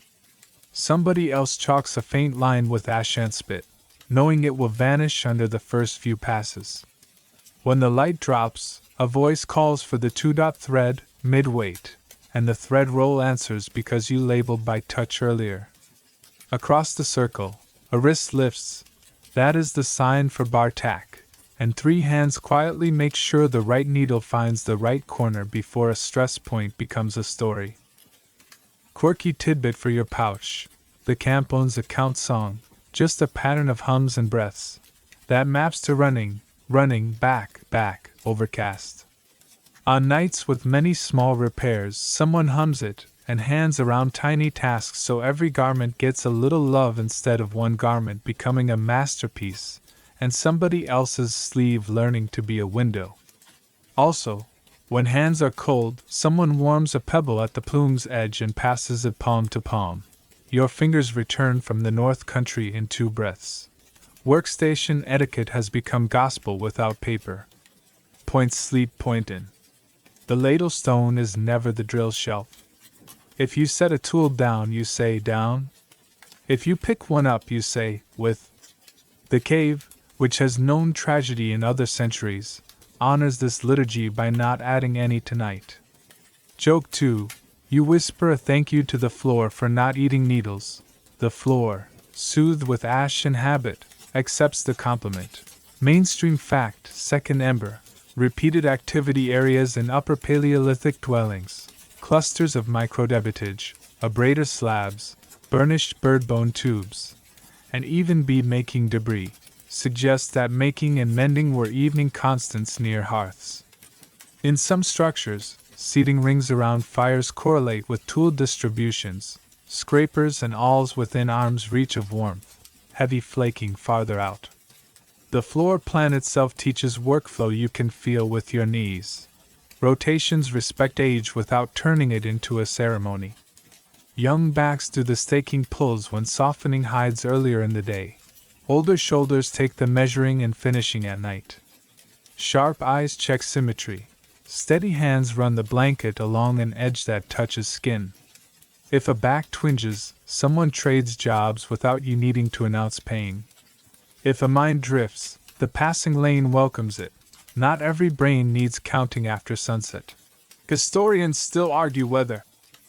Speaker 1: Somebody else chalks a faint line with ash and spit, knowing it will vanish under the first few passes. When the light drops, a voice calls for the 2-dot thread, mid-weight, and the thread roll answers because you labeled by touch earlier. Across the circle, a wrist lifts, that is the sign for bar tack, and 3 hands quietly make sure the right needle finds the right corner before a stress point becomes a story. Quirky tidbit for your pouch. The camp owns a count song, just a pattern of hums and breaths, that maps to running, back, overcast. On nights with many small repairs, someone hums it, and hands around tiny tasks so every garment gets a little love instead of one garment becoming a masterpiece, and somebody else's sleeve learning to be a window. Also, when hands are cold, someone warms a pebble at the plume's edge and passes it palm to palm. Your fingers return from the North Country in 2 breaths. Workstation etiquette has become gospel without paper. Point sleep, point in. The ladle stone is never the drill shelf. If you set a tool down, you say down. If you pick one up, you say with. The cave, which has known tragedy in other centuries, honors this liturgy by not adding any tonight. Joke 2. You whisper a thank you to the floor for not eating needles. The floor, soothed with ash and habit, accepts the compliment. Mainstream fact, second ember. Repeated activity areas in Upper Paleolithic dwellings. Clusters of microdebitage, abrader slabs, burnished bird bone tubes, and even bead-making debris suggest that making and mending were evening constants near hearths. In some structures, seating rings around fires correlate with tool distributions, scrapers and awls within arm's reach of warmth, heavy flaking farther out. The floor plan itself teaches workflow you can feel with your knees. Rotations respect age without turning it into a ceremony. Young backs do the staking pulls when softening hides earlier in the day. Older shoulders take the measuring and finishing at night. Sharp eyes check symmetry. Steady hands run the blanket along an edge that touches skin. If a back twinges, someone trades jobs without you needing to announce pain. If a mind drifts, the passing lane welcomes it. Not every brain needs counting after sunset. Historians still argue whether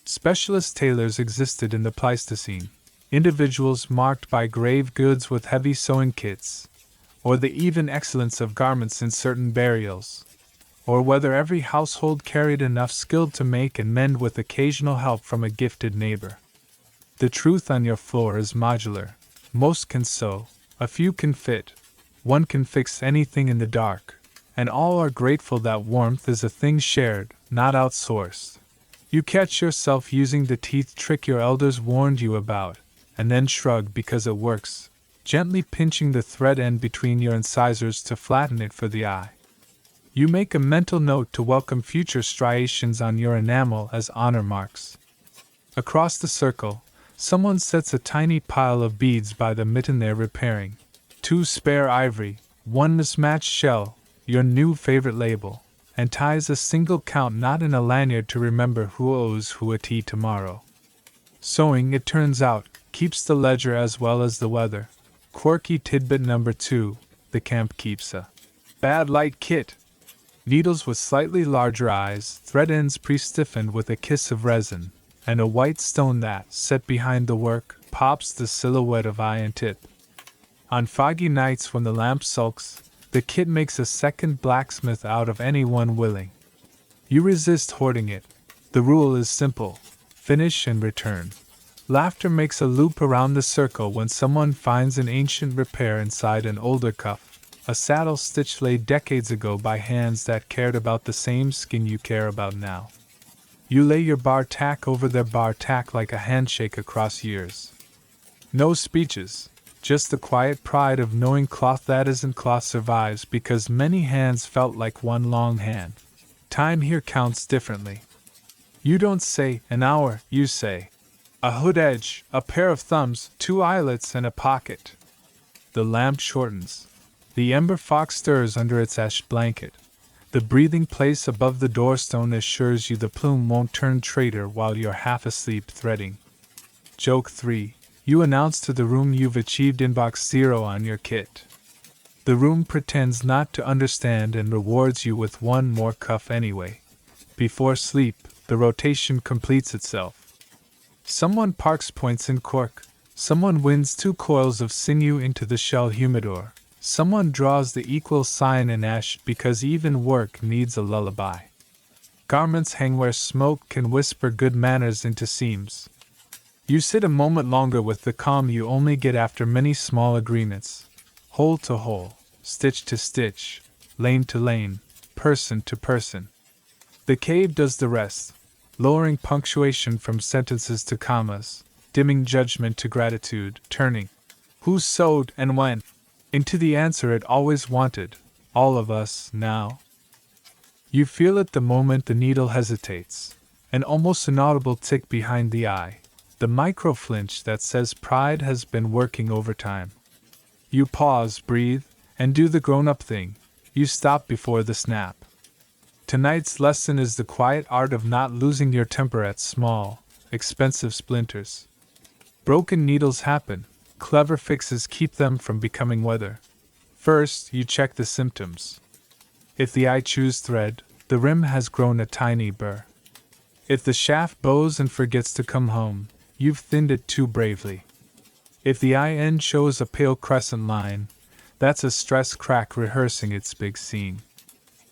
Speaker 1: specialist tailors existed in the Pleistocene, individuals marked by grave goods with heavy sewing kits, or the even excellence of garments in certain burials, or whether every household carried enough skill to make and mend with occasional help from a gifted neighbor. The truth on your floor is modular. Most can sew, a few can fit, one can fix anything in the dark, and all are grateful that warmth is a thing shared, not outsourced. You catch yourself using the teeth trick your elders warned you about, and then shrug because it works, gently pinching the thread end between your incisors to flatten it for the eye. You make a mental note to welcome future striations on your enamel as honor marks. Across the circle, someone sets a tiny pile of beads by the mitten they're repairing. 2 spare ivory, 1 mismatched shell, your new favorite label, and ties a single count knot in a lanyard to remember who owes who a tea tomorrow. Sewing, it turns out, keeps the ledger as well as the weather. Quirky tidbit number 2, the camp keeps a bad light kit. Needles with slightly larger eyes, thread ends pre-stiffened with a kiss of resin, and a white stone that, set behind the work, pops the silhouette of eye and tip. On foggy nights when the lamp sulks, the kit makes a second blacksmith out of anyone willing. You resist hoarding it. The rule is simple: finish and return. Laughter makes a loop around the circle when someone finds an ancient repair inside an older cuff. A saddle stitch laid decades ago by hands that cared about the same skin you care about now. You lay your bar tack over their bar tack like a handshake across years. No speeches, just the quiet pride of knowing cloth that isn't cloth survives because many hands felt like one long hand. Time here counts differently. You don't say an hour, you say a hood edge, a pair of thumbs, 2 eyelets, and a pocket. The lamp shortens. The ember fox stirs under its ash blanket. The breathing place above the doorstone assures you the plume won't turn traitor while you're half asleep threading. Joke 3. You announce to the room you've achieved inbox 0 on your kit. The room pretends not to understand and rewards you with 1 more cuff anyway. Before sleep, the rotation completes itself. Someone parks points in cork. Someone wins 2 coils of sinew into the shell humidor. Someone draws the equal sign in ash because even work needs a lullaby. Garments hang where smoke can whisper good manners into seams. You sit a moment longer with the calm you only get after many small agreements. Hole to hole, stitch to stitch, lane to lane, person to person. The cave does the rest, lowering punctuation from sentences to commas, dimming judgment to gratitude, turning who sewed and when into the answer it always wanted, all of us, now. You feel it the moment the needle hesitates, an almost inaudible tick behind the eye, the micro-flinch that says pride has been working overtime. You pause, breathe, and do the grown-up thing. You stop before the snap. Tonight's lesson is the quiet art of not losing your temper at small, expensive splinters. Broken needles happen. Clever fixes keep them from becoming weather. First, you check the symptoms. If the eye chews thread, the rim has grown a tiny burr. If the shaft bows and forgets to come home, you've thinned it too bravely. If the eye end shows a pale crescent line, That's a stress crack rehearsing its big scene.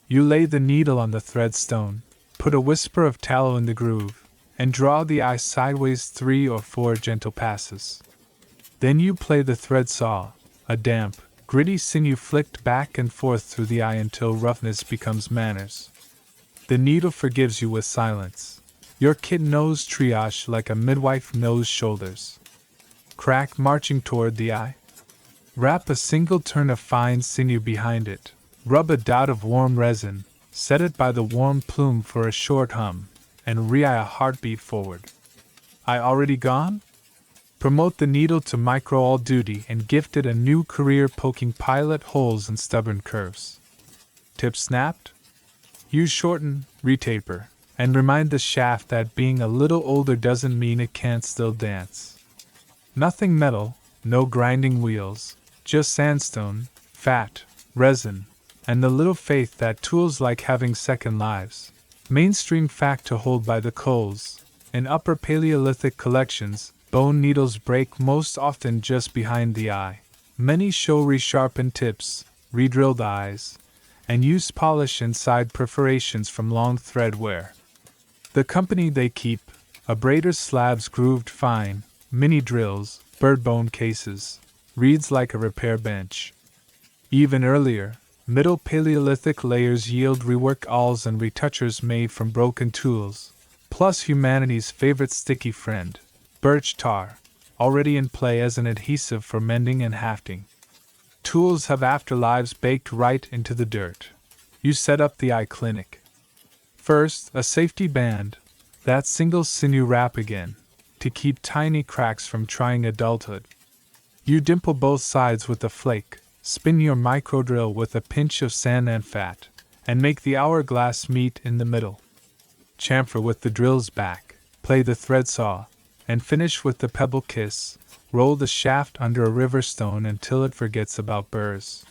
Speaker 1: You lay the needle on the thread stone, put a whisper of tallow in the groove, and draw the eye sideways 3 or 4 gentle passes. Then you play the thread saw, a damp, gritty sinew flicked back and forth through the eye until roughness becomes manners. The needle forgives you with silence. Your kid knows triage like a midwife knows shoulders. Crack marching toward the eye. Wrap a single turn of fine sinew behind it. Rub a dot of warm resin, set it by the warm plume for a short hum, and re-eye a heartbeat forward. Eye already gone? Promote the needle to micro all duty and gift it a new career poking pilot holes and stubborn curves. Tip snapped? You shorten, retaper, and remind the shaft that being a little older doesn't mean it can't still dance. Nothing metal, no grinding wheels, just sandstone, fat, resin, and the little faith that tools like having second lives. Mainstream fact to hold by the coals. In Upper Paleolithic collections, bone needles break most often just behind the eye. Many show resharpened tips, redrilled eyes, and use polish inside perforations from long thread wear. The company they keep, abraders slabs grooved fine, mini drills, bird bone cases, reads like a repair bench. Even earlier, Middle Paleolithic layers yield rework awls and retouchers made from broken tools, plus humanity's favorite sticky friend, birch tar, already in play as an adhesive for mending and hafting. Tools have afterlives baked right into the dirt. You set up the eye clinic. First, a safety band, that single sinew wrap again, to keep tiny cracks from trying adulthood. You dimple both sides with a flake, spin your microdrill with a pinch of sand and fat, and make the hourglass meet in the middle. Chamfer with the drill's back, play the thread saw, and finish with the pebble kiss. Roll the shaft under a river stone until it forgets about burrs.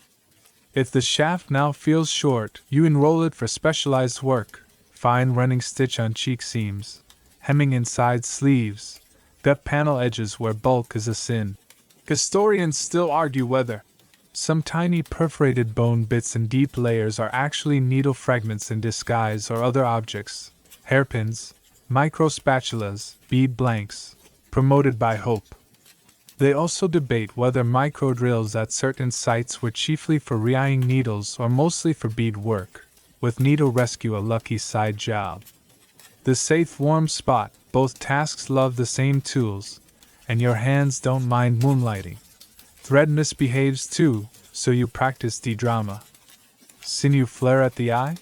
Speaker 1: If the shaft now feels short, you enroll it for specialized work, fine running stitch on cheek seams, hemming inside sleeves, depth panel edges where bulk is a sin. Historians still argue whether some tiny perforated bone bits in deep layers are actually needle fragments in disguise or other objects, hairpins, micro spatulas, bead blanks, promoted by Hope. They also debate whether micro drills at certain sites were chiefly for re-eyeing needles or mostly for bead work, with needle rescue a lucky side job. The safe warm spot, both tasks love the same tools, and your hands don't mind moonlighting. Thread misbehaves too, so you practice de-drama. Sinew flare at the eye?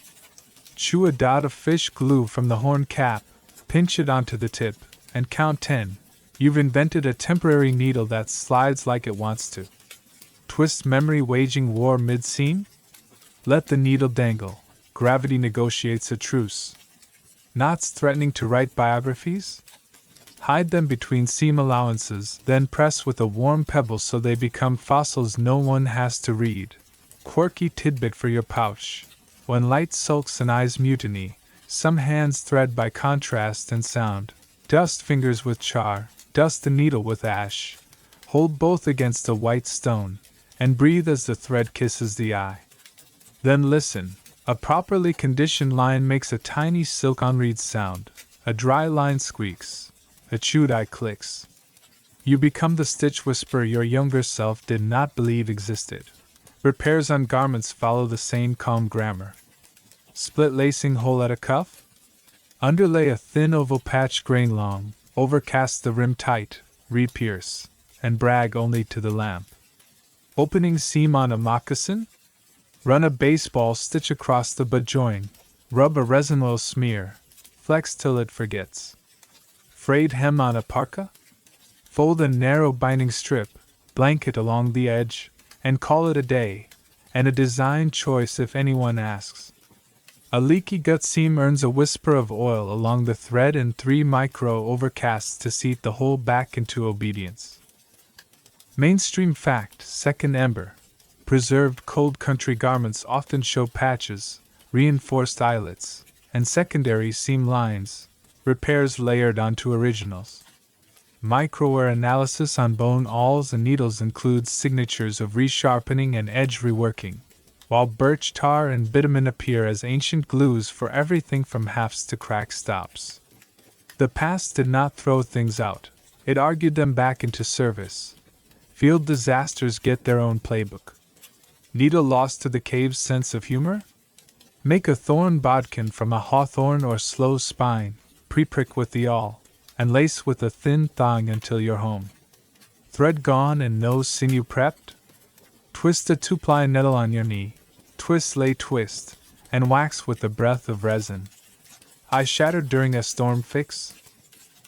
Speaker 1: Chew a dot of fish glue from the horn cap, pinch it onto the tip, and count 10. You've invented a temporary needle that slides like it wants to. Twist memory waging war mid-scene? Let the needle dangle. Gravity negotiates a truce. Knots threatening to write biographies? Hide them between seam allowances, then press with a warm pebble so they become fossils no one has to read. Quirky tidbit for your pouch. When light sulks and eyes mutiny, some hands thread by contrast and sound. Dust fingers with char, dust the needle with ash. Hold both against a white stone, and breathe as the thread kisses the eye. Then listen. A properly conditioned line makes a tiny silk on reed sound. A dry line squeaks. A chewed eye clicks. You become the stitch whisperer your younger self did not believe existed. Repairs on garments follow the same calm grammar. Split lacing hole at a cuff? Underlay a thin oval patch grain long, overcast the rim tight, re-pierce, and brag only to the lamp. Opening seam on a moccasin? Run a baseball stitch across the butt join, rub a resin oil smear, flex till it forgets. Frayed hem on a parka? Fold a narrow binding strip, blanket along the edge, and call it a day, and a design choice if anyone asks. A leaky gut seam earns a whisper of oil along the thread and 3 micro overcasts to seat the whole back into obedience. Mainstream fact, second ember. Preserved cold country garments often show patches, reinforced eyelets, and secondary seam lines, repairs layered onto originals. Microwear analysis on bone awls and needles includes signatures of resharpening and edge reworking, while birch tar and bitumen appear as ancient glues for everything from hafts to crack stops. The past did not throw things out, it argued them back into service. Field disasters get their own playbook. Needle lost to the cave's sense of humor? Make a thorn bodkin from a hawthorn or sloe spine, pre-prick with the awl, and lace with a thin thong until you're home. Thread gone and no sinew prepped? Twist a 2-ply nettle on your knee, twist lay twist, and wax with a breath of resin. Eye shattered during a storm fix?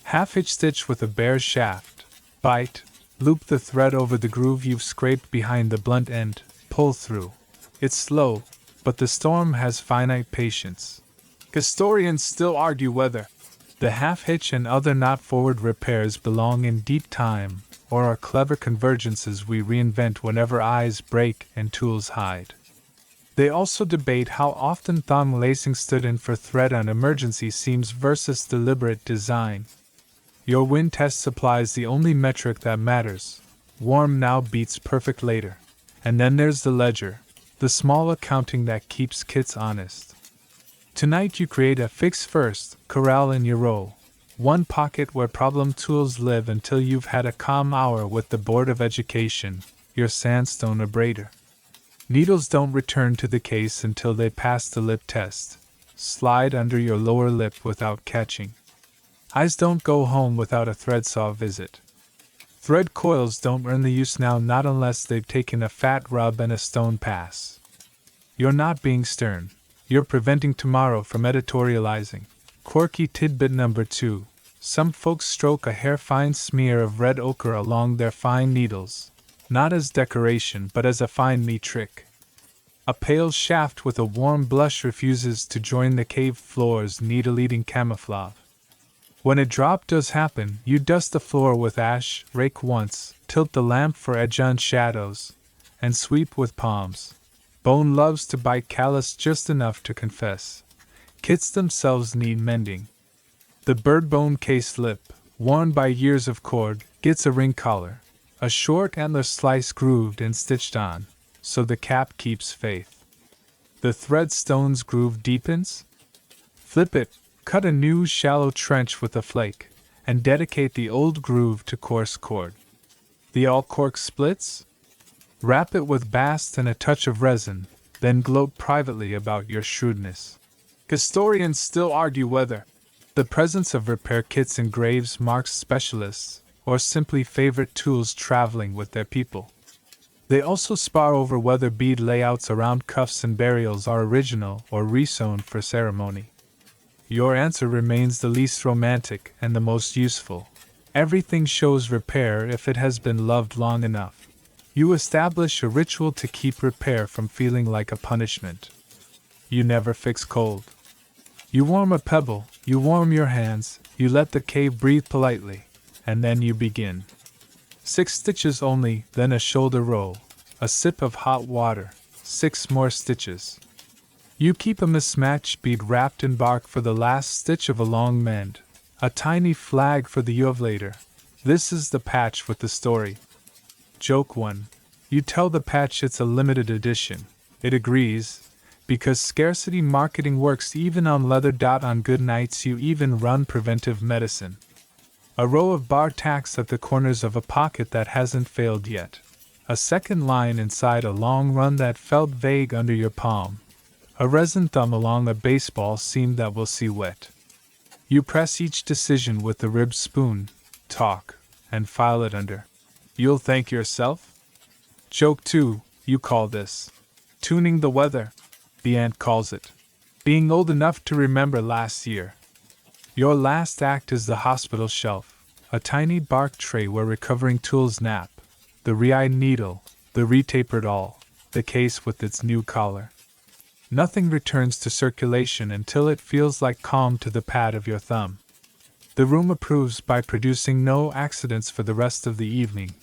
Speaker 1: Half-hitch stitch with a bare shaft, bite, loop the thread over the groove you've scraped behind the blunt end, pull through. It's slow, but the storm has finite patience. Historians still argue whether the half-hitch and other not-forward repairs belong in deep time, or are clever convergences we reinvent whenever eyes break and tools hide. They also debate how often thong lacing stood in for thread on emergency seams versus deliberate design. Your wind test supplies the only metric that matters. Warm now beats perfect later. And then there's the ledger, the small accounting that keeps kits honest. Tonight you create a fix first corral in your roll, one pocket where problem tools live until you've had a calm hour with the Board of Education, your sandstone abrader. Needles don't return to the case until they pass the lip test. Slide under your lower lip without catching. Eyes don't go home without a thread saw visit. Thread coils don't earn the use now, not unless they've taken a fat rub and a stone pass. You're not being stern. You're preventing tomorrow from editorializing. Quirky tidbit number 2. Some folks stroke a hair-fine smear of red ochre along their fine needles, not as decoration but as a find-me trick. A pale shaft with a warm blush refuses to join the cave floor's needle-eating camouflage. When a drop does happen, you dust the floor with ash, rake once, tilt the lamp for edge-on shadows, and sweep with palms. Bone loves to bite callous just enough to confess. Kits themselves need mending. The bird bone case lip, worn by years of cord, gets a ring collar, a short antler slice grooved and stitched on, so the cap keeps faith. The thread stone's groove deepens? Flip it, cut a new shallow trench with a flake, and dedicate the old groove to coarse cord. The all cork splits? Wrap it with bast and a touch of resin, then gloat privately about your shrewdness. Historians still argue whether the presence of repair kits in graves marks specialists, or simply favorite tools traveling with their people. They also spar over whether bead layouts around cuffs and burials are original or resewn for ceremony. Your answer remains the least romantic and the most useful. Everything shows repair if it has been loved long enough. You establish a ritual to keep repair from feeling like a punishment. You never fix cold. You warm a pebble, you warm your hands, you let the cave breathe politely, and then you begin. 6 stitches only, then a shoulder roll, a sip of hot water, 6 more stitches. You keep a mismatched bead wrapped in bark for the last stitch of a long mend, a tiny flag for the you of later. This is the patch with the story. Joke 1. You tell the patch it's a limited edition. It agrees, because scarcity marketing works even on leather. On good nights you even run preventive medicine. A row of bar tacks at the corners of a pocket that hasn't failed yet. A second line inside a long run that felt vague under your palm. A resin thumb along a baseball seam that will see wet. You press each decision with the ribbed spoon, talk, and file it under. You'll thank yourself? Joke 2, you call this tuning the weather. The ant calls it being old enough to remember last year. Your last act is the hospital shelf, a tiny bark tray where recovering tools nap, the re-eyed needle, the retapered awl, the case with its new collar. Nothing returns to circulation until it feels like calm to the pad of your thumb. The room approves by producing no accidents for the rest of the evening.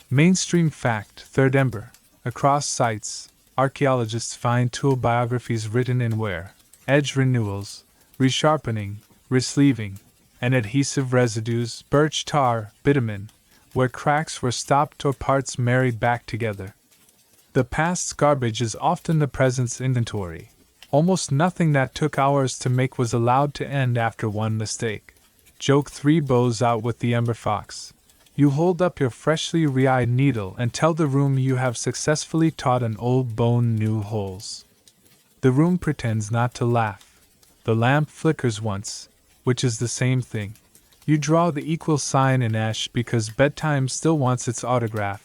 Speaker 1: Mainstream fact, 3rd Ember. Across sites, archaeologists find tool biographies written in wear, edge renewals, resharpening, resleeving, and adhesive residues, birch tar, bitumen, where cracks were stopped or parts married back together. The past's garbage is often the present's inventory. Almost nothing that took hours to make was allowed to end after one mistake. Joke 3 bows out with the ember fox. You hold up your freshly re-eyed needle and tell the room you have successfully taught an old bone new holes. The room pretends not to laugh. The lamp flickers once, which is the same thing. You draw the equal sign in ash because bedtime still wants its autograph.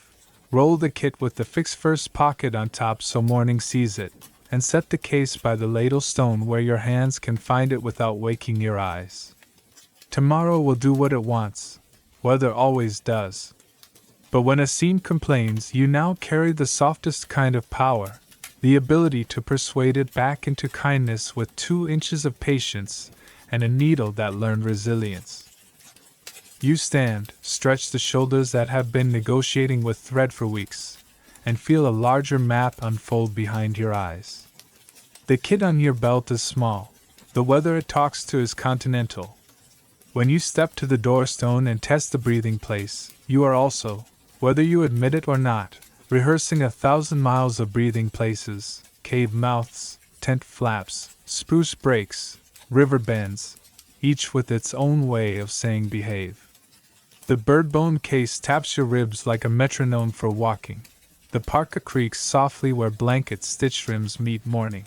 Speaker 1: Roll the kit with the fixed first pocket on top so morning sees it, and set the case by the ladle stone where your hands can find it without waking your eyes. Tomorrow will do what it wants. Weather always does. But when a scene complains, you now carry the softest kind of power, the ability to persuade it back into kindness with 2 inches of patience and a needle that learned resilience. You stand, stretch the shoulders that have been negotiating with thread for weeks, and feel a larger map unfold behind your eyes. The kit on your belt is small. The weather it talks to is continental. When you step to the doorstone and test the breathing place, you are also, whether you admit it or not, rehearsing 1,000 miles of breathing places, cave mouths, tent flaps, spruce breaks, river bends, each with its own way of saying behave. The bird-bone case taps your ribs like a metronome for walking. The parka creaks softly where blanket stitch rims meet morning.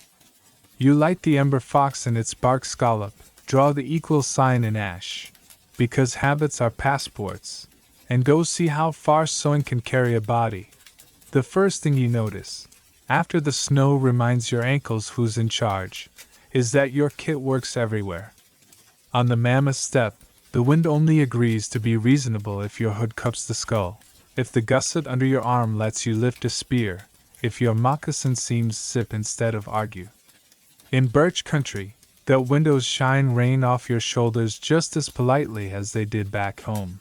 Speaker 1: You light the ember fox in its bark scallop, draw the equal sign in ash, because habits are passports, and go see how far sewing can carry a body. The first thing you notice, after the snow reminds your ankles who's in charge, is that your kit works everywhere. On the mammoth step, the wind only agrees to be reasonable if your hood cups the skull, if the gusset under your arm lets you lift a spear, if your moccasin seems sip instead of argue. In birch country, the windows shine rain off your shoulders just as politely as they did back home.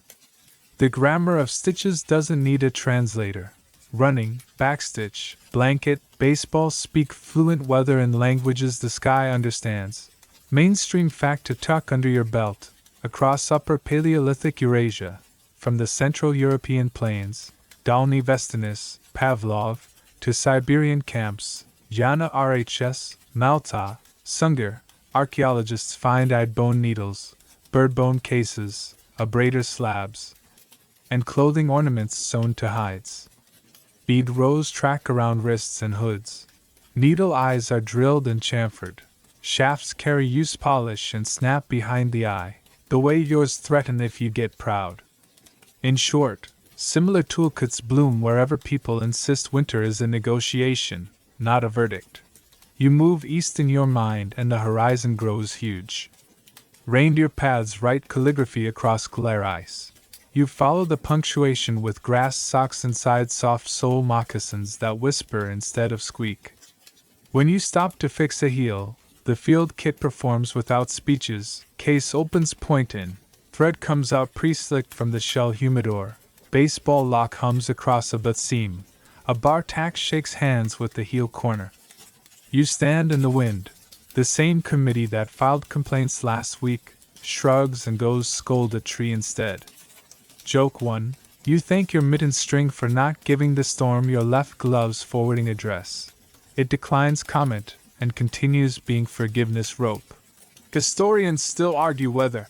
Speaker 1: The grammar of stitches doesn't need a translator. Running, backstitch, blanket, baseball speak fluent weather in languages the sky understands. Mainstream fact to tuck under your belt, across Upper Paleolithic Eurasia, from the Central European plains, Dolny Vestinis, Pavlov, to Siberian camps, Yana RHS, Malta, Sungir, archaeologists find eyed bone needles, bird bone cases, abrader slabs, and clothing ornaments sewn to hides. Bead rows track around wrists and hoods. Needle eyes are drilled and chamfered. Shafts carry use polish and snap behind the eye, the way yours threaten if you get proud. In short, similar toolkits bloom wherever people insist winter is a negotiation, not a verdict. You move east in your mind and the horizon grows huge. Reindeer paths write calligraphy across glare ice. You follow the punctuation with grass socks inside soft sole moccasins that whisper instead of squeak. When you stop to fix a heel, the field kit performs without speeches. Case opens point in, thread comes out pre-slicked from the shell humidor, baseball lock hums across a butt seam, a bar tack shakes hands with the heel corner. You stand in the wind. The same committee that filed complaints last week shrugs and goes scold a tree instead. Joke 1. You thank your mitten string for not giving the storm your left glove's forwarding address. It declines comment and continues being forgiveness rope. Historians still argue whether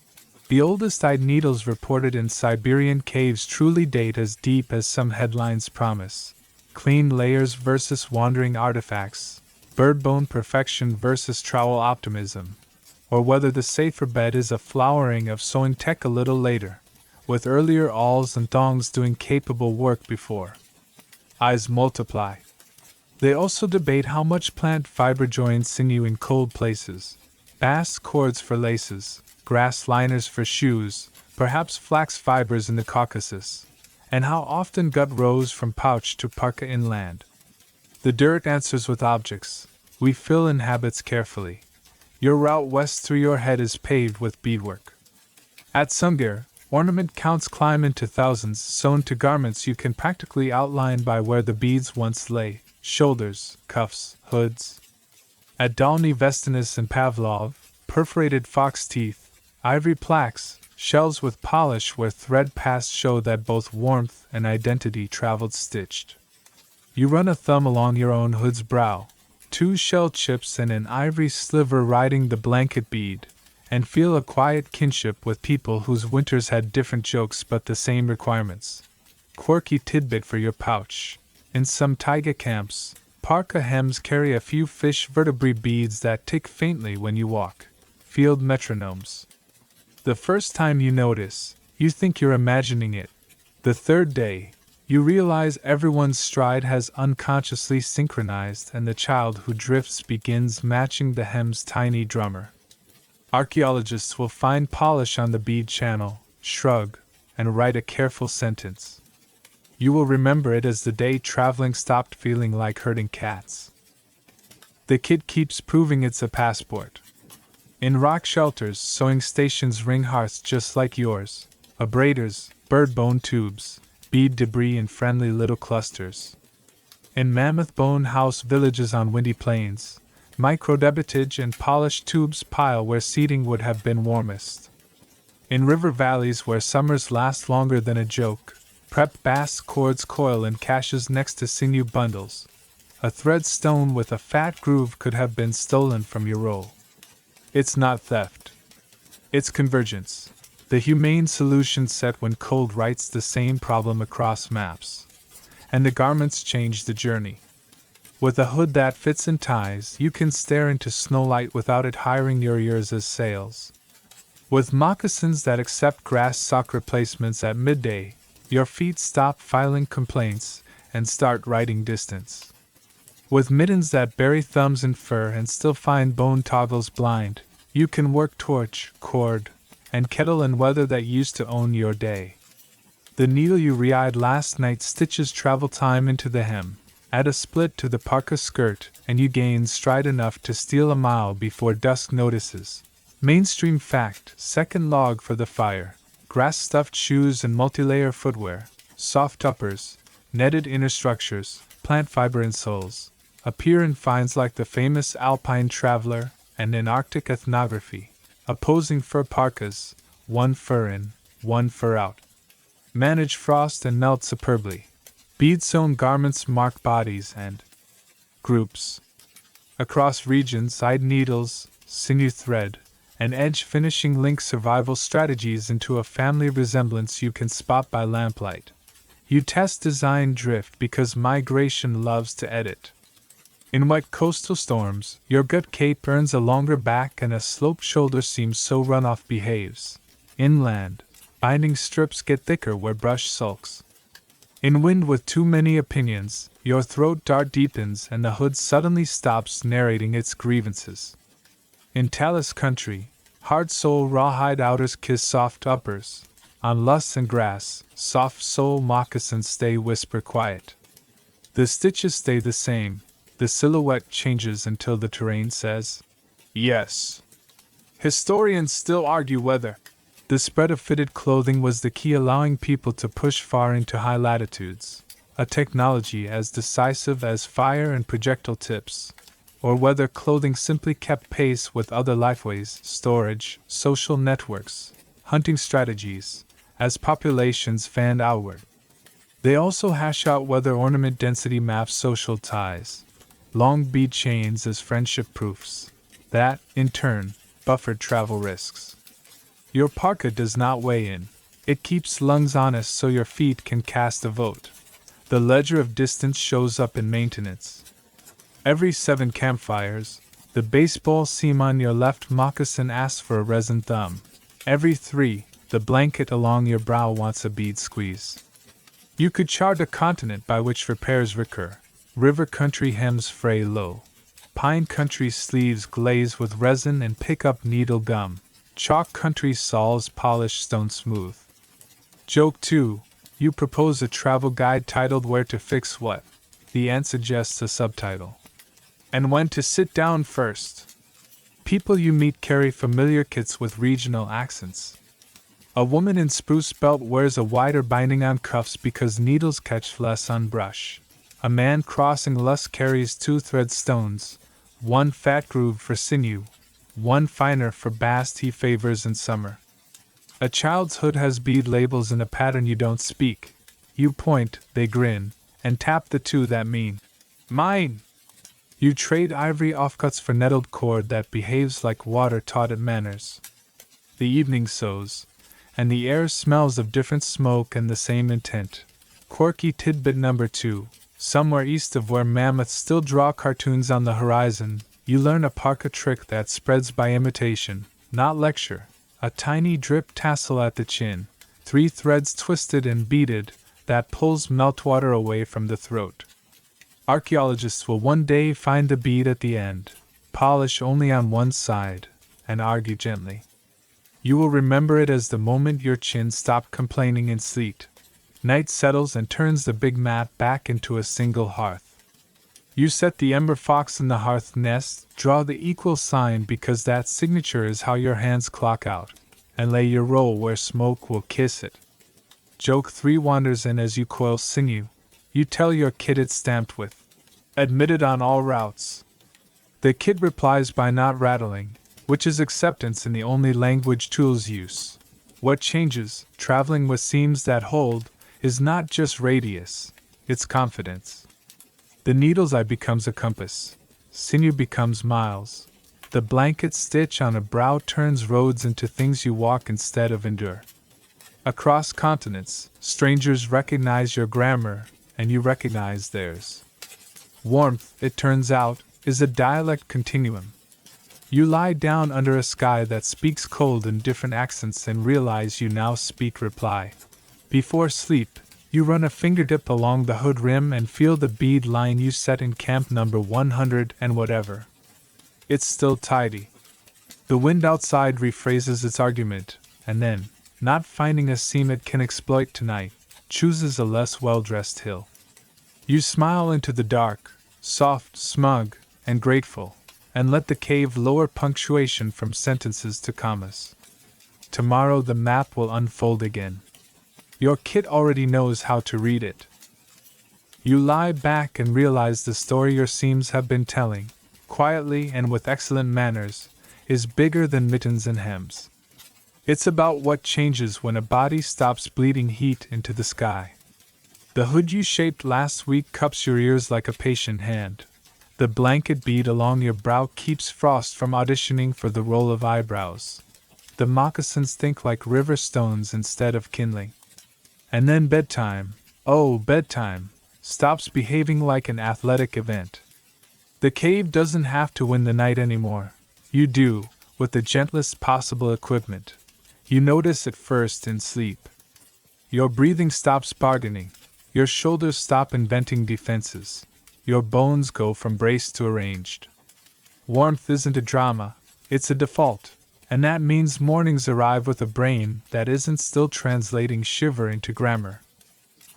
Speaker 1: the oldest eyed needles reported in Siberian caves truly date as deep as some headlines promise. Clean layers versus wandering artifacts, bird bone perfection versus trowel optimism, or whether the safer bet is a flowering of sewing tech a little later, with earlier awls and thongs doing capable work before. Eyes multiply. They also debate how much plant fiber joins sinew in cold places, bass cords for laces, grass liners for shoes, perhaps flax fibers in the Caucasus, and how often gut rows from pouch to parka inland. The dirt answers with objects. We fill in habits carefully. Your route west through your head is paved with beadwork. At Sungir, ornament counts climb into thousands, sewn to garments you can practically outline by where the beads once lay. Shoulders, cuffs, hoods. At Dolny Vestinis and Pavlov, perforated fox teeth, ivory plaques, Shells with polish where thread passed show that both warmth and identity traveled stitched. You run a thumb along your own hood's brow, 2 shell chips and an ivory sliver riding the blanket bead, and feel a quiet kinship with people whose winters had different jokes but the same requirements. Quirky tidbit for your pouch. In some taiga camps, parka hems carry a few fish vertebrae beads that tick faintly when you walk. Field metronomes. The first time you notice, you think you're imagining it. The third day, you realize everyone's stride has unconsciously synchronized and the child who drifts begins matching the hem's tiny drummer. Archaeologists will find polish on the bead channel, shrug, and write a careful sentence. You will remember it as the day traveling stopped feeling like herding cats. The kid keeps proving it's a passport. In rock shelters, sewing stations ring hearths just like yours, abraders, bird bone tubes, bead debris in friendly little clusters. In mammoth bone house villages on windy plains, microdebitage and polished tubes pile where seating would have been warmest. In river valleys where summers last longer than a joke, prep bass cords coil in caches next to sinew bundles. A thread stone with a fat groove could have been stolen from your roll. It's not theft. It's convergence. The humane solution set when cold writes the same problem across maps. And the garments change the journey. With a hood that fits and ties, you can stare into snowlight without it hiring your ears as sails. With moccasins that accept grass sock replacements at midday, your feet stop filing complaints and start writing distance. With mittens that bury thumbs in fur and still find bone toggles blind, you can work torch, cord, and kettle in weather that used to own your day. The needle you re-eyed last night stitches travel time into the hem. Add a split to the parka skirt, and you gain stride enough to steal a mile before dusk notices. Mainstream fact, second log for the fire. Grass-stuffed shoes and multi-layer footwear, soft uppers, netted inner structures, plant fiber insoles, appear in finds like the famous Alpine Traveler and in Arctic ethnography. Opposing fur parkas, one fur in, one fur out. Manage frost and melt superbly. Bead-sewn garments mark bodies and groups. Across regions, side needles, sinew thread, and edge finishing link survival strategies into a family resemblance you can spot by lamplight. You test design drift because migration loves to edit. In wet coastal storms, your gut cape earns a longer back and a sloped shoulder seam so runoff behaves. Inland, binding strips get thicker where brush sulks. In wind with too many opinions, your throat dart deepens and the hood suddenly stops narrating its grievances. In talus country, hard sole rawhide outers kiss soft uppers. On luss and grass, soft sole moccasins stay whisper quiet. The stitches stay the same, the silhouette changes until the terrain says, yes. Historians still argue whether the spread of fitted clothing was the key allowing people to push far into high latitudes, a technology as decisive as fire and projectile tips, or whether clothing simply kept pace with other lifeways, storage, social networks, hunting strategies, as populations fanned outward. They also hash out whether ornament density maps social ties, long bead chains as friendship proofs, that, in turn, buffered travel risks. Your parka does not weigh in. It keeps lungs honest so your feet can cast a vote. The ledger of distance shows up in maintenance. Every 7 campfires, the baseball seam on your left moccasin asks for a resin thumb. Every 3, the blanket along your brow wants a bead squeeze. You could chart a continent by which repairs recur. River country hems fray low. Pine country sleeves glaze with resin and pick up needle gum. Chalk country soles polish stone smooth. Joke 2. You propose a travel guide titled Where to Fix What. The end suggests a subtitle. And when to sit down first. People you meet carry familiar kits with regional accents. A woman in spruce belt wears a wider binding on cuffs because needles catch less on brush. A man crossing Luss carries 2 thread stones, one fat groove for sinew, one finer for bast he favors in summer. A child's hood has bead labels in a pattern you don't speak. You point, they grin, and tap the two that mean, mine! You trade ivory offcuts for nettled cord that behaves like water taught at manners. The evening sows, and the air smells of different smoke and the same intent. Quirky tidbit number 2. Somewhere east of where mammoths still draw cartoons on the horizon, you learn a parka trick that spreads by imitation, not lecture. A tiny drip tassel at the chin, 3 threads twisted and beaded, that pulls meltwater away from the throat. Archaeologists will one day find the bead at the end, polish only on one side, and argue gently. You will remember it as the moment your chin stopped complaining in sleet. Night settles and turns the big mat back into a single hearth. You set the ember fox in the hearth nest, draw the equal sign because that signature is how your hands clock out, and lay your roll where smoke will kiss it. Joke 3 wanders in as you coil sinew. You tell your kid it's stamped with, admitted on all routes. The kid replies by not rattling, which is acceptance in the only language tools use. What changes, traveling with seams that hold, is not just radius, it's confidence. The needle's eye becomes a compass. Sinew becomes miles. The blanket stitch on a brow turns roads into things you walk instead of endure. Across continents, strangers recognize your grammar, and you recognize theirs. Warmth, it turns out, is a dialect continuum. You lie down under a sky that speaks cold in different accents and realize you now speak reply. Before sleep, you run a fingertip along the hood rim and feel the bead line you set in camp number 100 and whatever. It's still tidy. The wind outside rephrases its argument, and then, not finding a seam it can exploit tonight, chooses a less well-dressed hill. You smile into the dark, soft, smug, and grateful, and let the cave lower punctuation from sentences to commas. Tomorrow the map will unfold again. Your kid already knows how to read it. You lie back and realize the story your seams have been telling, quietly and with excellent manners, is bigger than mittens and hems. It's about what changes when a body stops bleeding heat into the sky. The hood you shaped last week cups your ears like a patient hand. The blanket bead along your brow keeps frost from auditioning for the roll of eyebrows. The moccasins think like river stones instead of kindling. And then bedtime, oh bedtime, stops behaving like an athletic event. The cave doesn't have to win the night anymore. You do, with the gentlest possible equipment. You notice it first in sleep. Your breathing stops bargaining. Your shoulders stop inventing defenses. Your bones go from braced to arranged. Warmth isn't a drama, it's a default. And that means mornings arrive with a brain that isn't still translating shiver into grammar.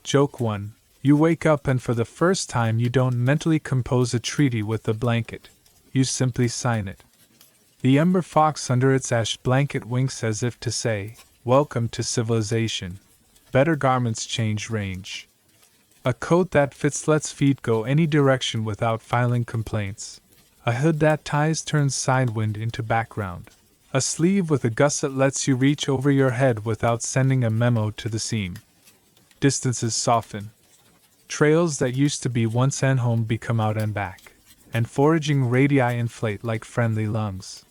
Speaker 1: Joke 1. You wake up and for the first time you don't mentally compose a treaty with the blanket. You simply sign it. The ember fox under its ash blanket winks as if to say, welcome to civilization. Better garments change range. A coat that fits lets feet go any direction without filing complaints. A hood that ties turns sidewind into background. A sleeve with a gusset lets you reach over your head without sending a memo to the seam. Distances soften. Trails that used to be once and home become out and back, and foraging radii inflate like friendly lungs.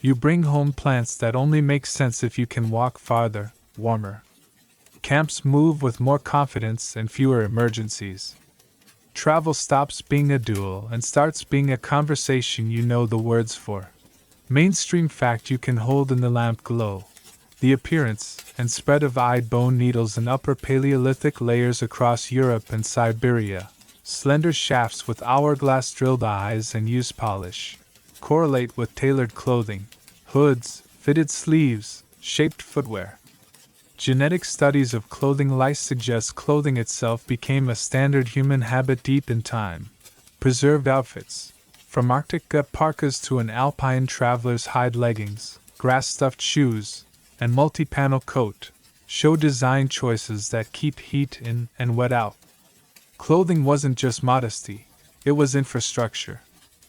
Speaker 1: You bring home plants that only make sense if you can walk farther, warmer. Camps move with more confidence and fewer emergencies. Travel stops being a duel and starts being a conversation you know the words for. Mainstream fact you can hold in the lamp glow. The appearance and spread of eyed bone needles in upper Paleolithic layers across Europe and Siberia, slender shafts with hourglass drilled eyes and use polish, correlate with tailored clothing, hoods, fitted sleeves, shaped footwear. Genetic studies of clothing lice suggest clothing itself became a standard human habit deep in time. Preserved outfits, from Arctic gut parkas to an alpine traveler's hide leggings, grass-stuffed shoes, and multi-panel coat, show design choices that keep heat in and wet out. Clothing wasn't just modesty, it was infrastructure.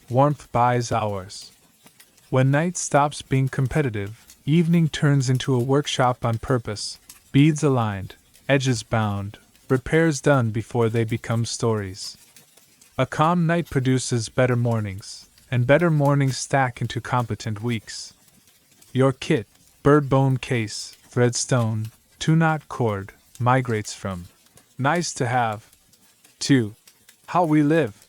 Speaker 1: Warmth buys hours. When night stops being competitive, Evening turns into a workshop on purpose, beads aligned, edges bound, repairs done before they become stories. A calm night produces better mornings, and better mornings stack into competent weeks. Your kit, bird bone case, threadstone, two-knot cord, migrates from nice to have to how we live.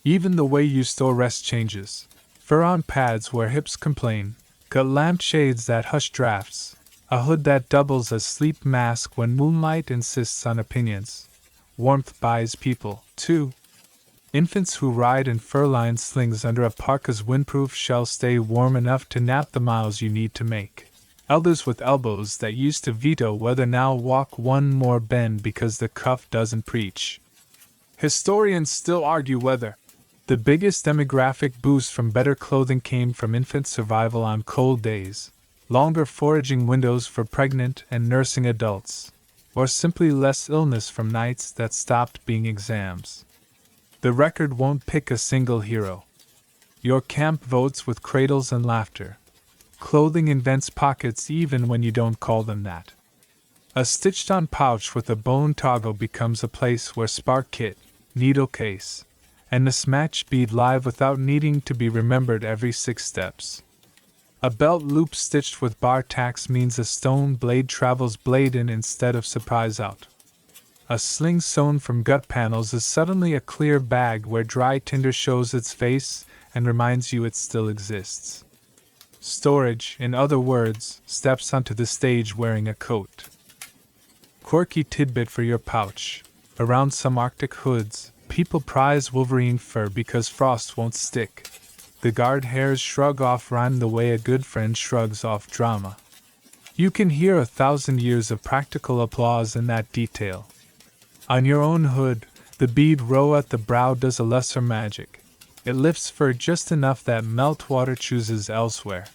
Speaker 1: Even the way you store rest changes. Fur on pads where hips complain, gut lampshades that hush drafts, a hood that doubles as sleep mask when moonlight insists on opinions. Warmth buys people, too. Infants who ride in fur-lined slings under a parka's windproof shell stay warm enough to nap the miles you need to make. Elders with elbows that used to veto weather now walk one more bend because the cuff doesn't preach. Historians still argue whether the biggest demographic boost from better clothing came from infant survival on cold days, longer foraging windows for pregnant and nursing adults, or simply less illness from nights that stopped being exams. The record won't pick a single hero. Your camp votes with cradles and laughter. Clothing invents pockets even when you don't call them that. A stitched-on pouch with a bone toggle becomes a place where spark kit, needle case, and mismatched bead live without needing to be remembered every 6 steps. A belt loop stitched with bar tacks means a stone blade travels blade in instead of surprise out. A sling sewn from gut panels is suddenly a clear bag where dry tinder shows its face and reminds you it still exists. Storage, in other words, steps onto the stage wearing a coat. Quirky tidbit for your pouch. Around some Arctic hoods, people prize wolverine fur because frost won't stick. The guard hairs shrug off rhyme the way a good friend shrugs off drama. You can hear 1,000 years of practical applause in that detail. On your own hood, the bead row at the brow does a lesser magic. It lifts fur just enough that meltwater chooses elsewhere.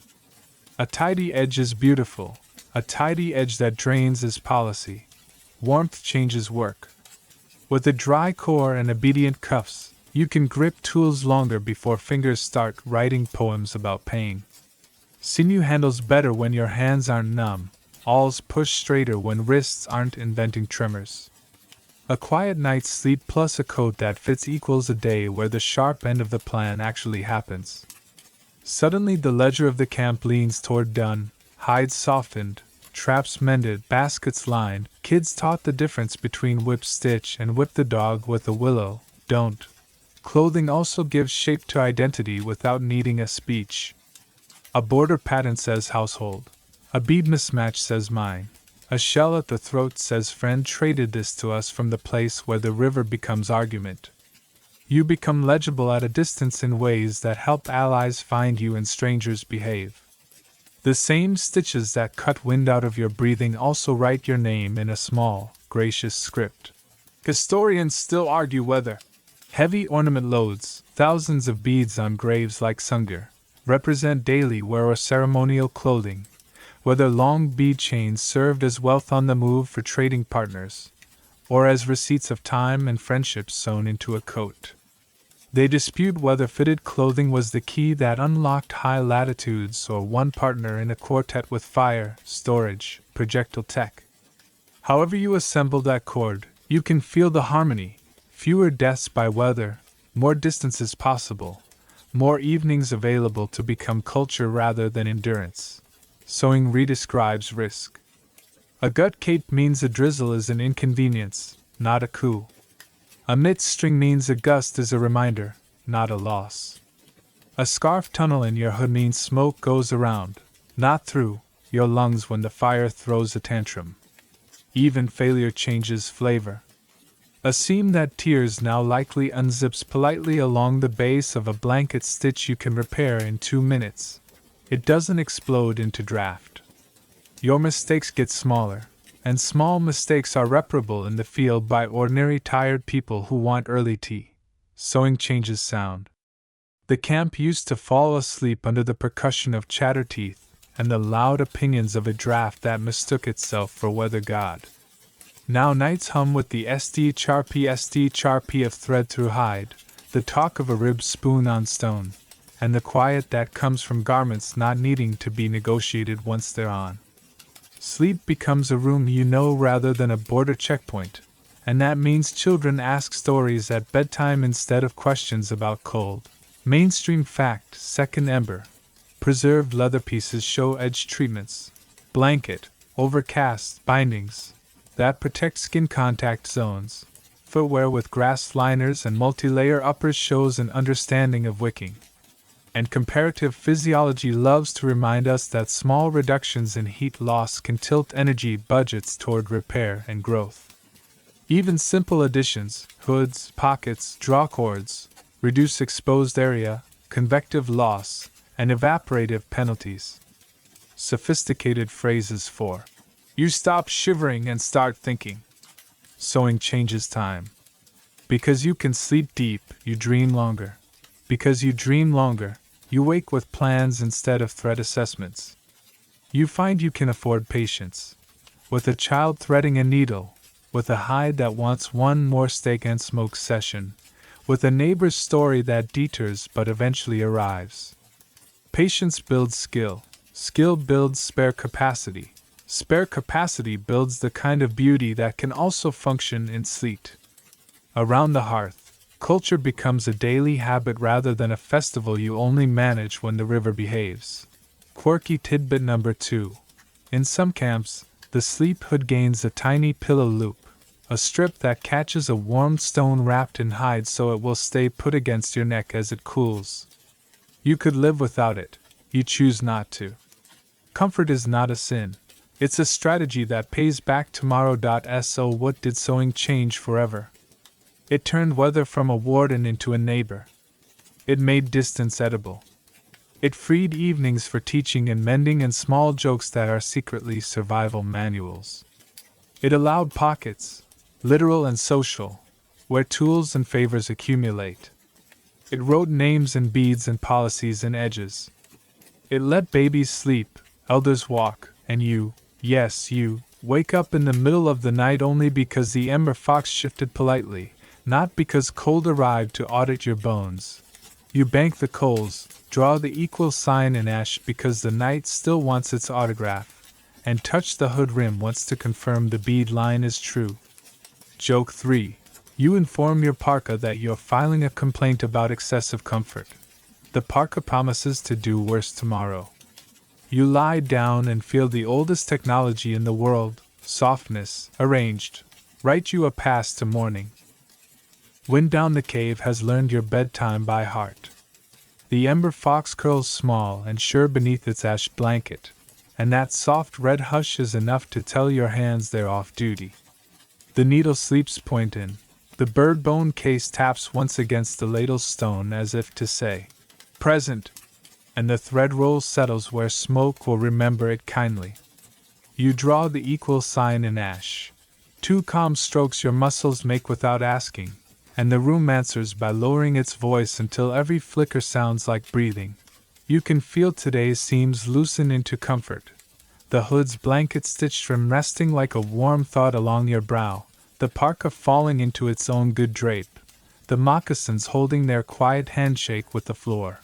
Speaker 1: A tidy edge is beautiful. A tidy edge that drains is policy. Warmth changes work. With a dry core and obedient cuffs, you can grip tools longer before fingers start writing poems about pain. Sinew handles better when your hands aren't numb. Awls push straighter when wrists aren't inventing tremors. A quiet night's sleep plus a coat that fits equals a day where the sharp end of the plan actually happens. Suddenly the ledger of the camp leans toward done, hides softened, traps mended, baskets lined, kids taught the difference between whip stitch and whip the dog with a willow, don't. Clothing also gives shape to identity without needing a speech. A border pattern says household. A bead mismatch says mine. A shell at the throat says friend traded this to us from the place where the river becomes argument. You become legible at a distance in ways that help allies find you and strangers behave. The same stitches that cut wind out of your breathing also write your name in a small, gracious script. Historians still argue whether heavy ornament loads, thousands of beads on graves like Sunger, represent daily wear or ceremonial clothing, whether long bead chains served as wealth on the move for trading partners, or as receipts of time and friendship sewn into a coat. They dispute whether fitted clothing was the key that unlocked high latitudes or one partner in a quartet with fire, storage, projectile tech. However you assemble that cord, you can feel the harmony. Fewer deaths by weather, more distances possible, more evenings available to become culture rather than endurance. Sewing redescribes risk. A gut cape means a drizzle is an inconvenience, not a coup. A mitt string means a gust is a reminder, not a loss. A scarf tunnel in your hood means smoke goes around, not through, your lungs when the fire throws a tantrum. Even failure changes flavor. A seam that tears now likely unzips politely along the base of a blanket stitch you can repair in 2 minutes. It doesn't explode into draft. Your mistakes get smaller, and small mistakes are reparable in the field by ordinary tired people who want early tea. Sewing changes sound. The camp used to fall asleep under the percussion of chatter teeth and the loud opinions of a draft that mistook itself for weather god. Now nights hum with the SD charpy of thread through hide, the talk of a ribbed spoon on stone, and the quiet that comes from garments not needing to be negotiated once they're on. Sleep becomes a room you know rather than a border checkpoint, and that means children ask stories at bedtime instead of questions about cold. Mainstream fact: second ember. Preserved leather pieces show edge treatments. Blanket, overcast bindings that protect skin contact zones. Footwear with grass liners and multi-layer uppers shows an understanding of wicking. And comparative physiology loves to remind us that small reductions in heat loss can tilt energy budgets toward repair and growth. Even simple additions, hoods, pockets, drawcords, reduce exposed area, convective loss, and evaporative penalties. Sophisticated phrases for you stop shivering and start thinking. Sewing changes time. Because you can sleep deep, you dream longer. Because you dream longer, you wake with plans instead of threat assessments. You find you can afford patience. With a child threading a needle, with a hide that wants one more steak and smoke session, with a neighbor's story that deters but eventually arrives. Patience builds skill. Skill builds spare capacity. Spare capacity builds the kind of beauty that can also function in sleet. Around the hearth, culture becomes a daily habit rather than a festival you only manage when the river behaves. Quirky tidbit number 2. In some camps, the sleep hood gains a tiny pillow loop, a strip that catches a warm stone wrapped in hide so it will stay put against your neck as it cools. You could live without it, you choose not to. Comfort is not a sin. It's a strategy that pays back tomorrow. So what did sewing change forever? It turned weather from a warden into a neighbor. It made distance edible. It freed evenings for teaching and mending and small jokes that are secretly survival manuals. It allowed pockets, literal and social, where tools and favors accumulate. It wrote names and beads and policies and edges. It let babies sleep, elders walk, and you, yes you, wake up in the middle of the night only because the ember fox shifted politely, not because cold arrived to audit your bones. You bank the coals, draw the equal sign in ash because the night still wants its autograph, and touch the hood rim once to confirm the bead line is true. Joke 3. You inform your parka that you're filing a complaint about excessive comfort. The parka promises to do worse tomorrow. You lie down and feel the oldest technology in the world, softness, arranged, write you a pass to morning. Wind down the cave has learned your bedtime by heart. The ember fox curls small and sure beneath its ash blanket, and that soft red hush is enough to tell your hands they're off duty. The needle sleeps point in. The bird bone case taps once against the ladle stone as if to say, present, and the thread roll settles where smoke will remember it kindly. You draw the equal sign in ash. 2 calm strokes your muscles make without asking, and the room answers by lowering its voice until every flicker sounds like breathing. You can feel today's seams loosen into comfort. The hood's blanket stitched from resting like a warm thought along your brow, the parka falling into its own good drape, the moccasins holding their quiet handshake with the floor.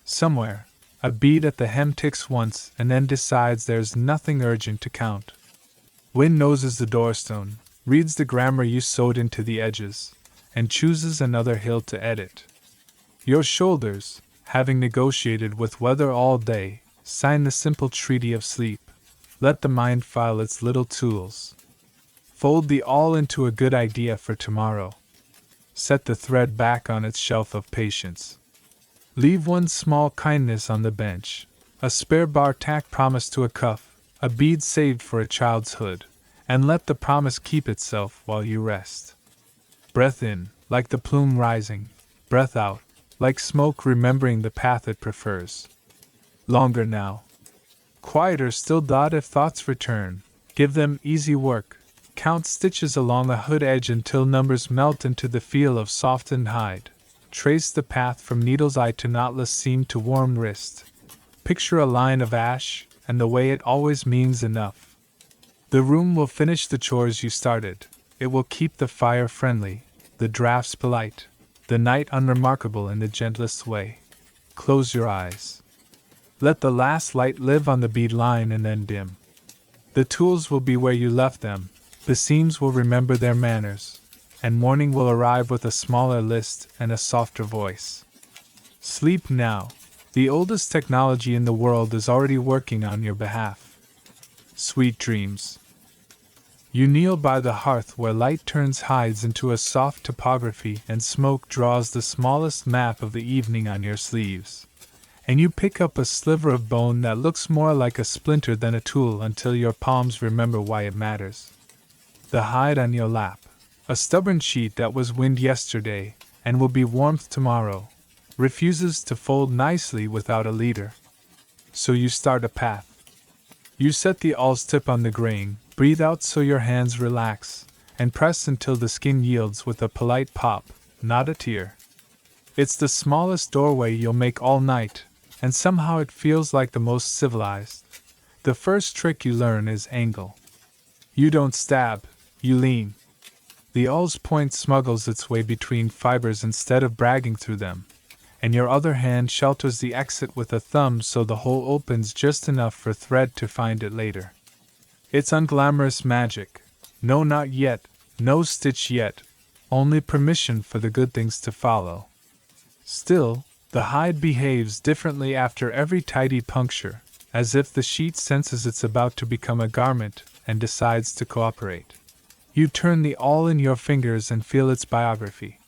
Speaker 1: Somewhere, a bead at the hem ticks once and then decides there's nothing urgent to count. Wind noses the doorstone, reads the grammar you sewed into the edges, and chooses another hill to edit. Your shoulders, having negotiated with weather all day, sign the simple treaty of sleep. Let the mind file its little tools. Fold the all into a good idea for tomorrow. Set the thread back on its shelf of patience. Leave one small kindness on the bench, a spare bar tack promised to a cuff, a bead saved for a child's hood, and let the promise keep itself while you rest. Breath in, like the plume rising, breath out, like smoke remembering the path it prefers. Longer now. Quieter still. If thoughts return, give them easy work. Count stitches along the hood edge until numbers melt into the feel of softened hide. Trace the path from needle's eye to knotless seam to warm wrist. Picture a line of ash, and the way it always means enough. The room will finish the chores you started. It will keep the fire friendly, the drafts polite, the night unremarkable in the gentlest way. close your eyes. Let the last light live on the bead line and then dim. The tools will be where you left them, the seams will remember their manners, and morning will arrive with a smaller list and a softer voice. Sleep now. The oldest technology in the world is already working on your behalf. Sweet dreams. You kneel by the hearth where light turns hides into a soft topography and smoke draws the smallest map of the evening on your sleeves. And you pick up a sliver of bone that looks more like a splinter than a tool until your palms remember why it matters. The hide on your lap. A stubborn sheet that was wind yesterday and will be warmth tomorrow, refuses to fold nicely without a leader. So you start a path. You set the awl tip on the grain, breathe out so your hands relax, and press until the skin yields with a polite pop, not a tear. It's the smallest doorway you'll make all night, and somehow it feels like the most civilized. The first trick you learn is angle. You don't stab, you lean. The awl's point smuggles its way between fibers instead of bragging through them, and your other hand shelters the exit with a thumb so the hole opens just enough for thread to find it later. It's unglamorous magic. No knot yet, no stitch yet, only permission for the good things to follow. Still, the hide behaves differently after every tidy puncture, as if the sheet senses it's about to become a garment and decides to cooperate. You turn the awl in your fingers and feel its biography.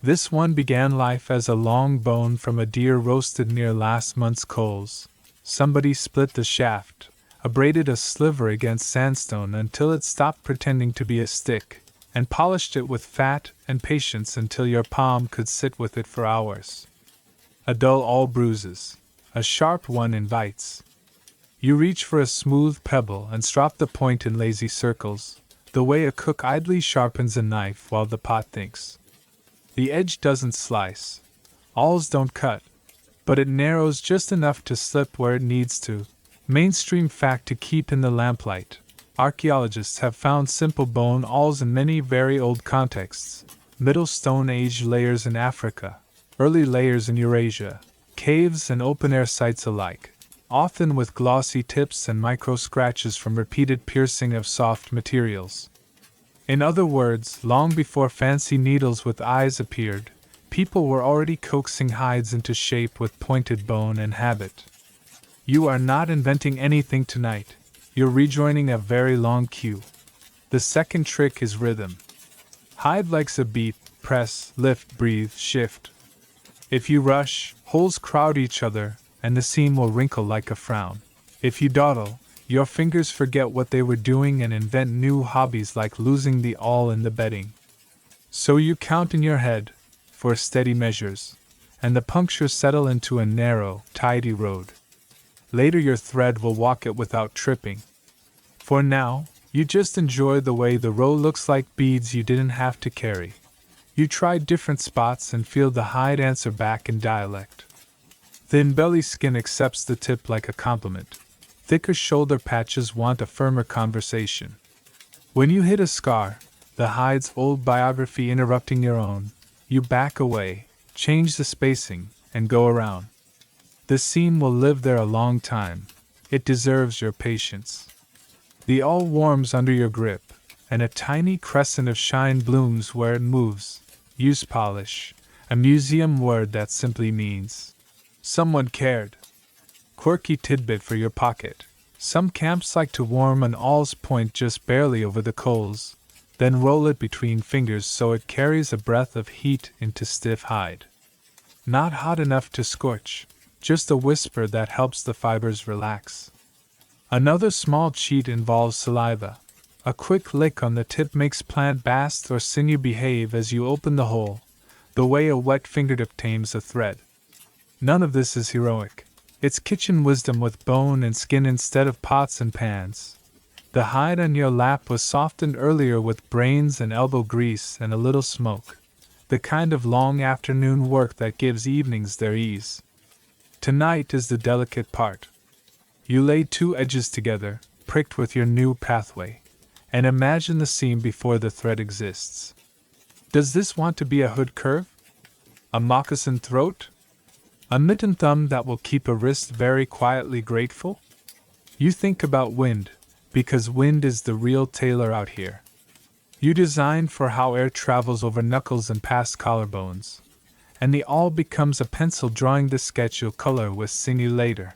Speaker 1: This one began life as a long bone from a deer roasted near last month's coals. Somebody split the shaft, abraded a sliver against sandstone until it stopped pretending to be a stick, and polished it with fat and patience until your palm could sit with it for hours. A dull awl bruises, a sharp one invites. You reach for a smooth pebble and strop the point in lazy circles, the way a cook idly sharpens a knife while the pot thinks. The edge doesn't slice. Awls don't cut. But it narrows just enough to slip where it needs to. Mainstream fact to keep in the lamplight. Archaeologists have found simple bone awls in many very old contexts. Middle Stone Age layers in Africa, early layers in Eurasia, caves and open-air sites alike, often with glossy tips and micro-scratches from repeated piercing of soft materials. In other words, long before fancy needles with eyes appeared, people were already coaxing hides into shape with pointed bone and habit. You are not inventing anything tonight, you're rejoining a very long queue. The second trick is rhythm. Hide likes a beat, press, lift, breathe, shift. If you rush, holes crowd each other, and the seam will wrinkle like a frown. If you dawdle, your fingers forget what they were doing and invent new hobbies like losing the awl in the bedding. So you count in your head, for steady measures, and the punctures settle into a narrow, tidy road. Later your thread will walk it without tripping. For now, you just enjoy the way the row looks like beads you didn't have to carry. You try different spots and feel the hide answer back in dialect. Thin belly skin accepts the tip like a compliment. Thicker shoulder patches want a firmer conversation. When you hit a scar, the hide's old biography interrupting your own, you back away, change the spacing, and go around. The seam will live there a long time. It deserves your patience. The awl warms under your grip, and a tiny crescent of shine blooms where it moves. Use polish, a museum word that simply means someone cared. Quirky tidbit for your pocket. Some camps like to warm an awl's point just barely over the coals, then roll it between fingers so it carries a breath of heat into stiff hide. Not hot enough to scorch, just a whisper that helps the fibers relax. Another small cheat involves saliva. A quick lick on the tip makes plant bast or sinew behave as you open the hole, the way a wet fingertip tames a thread. None of this is heroic. It's kitchen wisdom with bone and skin instead of pots and pans. The hide on your lap was softened earlier with brains and elbow grease and a little smoke. The kind of long afternoon work that gives evenings their ease. Tonight is the delicate part. You lay two edges together, pricked with your new pathway, and imagine the seam before the thread exists. Does this want to be a hood curve? A moccasin throat? A mitten thumb that will keep a wrist very quietly grateful? You think about wind, because wind is the real tailor out here. You design for how air travels over knuckles and past collarbones, and the awl becomes a pencil drawing the sketch you'll color with Sinew later.